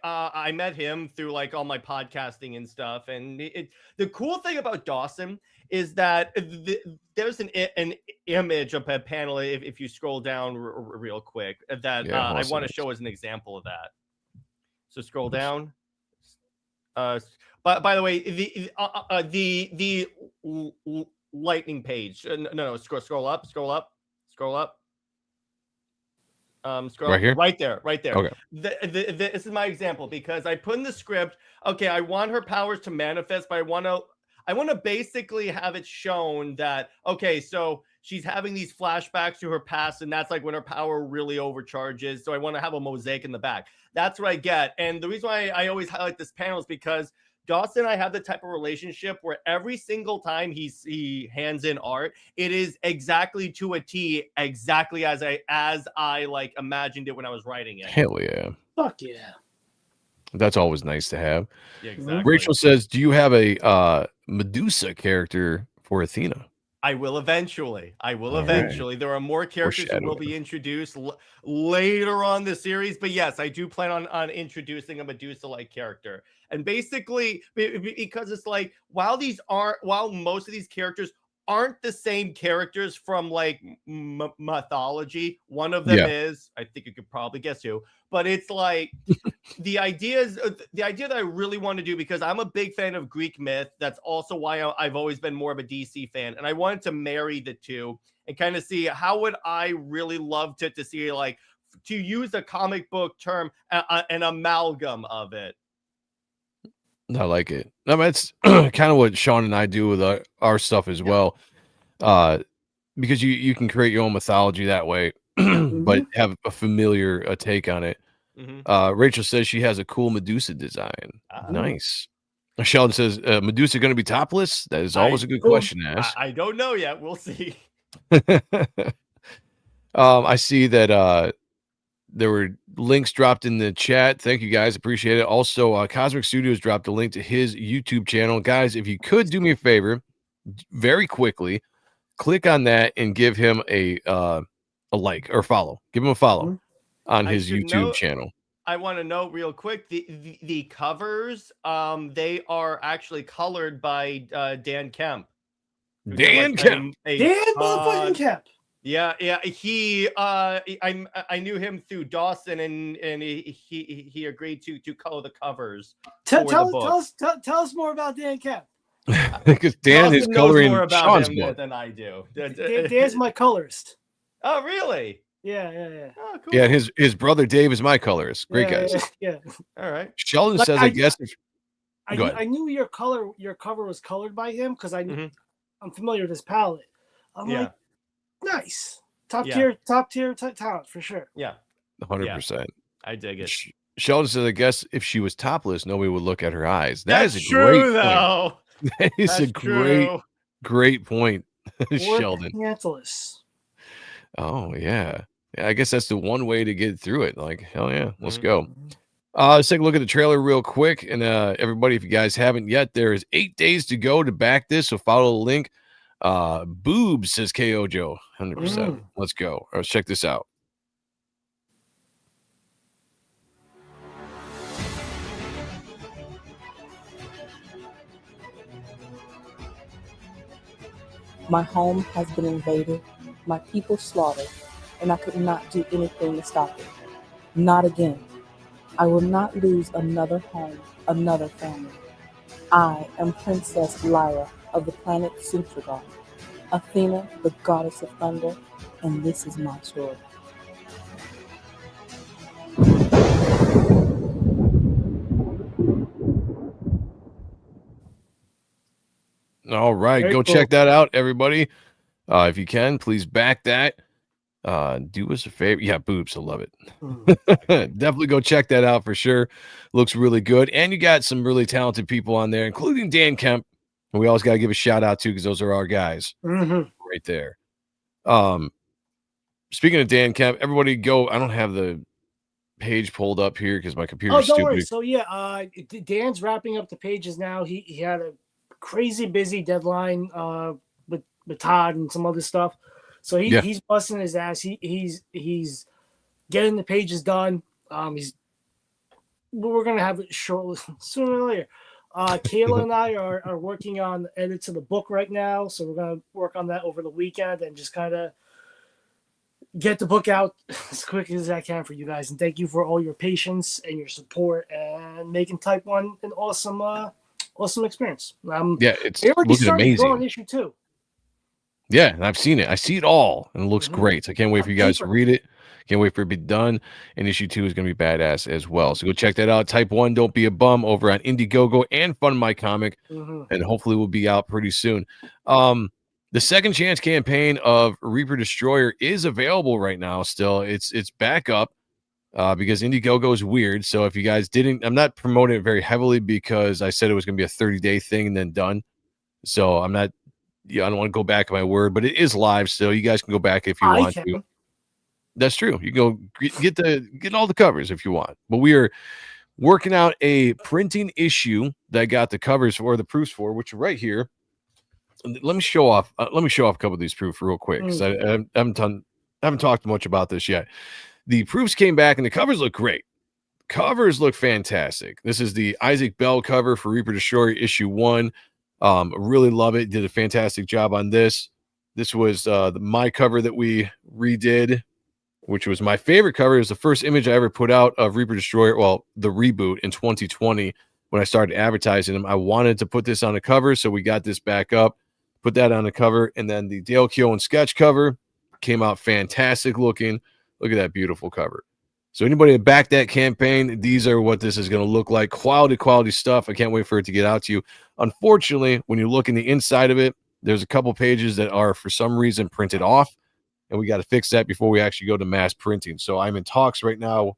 I met him through like all my podcasting and stuff. And the cool thing about Dawson is that there's an image of a panel, if you scroll down real quick, that I want to show as an example of that. So scroll down. By the way, the lightning page. No, scroll up. Scroll right here, right there. Okay. This is my example, because I put in the script, okay, I want her powers to manifest, but I want to basically have it shown that, okay, so she's having these flashbacks to her past, and that's like when her power really overcharges. So I want to have a mosaic in the back. That's what I get. And the reason why I always highlight this panel is because Dawson and I have the type of relationship where every single time he hands in art, it is exactly to a T, exactly as I like imagined it when I was writing it. Hell yeah. Fuck yeah. That's always nice to have. Yeah, exactly. Rachel says, "Do you have a Medusa character for Athena?" I will eventually. Right. There are more characters that will be introduced later on the series, but yes, I do plan on introducing a Medusa-like character. And basically, because it's like, while most of these characters aren't the same characters from like mythology, one of them is, I think you could probably guess who, but it's like the idea that I really want to do, because I'm a big fan of Greek myth. That's also why I've always been more of a DC fan, and I wanted to marry the two and kind of see how would I really love to see, like, to use a comic book term, an amalgam of it. I like it. I mean, it's kind of what Sean and I do with our stuff as well, because you can create your own mythology that way, but have a familiar take on it. Rachel says she has a cool Medusa design. Nice. Sheldon says, Medusa going to be topless? That is always a good question to ask. I don't know yet. We'll see. I see that there were links dropped in the chat. Thank you guys. Appreciate it. Also, Cosmic Studios dropped a link to his YouTube channel. Guys, if you could do me a favor, very quickly, click on that and give him a like or follow. Give him a follow on his YouTube channel. I want to note real quick the covers. They are actually colored by Dan Kemp. Dan Kemp. Dan motherfucking Kemp. Yeah. I knew him through Dawson, and he agreed to color the covers. Tell us more about Dan Kemp. Because Dan is coloring more about Sean's him book than I do. Dan's my colorist. Oh, really? Yeah. Oh, cool. Yeah, his brother Dave is my colorist. Great guys. Yeah. All right. Sheldon says, I guess. I knew your cover was colored by him because I'm familiar with his palette. I'm like, nice, top tier talent for sure. Yeah, 100%. I dig it. Sheldon says, I guess if she was topless, nobody would look at her eyes. That's is a true, great though. Point. That is That's a great point, Sheldon. Pantless. Oh yeah, I guess that's the one way to get through it. Like, hell yeah, let's go. Let's take a look at the trailer real quick. And everybody, if you guys haven't yet, there is 8 days to go to back this. So follow the link. Boobs, says KO Joe. 100%. Let's go. Let's check this out. My home has been invaded, my people slaughtered, and I could not do anything to stop it. Not again. I will not lose another home, another family. I am Princess Lyra of the planet Sutragon, Athena, the goddess of thunder, and this is my story. All right, Very go cool. check that out, everybody. If you can, please back that. Do us a favor. Yeah, boobs, I love it. Definitely go check that out for sure. Looks really good. And you got some really talented people on there, including Dan Kemp. And we always got to give a shout out to because those are our guys right there. Speaking of Dan Kemp, everybody go. I don't have the page pulled up here because my computer's don't stupid. worry. So yeah, Dan's wrapping up the pages now. He had a crazy busy deadline with Todd and some other stuff. So he's busting his ass. He's getting the pages done. We're gonna have it shortly, sooner or later. Kayla and I are working on edits of the book right now, so we're gonna work on that over the weekend and just kind of get the book out as quick as I can for you guys. And thank you for all your patience and your support and making Type 1 an awesome experience. It's looking amazing. On issue 2. Yeah, and I've seen it. I see it all, and it looks great. I can't wait for you guys to read it. Can't wait for it to be done. And issue 2 is going to be badass as well. So go check that out. Type 1, Don't Be a Bum over on Indiegogo and Fund My Comic. And hopefully we'll be out pretty soon. The Second Chance campaign of Reaper Destroyer is available right now still. It's back up because Indiegogo is weird. So if you guys didn't, I'm not promoting it very heavily because I said it was going to be a 30-day thing and then done. So I'm not, I don't want to go back on my word, but it is live still. You guys can go back if you want to. That's true. You go get all the covers if you want. But we are working out a printing issue that I got the covers for, the proofs for, which are right here. Let me show off. A couple of these proofs real quick because I haven't talked much about this yet. The proofs came back and the covers look great. Covers look fantastic. This is the Isaac Bell cover for Reaper Destroyer issue 1. Really love it. Did a fantastic job on this. This was my cover that we redid, which was my favorite cover. It was the first image I ever put out of Reaper Destroyer. Well, the reboot in 2020 when I started advertising them. I wanted to put this on a cover, so we got this back up, put that on a cover, and then the Dale Keown sketch cover came out fantastic looking. Look at that beautiful cover. So anybody that backed that campaign, these are what this is going to look like. Quality stuff. I can't wait for it to get out to you. Unfortunately, when you look in the inside of it, there's a couple pages that are for some reason printed off, and we got to fix that before we actually go to mass printing. So I'm in talks right now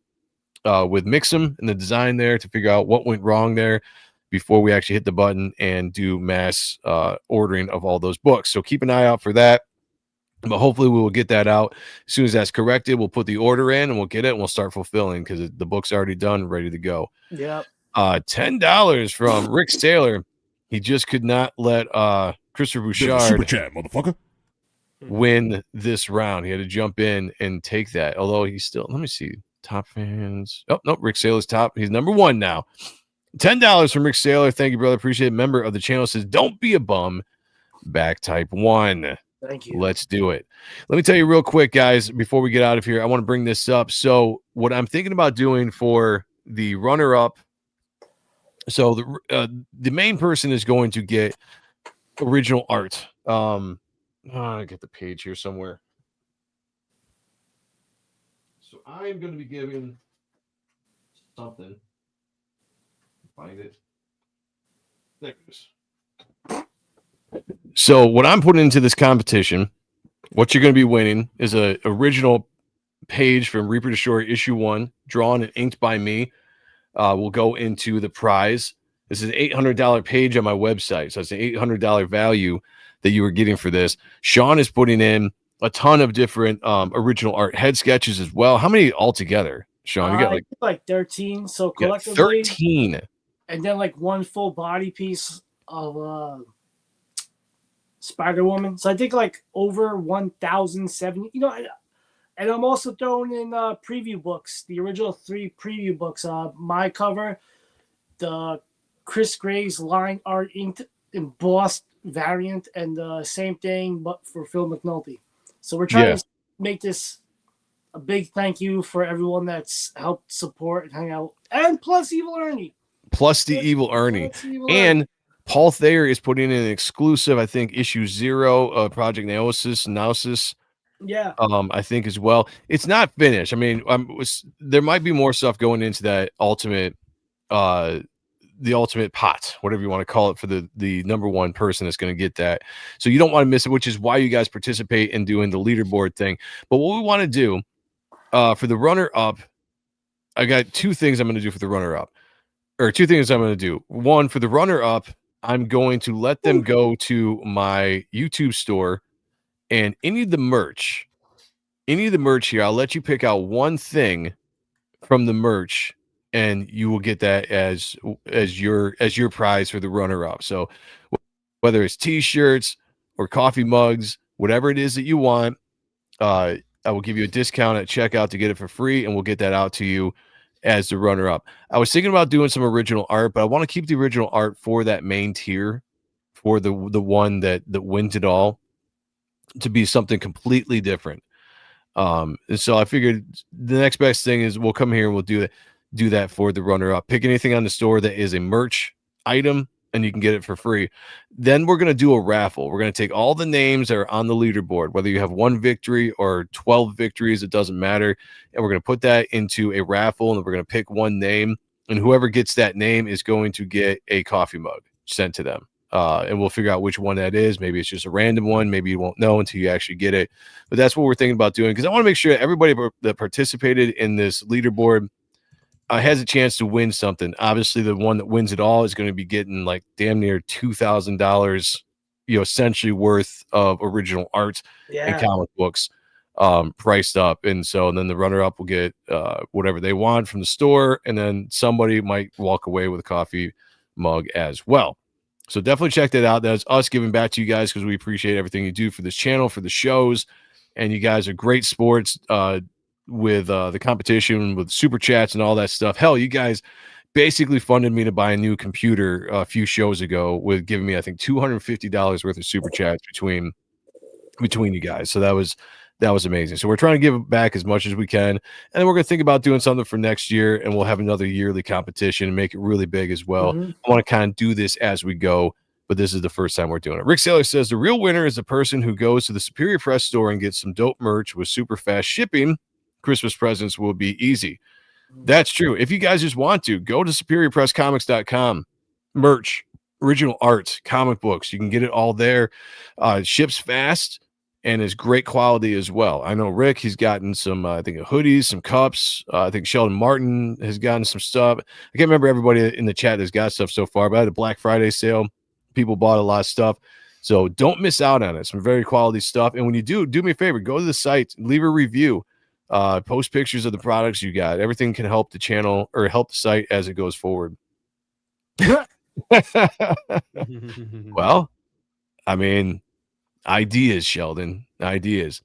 with Mixum and the design there to figure out what went wrong there before we actually hit the button and do mass ordering of all those books. So keep an eye out for that. But hopefully we will get that out as soon as that's corrected. We'll put the order in and we'll get it and we'll start fulfilling because the book's already done, ready to go. Yep. $10 from Rick Saylor. He just could not let Christopher Bouchard super chat, motherfucker. win this round. He had to jump in and take that. Although he's still, let me see, top fans. Oh, no, Rick Saylor's top. He's number one now. $10 from Rick Saylor. Thank you, brother. Appreciate it. Member of the channel says, don't be a bum. Back type 1. Thank you. Let's do it. Let me tell you real quick, guys, before we get out of here, I want to bring this up. So what I'm thinking about doing for the runner-up, so the main person is going to get original art. I get the page here somewhere. So I'm going to be giving something. Find it. There it is. So what I'm putting into this competition, what you're going to be winning is a original page from Reaper Destroyer issue 1, drawn and inked by me. Will go into the prize. This is an $800 page on my website, so it's an $800 value that you were getting for this. Sean is putting in a ton of different original art, head sketches as well. How many altogether, Sean? You got like 13. So collectively 13, and then like one full body piece of Spider-Woman. So I think like over 1,070. You know, and I'm also throwing in preview books, the original 3 preview books. My cover, the Chris Graves line art inked embossed variant, and the same thing but for Phil McNulty. So we're trying to make this a big thank you for everyone that's helped support and hang out, and plus Evil Ernie. Plus the Evil Ernie. And Paul Thayer is putting in an exclusive, I think, issue 0 Project Naosis. Yeah. I think as well. It's not finished. I mean, there might be more stuff going into that ultimate, the ultimate pot, whatever you want to call it, for the number one person that's going to get that. So you don't want to miss it, which is why you guys participate in doing the leaderboard thing. But what we want to do for the runner up, I got 2 things I'm going to do for the runner up, or 2 things I'm going to do. One, for the runner up, I'm going to let them go to my YouTube store, and any of the merch here, I'll let you pick out one thing from the merch, and you will get that as your prize for the runner up. So whether it's t-shirts or coffee mugs, whatever it is that you want, I will give you a discount at checkout to get it for free, and we'll get that out to you as the runner up. I was thinking about doing some original art, but I want to keep the original art for that main tier, for the one that wins it all, to be something completely different. And so I figured the next best thing is we'll come here and we'll do that for the runner up. Pick anything on the store that is a merch item, and you can get it for free. Then we're going to do a raffle. We're going to take all the names that are on the leaderboard, whether you have 1 victory or 12 victories, it doesn't matter. And we're going to put that into a raffle, and we're going to pick one name, and whoever gets that name is going to get a coffee mug sent to them. And we'll figure out which one that is. Maybe it's just a random one. Maybe you won't know until you actually get it. But that's what we're thinking about doing, because I want to make sure everybody that participated in this leaderboard has a chance to win something. Obviously, the one that wins it all is going to be getting like damn near $2,000, essentially worth of original art and comic books priced up. And then the runner-up will get whatever they want from the store, and then somebody might walk away with a coffee mug as well. So definitely check that out. That's us giving back to you guys, because we appreciate everything you do for this channel, for the shows, and you guys are great sports with the competition, with super chats and all that stuff. Hell, you guys basically funded me to buy a new computer a few shows ago with giving me, I think, $250 worth of super chats between you guys. So that was amazing. So we're trying to give back as much as we can, and we're going to think about doing something for next year, and we'll have another yearly competition and make it really big as well. I want to kind of do this as we go, but this is the first time we're doing it. Rick Saylor says the real winner is the person who goes to the Superior Press store and gets some dope merch with super fast shipping. Christmas presents will be easy. That's true. If you guys just want to, go to superiorpresscomics.com. Merch, original art, comic books, you can get it all there. It ships fast and is great quality as well. I know Rick, he's gotten some, I think, hoodies, some cups. I think Sheldon Martin has gotten some stuff. I can't remember everybody in the chat that's got stuff so far, but I had a Black Friday sale. People bought a lot of stuff. So don't miss out on it. Some very quality stuff. And when you do me a favor, go to the site, leave a review, post pictures of the products you got. Everything can help the channel or help the site as it goes forward. Well, I mean, ideas, Sheldon, ideas.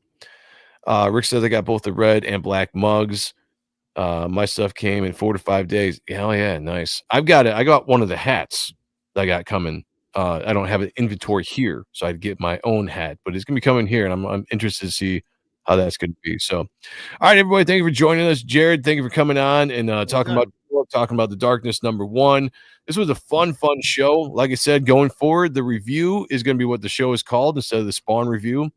Rick says I got both the red and black mugs. My stuff came in 4 to 5 days. Hell yeah, nice. I got one of the hats that I got coming. I don't have an inventory here, so I'd get my own hat, but it's gonna be coming here, and I'm interested to see how that's gonna be. So, all right, everybody, thank you for joining us. Jared, thank you for coming on and talking about the Darkness #1. This was a fun show. Like I said, going forward, the review is gonna be what the show is called instead of the Spawn review.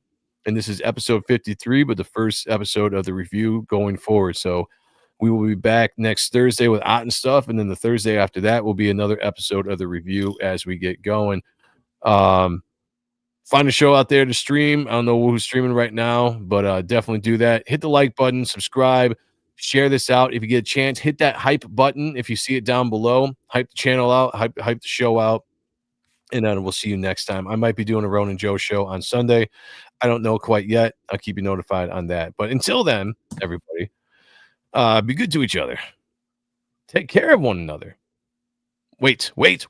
And this is episode 53, but the first episode of the review going forward. So we will be back next Thursday with Ott and stuff, and then the Thursday after that will be another episode of the review as we get going. Find a show out there to stream. I don't know who's streaming right now, but definitely do that. Hit the like button, subscribe, share this out. If you get a chance, hit that hype button if you see it down below. Hype the channel out, hype the show out, and then we'll see you next time. I might be doing a Ronan Joe show on Sunday. I don't know quite yet. I'll keep you notified on that. But until then, everybody, be good to each other. Take care of one another. Wait. I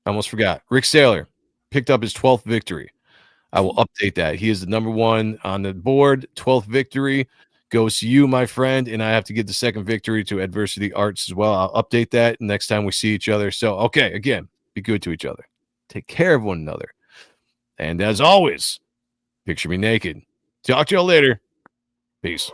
almost forgot. Rick Saylor picked up his 12th victory. I will update that. He is the #1 on the board. 12th victory goes to you, my friend, and I have to get the 2nd victory to Adversity Arts as well. I'll update that next time we see each other. So, okay, again, be good to each other. Take care of one another. And as always, picture me naked. Talk to y'all later. Peace.